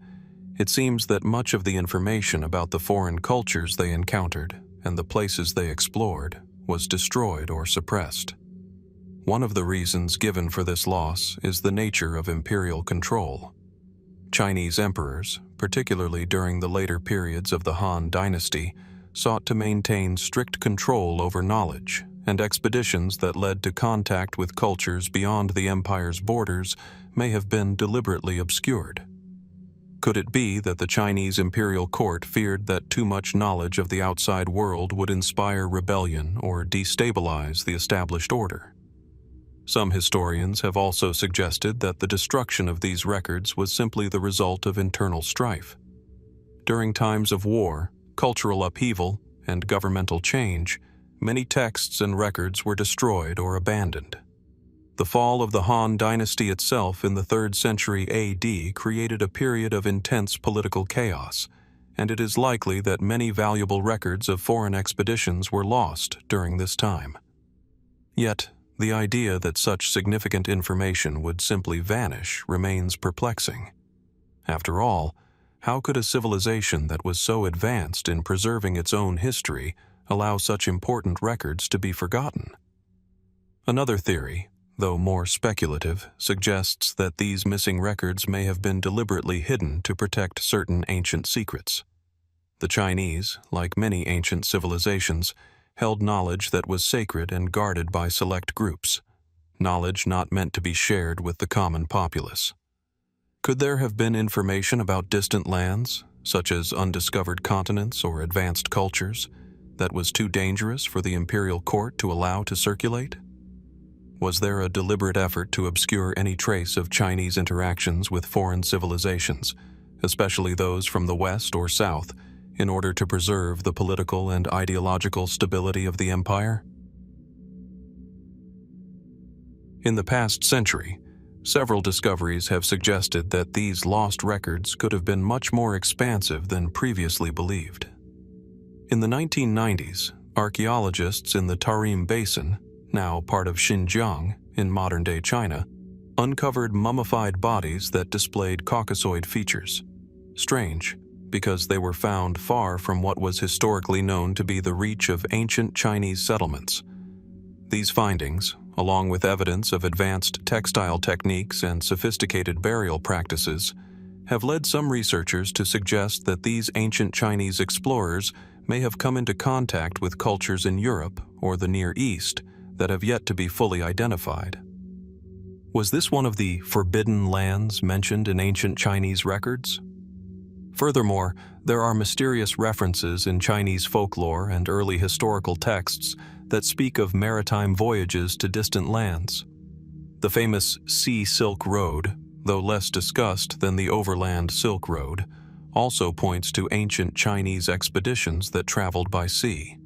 it seems that much of the information about the foreign cultures they encountered and the places they explored was destroyed or suppressed. One of the reasons given for this loss is the nature of imperial control. Chinese emperors, particularly during the later periods of the Han Dynasty, sought to maintain strict control over knowledge, and expeditions that led to contact with cultures beyond the empire's borders may have been deliberately obscured. Could it be that the Chinese imperial court feared that too much knowledge of the outside world would inspire rebellion or destabilize the established order? Some historians have also suggested that the destruction of these records was simply the result of internal strife. During times of war, cultural upheaval, and governmental change, many texts and records were destroyed or abandoned. The fall of the Han Dynasty itself in the 3rd century AD created a period of intense political chaos, and it is likely that many valuable records of foreign expeditions were lost during this time. Yet, The idea that such significant information would simply vanish remains perplexing. After all, how could a civilization that was so advanced in preserving its own history allow such important records to be forgotten? Another theory, though more speculative, suggests that these missing records may have been deliberately hidden to protect certain ancient secrets. The Chinese, like many ancient civilizations, held knowledge that was sacred and guarded by select groups, knowledge not meant to be shared with the common populace. Could there have been information about distant lands, such as undiscovered continents or advanced cultures, that was too dangerous for the imperial court to allow to circulate? Was there a deliberate effort to obscure any trace of Chinese interactions with foreign civilizations, especially those from the west or south, in order to preserve the political and ideological stability of the empire? In the past century, several discoveries have suggested that these lost records could have been much more expansive than previously believed. In the 1990s, archaeologists in the Tarim Basin, now part of Xinjiang in modern-day China, uncovered mummified bodies that displayed Caucasoid features. Strange, because they were found far from what was historically known to be the reach of ancient Chinese settlements. These findings, along with evidence of advanced textile techniques and sophisticated burial practices, have led some researchers to suggest that these ancient Chinese explorers may have come into contact with cultures in Europe or the Near East that have yet to be fully identified. Was this one of the forbidden lands mentioned in ancient Chinese records? Furthermore, there are mysterious references in Chinese folklore and early historical texts that speak of maritime voyages to distant lands. The famous Sea Silk Road, though less discussed than the Overland Silk Road, also points to ancient Chinese expeditions that traveled by sea.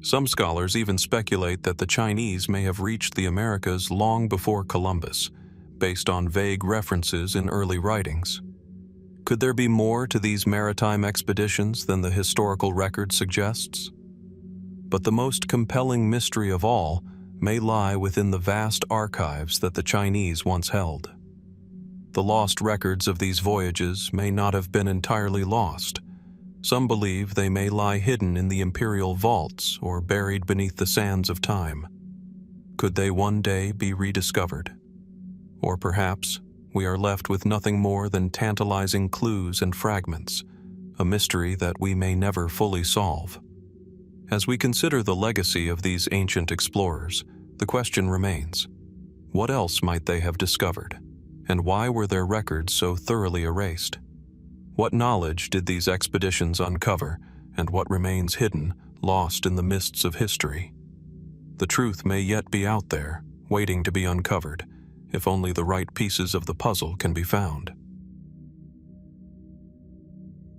Some scholars even speculate that the Chinese may have reached the Americas long before Columbus, based on vague references in early writings. Could there be more to these maritime expeditions than the historical record suggests? But the most compelling mystery of all may lie within the vast archives that the Chinese once held. The lost records of these voyages may not have been entirely lost. Some believe they may lie hidden in the imperial vaults or buried beneath the sands of time. Could they one day be rediscovered? Or perhaps we are left with nothing more than tantalizing clues and fragments, a mystery that we may never fully solve. As we consider the legacy of these ancient explorers, the question remains: what else might they have discovered, and why were their records so thoroughly erased? What knowledge did these expeditions uncover, and what remains hidden, lost in the mists of history? The truth may yet be out there, waiting to be uncovered, if only the right pieces of the puzzle can be found.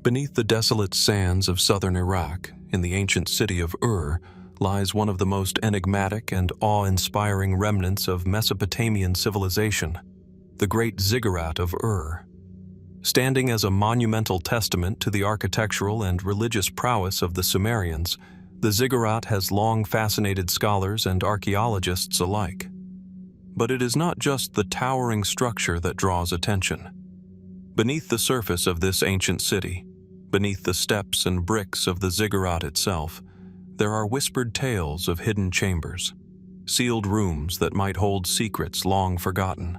Beneath the desolate sands of southern Iraq, in the ancient city of Ur, lies one of the most enigmatic and awe-inspiring remnants of Mesopotamian civilization, the Great Ziggurat of Ur. Standing as a monumental testament to the architectural and religious prowess of the Sumerians, the Ziggurat has long fascinated scholars and archaeologists alike. But it is not just the towering structure that draws attention. Beneath the surface of this ancient city, beneath the steps and bricks of the Ziggurat itself, there are whispered tales of hidden chambers, sealed rooms that might hold secrets long forgotten.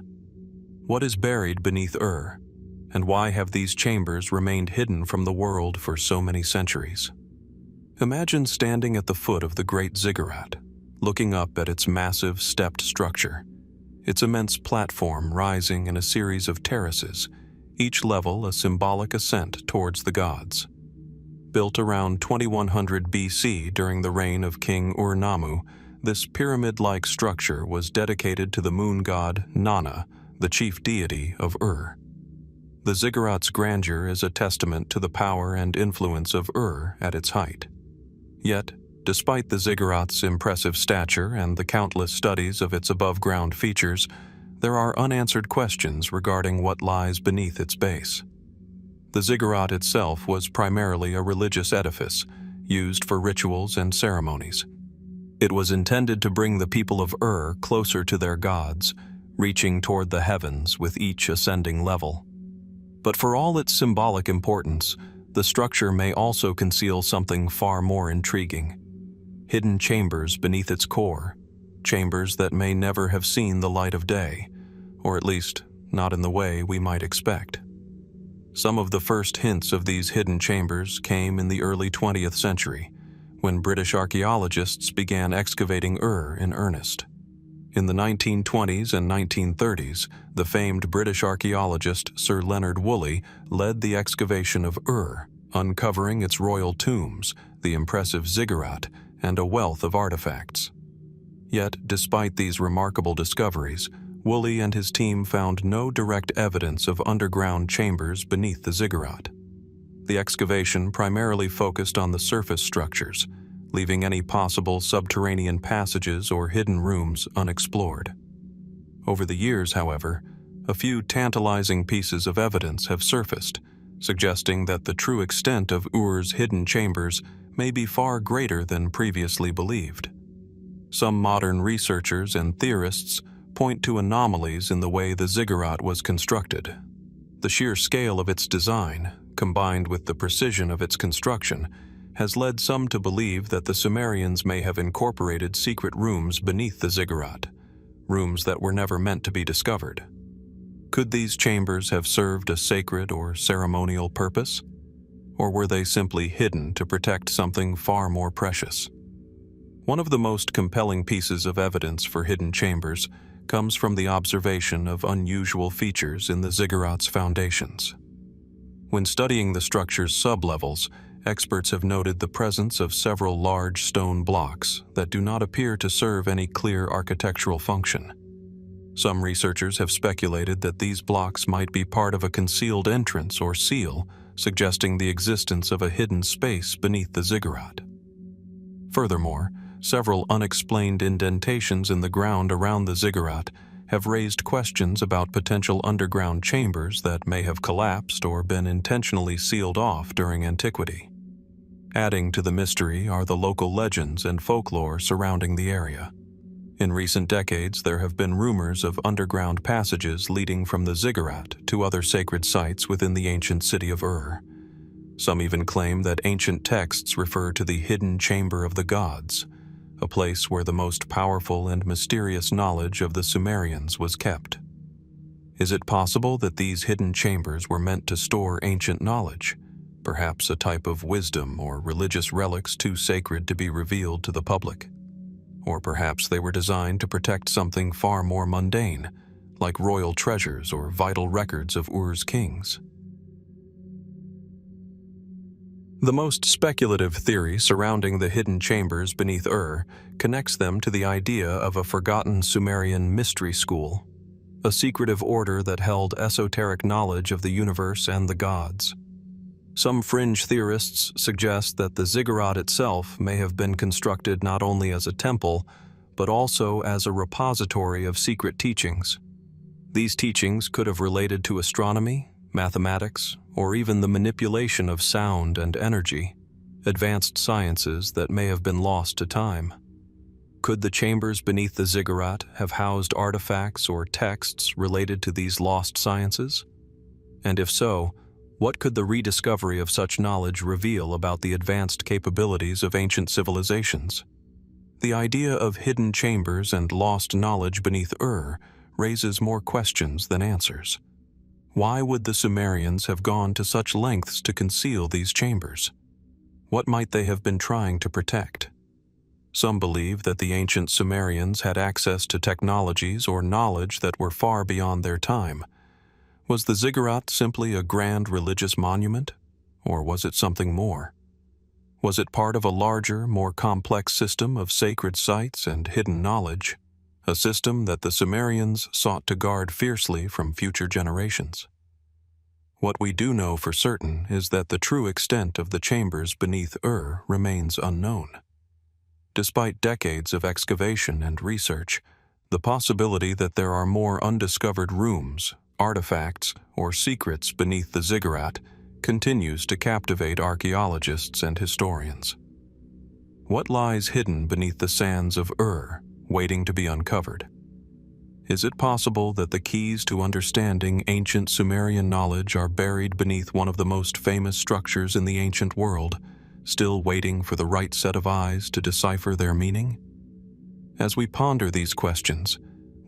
What is buried beneath Ur, and why have these chambers remained hidden from the world for so many centuries? Imagine standing at the foot of the Great Ziggurat, looking up at its massive stepped structure, its immense platform rising in a series of terraces, each level a symbolic ascent towards the gods. Built around 2100 BC during the reign of King Ur-Nammu, this pyramid-like structure was dedicated to the moon god Nana, the chief deity of Ur. The Ziggurat's grandeur is a testament to the power and influence of Ur at its height. Yet, despite the Ziggurat's impressive stature and the countless studies of its above-ground features, there are unanswered questions regarding what lies beneath its base. The Ziggurat itself was primarily a religious edifice, used for rituals and ceremonies. It was intended to bring the people of Ur closer to their gods, reaching toward the heavens with each ascending level. But for all its symbolic importance, the structure may also conceal something far more intriguing. Hidden chambers beneath its core, chambers that may never have seen the light of day, or at least not in the way we might expect. Some of the first hints of these hidden chambers came in the early 20th century, when British archaeologists began excavating Ur in earnest. In the 1920s and 1930s, the famed British archaeologist Sir Leonard Woolley led the excavation of Ur, uncovering its royal tombs, the impressive Ziggurat, and a wealth of artifacts. Yet, despite these remarkable discoveries, Woolley and his team found no direct evidence of underground chambers beneath the Ziggurat. The excavation primarily focused on the surface structures, leaving any possible subterranean passages or hidden rooms unexplored. Over the years, however, a few tantalizing pieces of evidence have surfaced, suggesting that the true extent of Ur's hidden chambers may be far greater than previously believed. Some modern researchers and theorists point to anomalies in the way the Ziggurat was constructed. The sheer scale of its design, combined with the precision of its construction, has led some to believe that the Sumerians may have incorporated secret rooms beneath the Ziggurat, rooms that were never meant to be discovered. Could these chambers have served a sacred or ceremonial purpose? Or were they simply hidden to protect something far more precious? One of the most compelling pieces of evidence for hidden chambers comes from the observation of unusual features in the Ziggurat's foundations. When studying the structure's sublevels, experts have noted the presence of several large stone blocks that do not appear to serve any clear architectural function. Some researchers have speculated that these blocks might be part of a concealed entrance or seal, suggesting the existence of a hidden space beneath the Ziggurat. Furthermore, several unexplained indentations in the ground around the Ziggurat have raised questions about potential underground chambers that may have collapsed or been intentionally sealed off during antiquity. Adding to the mystery are the local legends and folklore surrounding the area. In recent decades, there have been rumors of underground passages leading from the Ziggurat to other sacred sites within the ancient city of Ur. Some even claim that ancient texts refer to the hidden chamber of the gods, a place where the most powerful and mysterious knowledge of the Sumerians was kept. Is it possible that these hidden chambers were meant to store ancient knowledge, perhaps a type of wisdom or religious relics too sacred to be revealed to the public? Or perhaps they were designed to protect something far more mundane, like royal treasures or vital records of Ur's kings? The most speculative theory surrounding the hidden chambers beneath Ur connects them to the idea of a forgotten Sumerian mystery school, a secretive order that held esoteric knowledge of the universe and the gods. Some fringe theorists suggest that the Ziggurat itself may have been constructed not only as a temple, but also as a repository of secret teachings. These teachings could have related to astronomy, mathematics, or even the manipulation of sound and energy, advanced sciences that may have been lost to time. Could the chambers beneath the Ziggurat have housed artifacts or texts related to these lost sciences? And if so, what could the rediscovery of such knowledge reveal about the advanced capabilities of ancient civilizations? The idea of hidden chambers and lost knowledge beneath Ur raises more questions than answers. Why would the Sumerians have gone to such lengths to conceal these chambers? What might they have been trying to protect? Some believe that the ancient Sumerians had access to technologies or knowledge that were far beyond their time. Was the Ziggurat simply a grand religious monument, or was it something more? Was it part of a larger, more complex system of sacred sites and hidden knowledge, a system that the Sumerians sought to guard fiercely from future generations? What we do know for certain is that the true extent of the chambers beneath Ur remains unknown. Despite decades of excavation and research, the possibility that there are more undiscovered rooms, artifacts, or secrets beneath the Ziggurat continues to captivate archaeologists and historians. What lies hidden beneath the sands of Ur, waiting to be uncovered? Is it possible that the keys to understanding ancient Sumerian knowledge are buried beneath one of the most famous structures in the ancient world, still waiting for the right set of eyes to decipher their meaning? As we ponder these questions,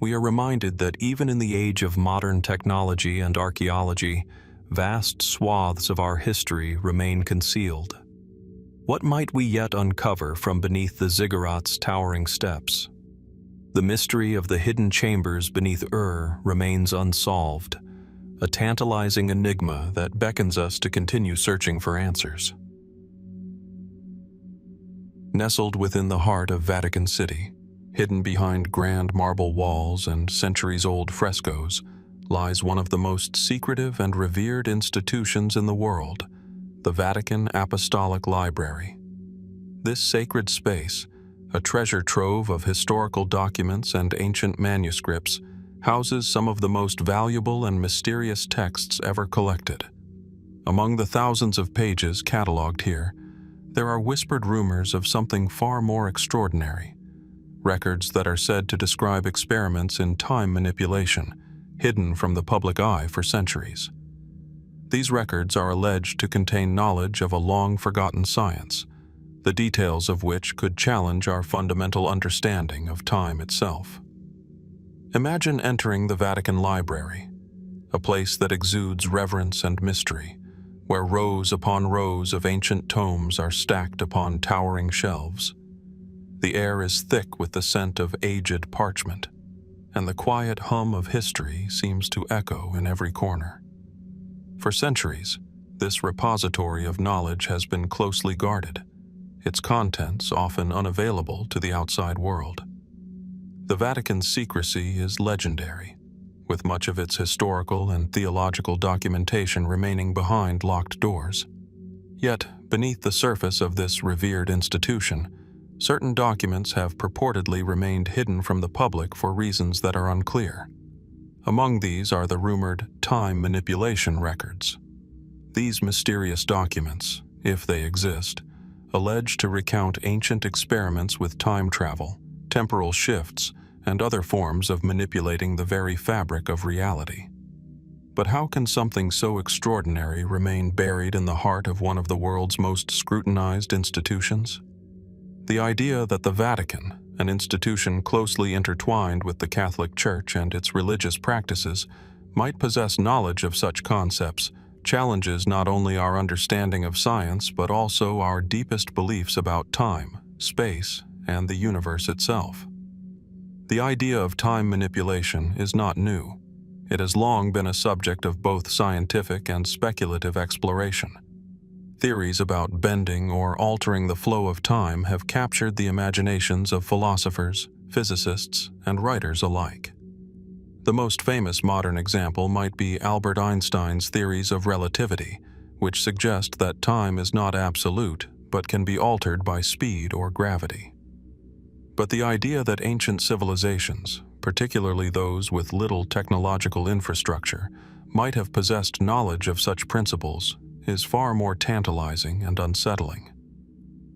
we are reminded that even in the age of modern technology and archaeology, vast swaths of our history remain concealed. What might we yet uncover from beneath the Ziggurat's towering steps? The mystery of the hidden chambers beneath Ur remains unsolved, a tantalizing enigma that beckons us to continue searching for answers. Nestled within the heart of Vatican City, hidden behind grand marble walls and centuries-old frescoes, lies one of the most secretive and revered institutions in the world, the Vatican Apostolic Library. This sacred space, a treasure trove of historical documents and ancient manuscripts, houses some of the most valuable and mysterious texts ever collected. Among the thousands of pages cataloged here, there are whispered rumors of something far more extraordinary, records that are said to describe experiments in time manipulation, hidden from the public eye for centuries. These records are alleged to contain knowledge of a long-forgotten science, the details of which could challenge our fundamental understanding of time itself. Imagine entering the Vatican Library, a place that exudes reverence and mystery, where rows upon rows of ancient tomes are stacked upon towering shelves. The air is thick with the scent of aged parchment, and the quiet hum of history seems to echo in every corner. For centuries, this repository of knowledge has been closely guarded, its contents often unavailable to the outside world. The Vatican's secrecy is legendary, with much of its historical and theological documentation remaining behind locked doors. Yet, beneath the surface of this revered institution, certain documents have purportedly remained hidden from the public for reasons that are unclear. Among these are the rumored time manipulation records. These mysterious documents, if they exist, allege to recount ancient experiments with time travel, temporal shifts, and other forms of manipulating the very fabric of reality. But how can something so extraordinary remain buried in the heart of one of the world's most scrutinized institutions? The idea that the Vatican, an institution closely intertwined with the Catholic Church and its religious practices, might possess knowledge of such concepts challenges not only our understanding of science but also our deepest beliefs about time, space, and the universe itself. The idea of time manipulation is not new. It has long been a subject of both scientific and speculative exploration. Theories about bending or altering the flow of time have captured the imaginations of philosophers, physicists, and writers alike. The most famous modern example might be Albert Einstein's theories of relativity, which suggest that time is not absolute but can be altered by speed or gravity. But the idea that ancient civilizations, particularly those with little technological infrastructure, might have possessed knowledge of such principles is far more tantalizing and unsettling.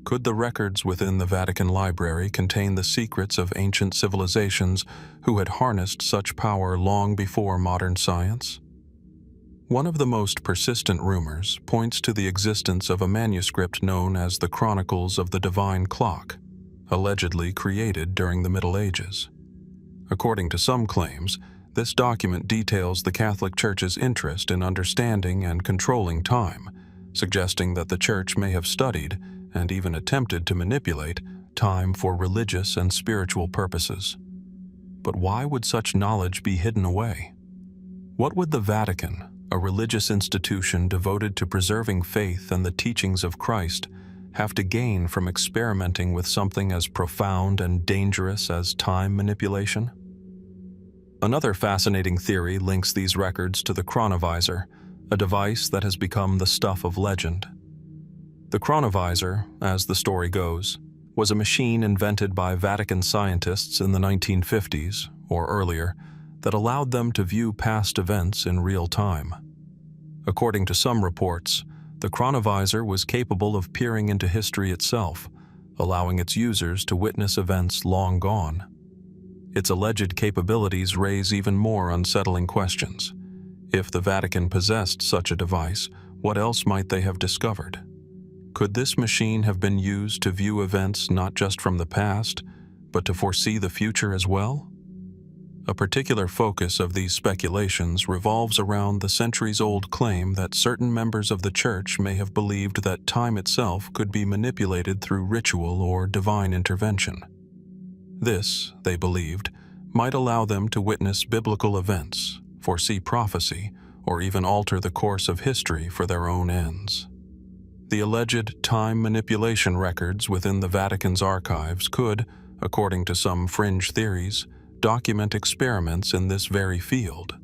Could the records within the Vatican Library contain the secrets of ancient civilizations who had harnessed such power long before modern science? One of the most persistent rumors points to the existence of a manuscript known as the Chronicles of the Divine Clock, allegedly created during the Middle Ages. According to some claims, this document details the Catholic Church's interest in understanding and controlling time, suggesting that the Church may have studied and even attempted to manipulate time for religious and spiritual purposes. But why would such knowledge be hidden away? What would the Vatican, a religious institution devoted to preserving faith and the teachings of Christ, have to gain from experimenting with something as profound and dangerous as time manipulation? Another fascinating theory links these records to the chronovisor, a device that has become the stuff of legend. The chronovisor, as the story goes, was a machine invented by Vatican scientists in the 1950s, or earlier, that allowed them to view past events in real time. According to some reports, the chronovisor was capable of peering into history itself, allowing its users to witness events long gone. Its alleged capabilities raise even more unsettling questions. If the Vatican possessed such a device, what else might they have discovered? Could this machine have been used to view events not just from the past, but to foresee the future as well? A particular focus of these speculations revolves around the centuries-old claim that certain members of the Church may have believed that time itself could be manipulated through ritual or divine intervention. This, they believed, might allow them to witness biblical events, foresee prophecy, or even alter the course of history for their own ends. The alleged time manipulation records within the Vatican's archives could, according to some fringe theories, document experiments in this very field.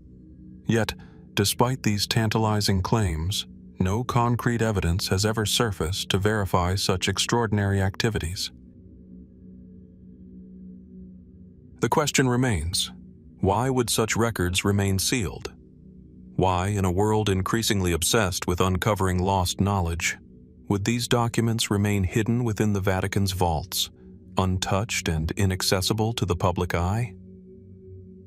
Yet, despite these tantalizing claims, no concrete evidence has ever surfaced to verify such extraordinary activities. The question remains, why would such records remain sealed? Why, in a world increasingly obsessed with uncovering lost knowledge, would these documents remain hidden within the Vatican's vaults, untouched and inaccessible to the public eye?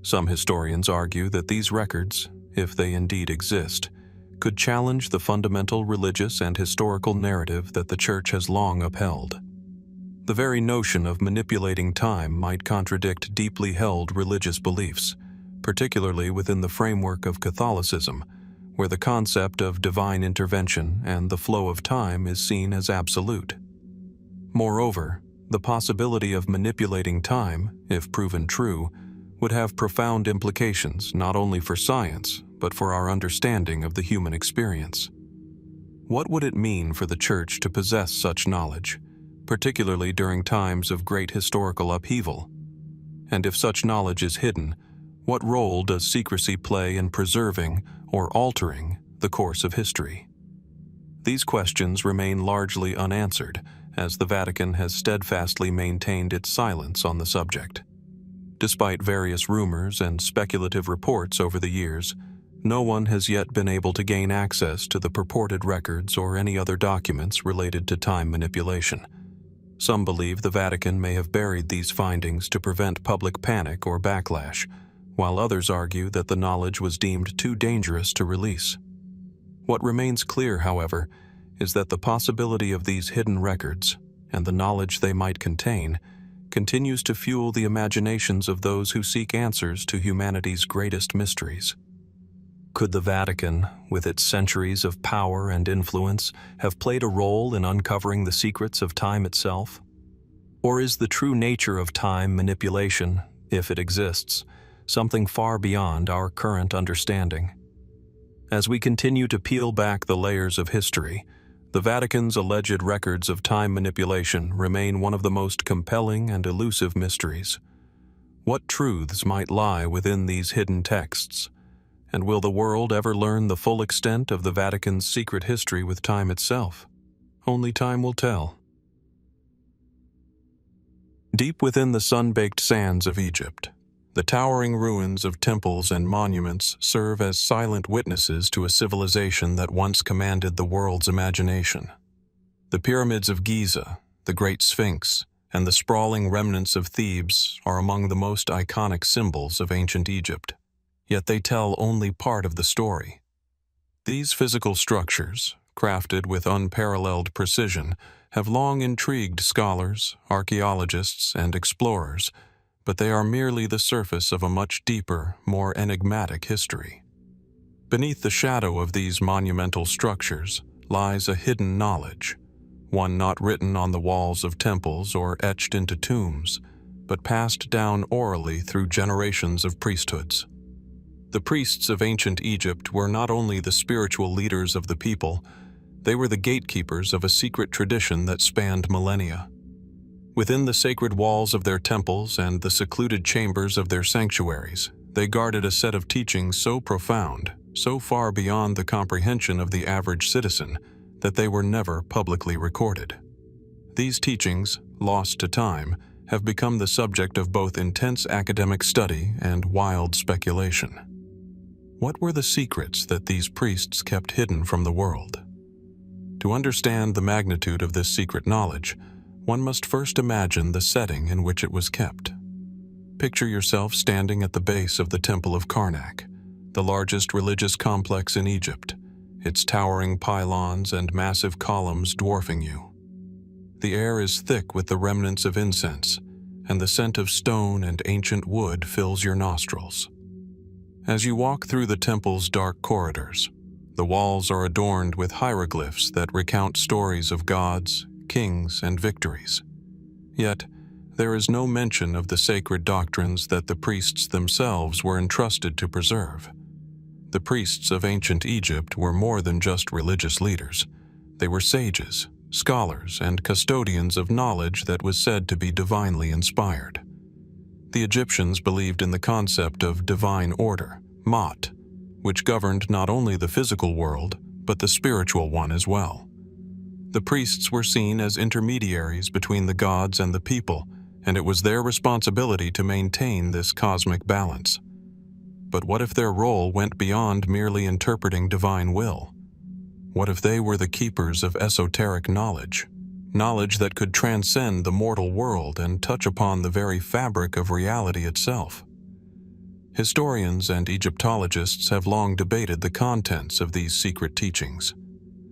Some historians argue that these records, if they indeed exist, could challenge the fundamental religious and historical narrative that the Church has long upheld. The very notion of manipulating time might contradict deeply held religious beliefs, particularly within the framework of Catholicism, where the concept of divine intervention and the flow of time is seen as absolute. Moreover, the possibility of manipulating time, if proven true, would have profound implications not only for science, but for our understanding of the human experience. What would it mean for the Church to possess such knowledge, particularly during times of great historical upheaval? And if such knowledge is hidden, what role does secrecy play in preserving or altering the course of history? These questions remain largely unanswered, as the Vatican has steadfastly maintained its silence on the subject. Despite various rumors and speculative reports over the years, no one has yet been able to gain access to the purported records or any other documents related to time manipulation. Some believe the Vatican may have buried these findings to prevent public panic or backlash, while others argue that the knowledge was deemed too dangerous to release. What remains clear, however, is that the possibility of these hidden records, and the knowledge they might contain, continues to fuel the imaginations of those who seek answers to humanity's greatest mysteries. Could the Vatican, with its centuries of power and influence, have played a role in uncovering the secrets of time itself? Or is the true nature of time manipulation, if it exists, something far beyond our current understanding? As we continue to peel back the layers of history, the Vatican's alleged records of time manipulation remain one of the most compelling and elusive mysteries. What truths might lie within these hidden texts? And will the world ever learn the full extent of the Vatican's secret history with time itself? Only time will tell. Deep within the sun-baked sands of Egypt, the towering ruins of temples and monuments serve as silent witnesses to a civilization that once commanded the world's imagination. The pyramids of Giza, the Great Sphinx, and the sprawling remnants of Thebes are among the most iconic symbols of ancient Egypt, yet they tell only part of the story. These physical structures, crafted with unparalleled precision, have long intrigued scholars, archaeologists, and explorers, but they are merely the surface of a much deeper, more enigmatic history. Beneath the shadow of these monumental structures lies a hidden knowledge, one not written on the walls of temples or etched into tombs, but passed down orally through generations of priesthoods. The priests of ancient Egypt were not only the spiritual leaders of the people, they were the gatekeepers of a secret tradition that spanned millennia. Within the sacred walls of their temples and the secluded chambers of their sanctuaries, they guarded a set of teachings so profound, so far beyond the comprehension of the average citizen, that they were never publicly recorded. These teachings, lost to time, have become the subject of both intense academic study and wild speculation. What were the secrets that these priests kept hidden from the world? To understand the magnitude of this secret knowledge, one must first imagine the setting in which it was kept. Picture yourself standing at the base of the Temple of Karnak, the largest religious complex in Egypt, its towering pylons and massive columns dwarfing you. The air is thick with the remnants of incense, and the scent of stone and ancient wood fills your nostrils. As you walk through the temple's dark corridors, the walls are adorned with hieroglyphs that recount stories of gods, kings, and victories. Yet, there is no mention of the sacred doctrines that the priests themselves were entrusted to preserve. The priests of ancient Egypt were more than just religious leaders. They were sages, scholars, and custodians of knowledge that was said to be divinely inspired. The Egyptians believed in the concept of divine order, Ma'at, which governed not only the physical world, but the spiritual one as well. The priests were seen as intermediaries between the gods and the people, and it was their responsibility to maintain this cosmic balance. But what if their role went beyond merely interpreting divine will? What if they were the keepers of esoteric knowledge, knowledge that could transcend the mortal world and touch upon the very fabric of reality itself? Historians and Egyptologists have long debated the contents of these secret teachings.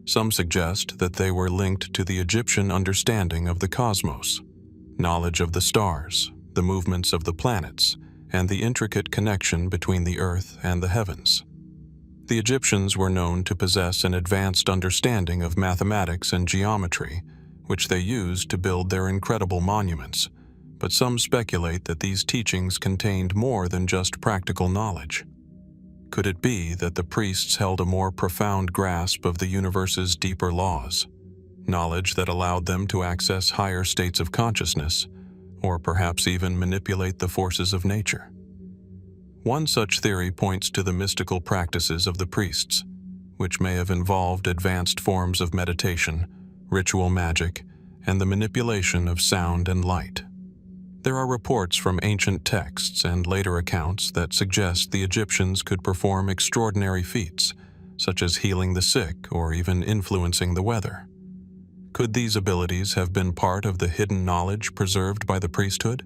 Some suggest that they were linked to the Egyptian understanding of the cosmos, knowledge of the stars, the movements of the planets, and the intricate connection between the earth and the heavens. The Egyptians were known to possess an advanced understanding of mathematics and geometry, which they used to build their incredible monuments, but some speculate that these teachings contained more than just practical knowledge. Could it be that the priests held a more profound grasp of the universe's deeper laws, knowledge that allowed them to access higher states of consciousness, or perhaps even manipulate the forces of nature? One such theory points to the mystical practices of the priests, which may have involved advanced forms of meditation, ritual magic, and the manipulation of sound and light. There are reports from ancient texts and later accounts that suggest the Egyptians could perform extraordinary feats, such as healing the sick or even influencing the weather. Could these abilities have been part of the hidden knowledge preserved by the priesthood?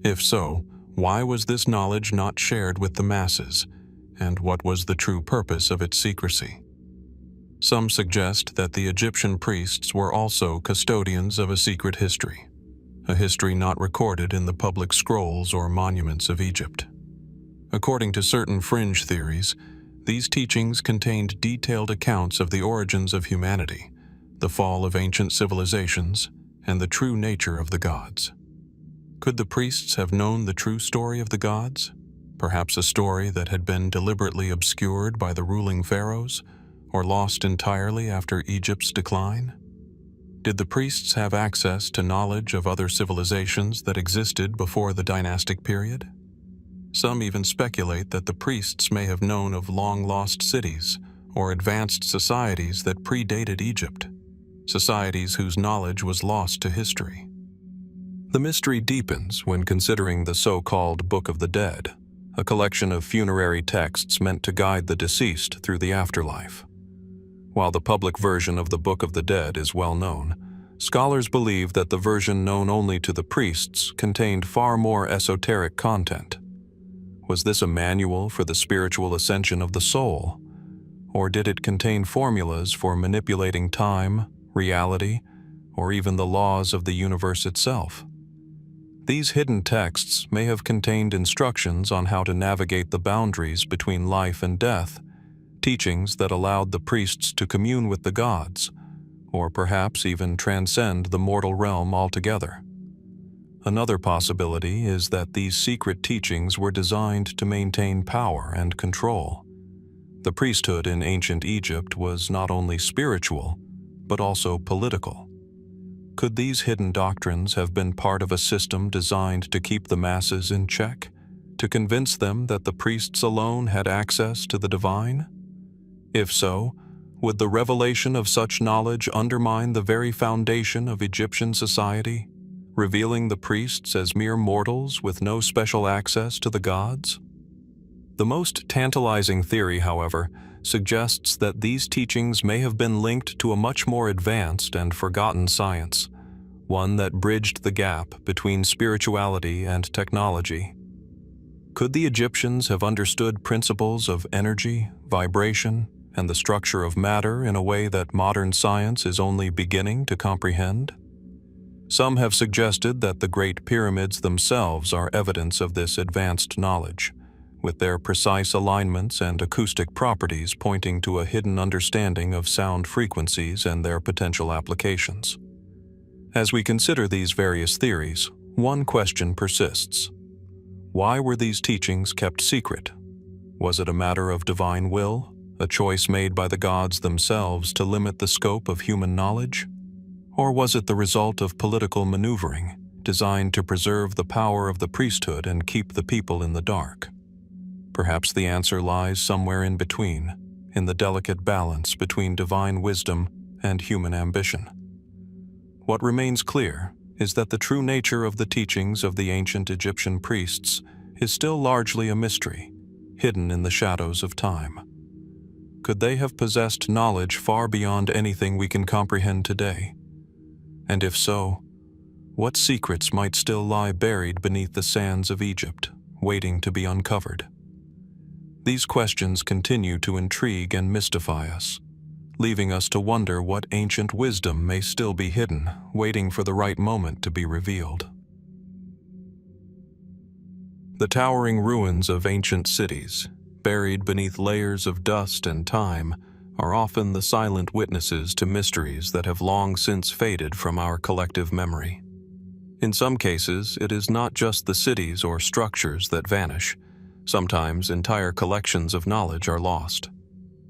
If so, why was this knowledge not shared with the masses, and what was the true purpose of its secrecy? Some suggest that the Egyptian priests were also custodians of a secret history, a history not recorded in the public scrolls or monuments of Egypt. According to certain fringe theories, these teachings contained detailed accounts of the origins of humanity, the fall of ancient civilizations, and the true nature of the gods. Could the priests have known the true story of the gods? Perhaps a story that had been deliberately obscured by the ruling pharaohs, or lost entirely after Egypt's decline? Did the priests have access to knowledge of other civilizations that existed before the dynastic period? Some even speculate that the priests may have known of long-lost cities or advanced societies that predated Egypt, societies whose knowledge was lost to history. The mystery deepens when considering the so-called Book of the Dead, a collection of funerary texts meant to guide the deceased through the afterlife. While the public version of the Book of the Dead is well known, scholars believe that the version known only to the priests contained far more esoteric content. Was this a manual for the spiritual ascension of the soul? Or did it contain formulas for manipulating time, reality, or even the laws of the universe itself? These hidden texts may have contained instructions on how to navigate the boundaries between life and death, teachings that allowed the priests to commune with the gods, or perhaps even transcend the mortal realm altogether. Another possibility is that these secret teachings were designed to maintain power and control. The priesthood in ancient Egypt was not only spiritual, but also political. Could these hidden doctrines have been part of a system designed to keep the masses in check, to convince them that the priests alone had access to the divine? If so, would the revelation of such knowledge undermine the very foundation of Egyptian society, revealing the priests as mere mortals with no special access to the gods? The most tantalizing theory, however, suggests that these teachings may have been linked to a much more advanced and forgotten science, one that bridged the gap between spirituality and technology. Could the Egyptians have understood principles of energy, vibration, and the structure of matter in a way that modern science is only beginning to comprehend? Some have suggested that the Great Pyramids themselves are evidence of this advanced knowledge, with their precise alignments and acoustic properties pointing to a hidden understanding of sound frequencies and their potential applications. As we consider these various theories, one question persists. Why were these teachings kept secret? Was it a matter of divine will, a choice made by the gods themselves to limit the scope of human knowledge? Or was it the result of political maneuvering, designed to preserve the power of the priesthood and keep the people in the dark? Perhaps the answer lies somewhere in between, in the delicate balance between divine wisdom and human ambition. What remains clear is that the true nature of the teachings of the ancient Egyptian priests is still largely a mystery, hidden in the shadows of time. Could they have possessed knowledge far beyond anything we can comprehend today? And if so, what secrets might still lie buried beneath the sands of Egypt, waiting to be uncovered? These questions continue to intrigue and mystify us, leaving us to wonder what ancient wisdom may still be hidden, waiting for the right moment to be revealed. The towering ruins of ancient cities, buried beneath layers of dust and time, are often the silent witnesses to mysteries that have long since faded from our collective memory. In some cases, it is not just the cities or structures that vanish. Sometimes entire collections of knowledge are lost.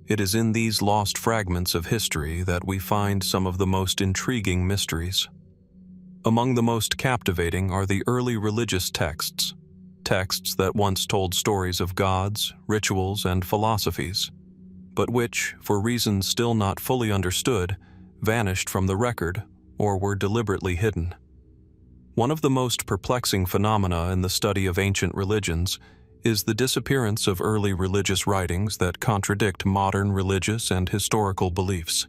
It is in these lost fragments of history that we find some of the most intriguing mysteries. Among the most captivating are the early religious texts that once told stories of gods, rituals, and philosophies, but which, for reasons still not fully understood, vanished from the record or were deliberately hidden. One of the most perplexing phenomena in the study of ancient religions is the disappearance of early religious writings that contradict modern religious and historical beliefs.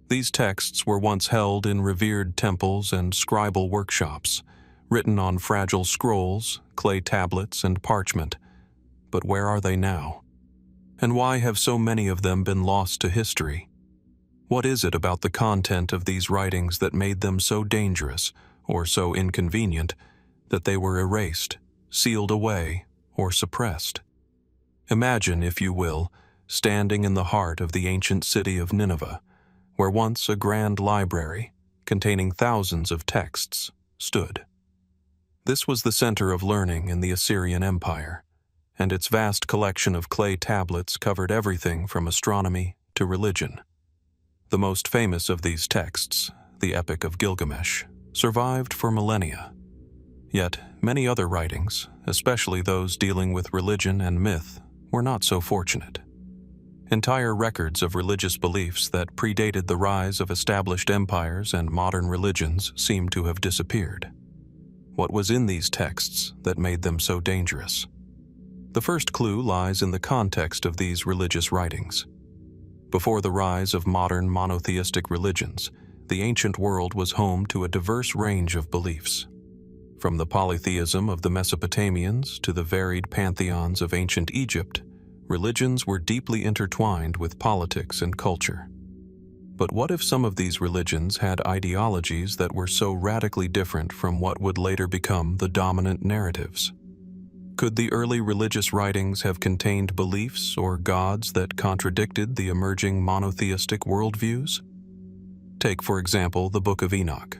These texts were once held in revered temples and scribal workshops, written on fragile scrolls, clay tablets, and parchment. But where are they now? And why have so many of them been lost to history? What is it about the content of these writings that made them so dangerous, or so inconvenient, that they were erased, sealed away, or suppressed? Imagine, if you will, standing in the heart of the ancient city of Nineveh, where once a grand library, containing thousands of texts, stood. This was the center of learning in the Assyrian Empire, and its vast collection of clay tablets covered everything from astronomy to religion. The most famous of these texts, the Epic of Gilgamesh, survived for millennia. Yet many other writings, especially those dealing with religion and myth, were not so fortunate. Entire records of religious beliefs that predated the rise of established empires and modern religions seem to have disappeared. What was in these texts that made them so dangerous? The first clue lies in the context of these religious writings. Before the rise of modern monotheistic religions, the ancient world was home to a diverse range of beliefs. From the polytheism of the Mesopotamians to the varied pantheons of ancient Egypt, religions were deeply intertwined with politics and culture. But what if some of these religions had ideologies that were so radically different from what would later become the dominant narratives? Could the early religious writings have contained beliefs or gods that contradicted the emerging monotheistic worldviews? Take, for example, the Book of Enoch.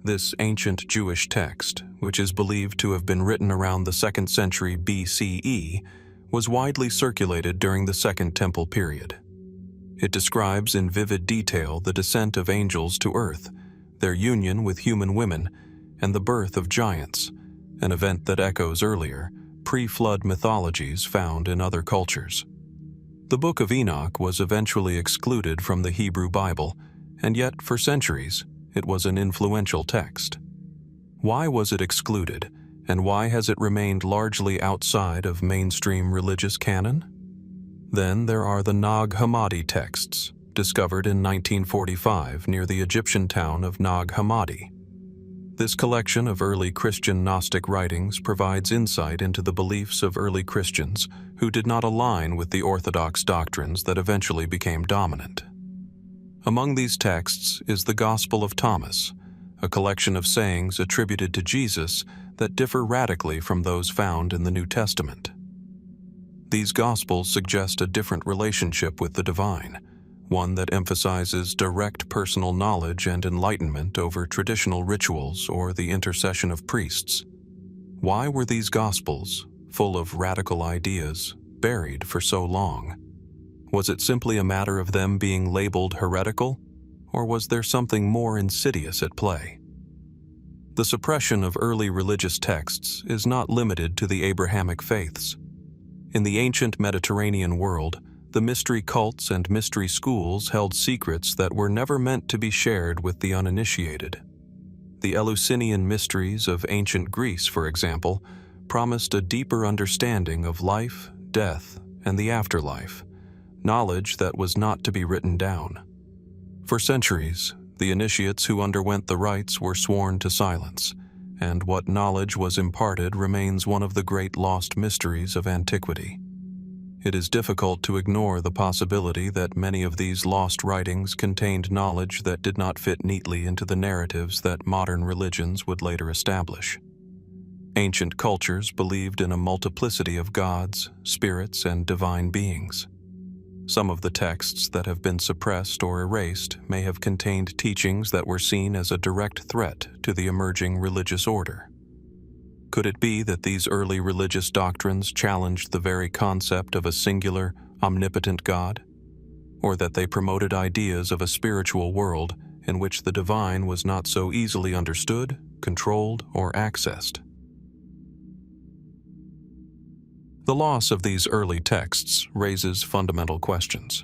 This ancient Jewish text, which is believed to have been written around the 2nd century BCE, was widely circulated during the Second Temple period. It describes in vivid detail the descent of angels to earth, their union with human women, and the birth of giants, an event that echoes earlier, pre-flood mythologies found in other cultures. The Book of Enoch was eventually excluded from the Hebrew Bible, and yet for centuries it was an influential text. Why was it excluded, and why has it remained largely outside of mainstream religious canon? Then there are the Nag Hammadi texts, discovered in 1945 near the Egyptian town of Nag Hammadi. This collection of early Christian Gnostic writings provides insight into the beliefs of early Christians who did not align with the orthodox doctrines that eventually became dominant. Among these texts is the Gospel of Thomas, a collection of sayings attributed to Jesus that differ radically from those found in the New Testament. These Gospels suggest a different relationship with the divine, one that emphasizes direct personal knowledge and enlightenment over traditional rituals or the intercession of priests. Why were these Gospels, full of radical ideas, buried for so long? Was it simply a matter of them being labeled heretical, or was there something more insidious at play? The suppression of early religious texts is not limited to the Abrahamic faiths. In the ancient Mediterranean world, the mystery cults and mystery schools held secrets that were never meant to be shared with the uninitiated. The Eleusinian mysteries of ancient Greece, for example, promised a deeper understanding of life, death, and the afterlife, knowledge that was not to be written down. For centuries, the initiates who underwent the rites were sworn to silence, and what knowledge was imparted remains one of the great lost mysteries of antiquity. It is difficult to ignore the possibility that many of these lost writings contained knowledge that did not fit neatly into the narratives that modern religions would later establish. Ancient cultures believed in a multiplicity of gods, spirits, and divine beings. Some of the texts that have been suppressed or erased may have contained teachings that were seen as a direct threat to the emerging religious order. Could it be that these early religious doctrines challenged the very concept of a singular, omnipotent God? Or that they promoted ideas of a spiritual world in which the divine was not so easily understood, controlled, or accessed? The loss of these early texts raises fundamental questions.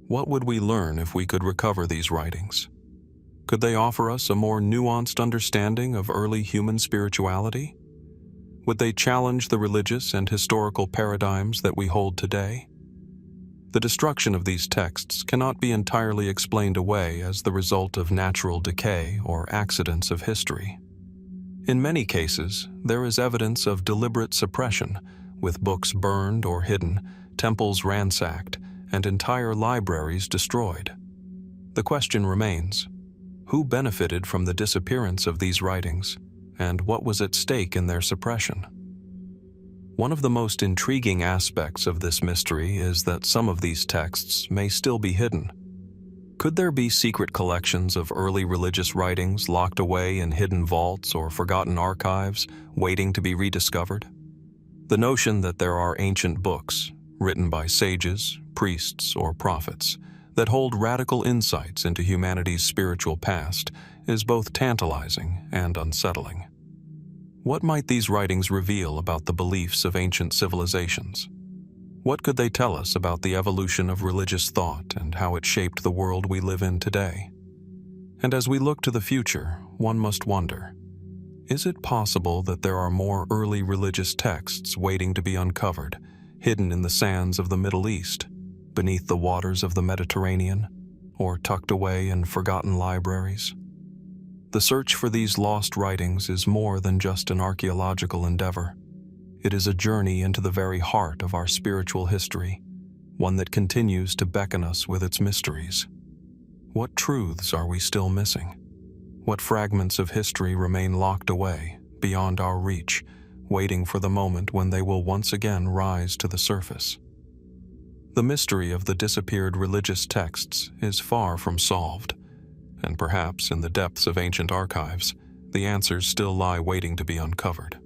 What would we learn if we could recover these writings? Could they offer us a more nuanced understanding of early human spirituality? Would they challenge the religious and historical paradigms that we hold today? The destruction of these texts cannot be entirely explained away as the result of natural decay or accidents of history. In many cases, there is evidence of deliberate suppression, with books burned or hidden, temples ransacked, and entire libraries destroyed. The question remains: who benefited from the disappearance of these writings, and what was at stake in their suppression? One of the most intriguing aspects of this mystery is that some of these texts may still be hidden. Could there be secret collections of early religious writings locked away in hidden vaults or forgotten archives, waiting to be rediscovered? The notion that there are ancient books, written by sages, priests, or prophets, that hold radical insights into humanity's spiritual past is both tantalizing and unsettling. What might these writings reveal about the beliefs of ancient civilizations? What could they tell us about the evolution of religious thought and how it shaped the world we live in today? And as we look to the future, one must wonder, is it possible that there are more early religious texts waiting to be uncovered, hidden in the sands of the Middle East, beneath the waters of the Mediterranean, or tucked away in forgotten libraries? The search for these lost writings is more than just an archaeological endeavor. It is a journey into the very heart of our spiritual history, one that continues to beckon us with its mysteries. What truths are we still missing? What fragments of history remain locked away, beyond our reach, waiting for the moment when they will once again rise to the surface? The mystery of the disappeared religious texts is far from solved, and perhaps in the depths of ancient archives, the answers still lie waiting to be uncovered.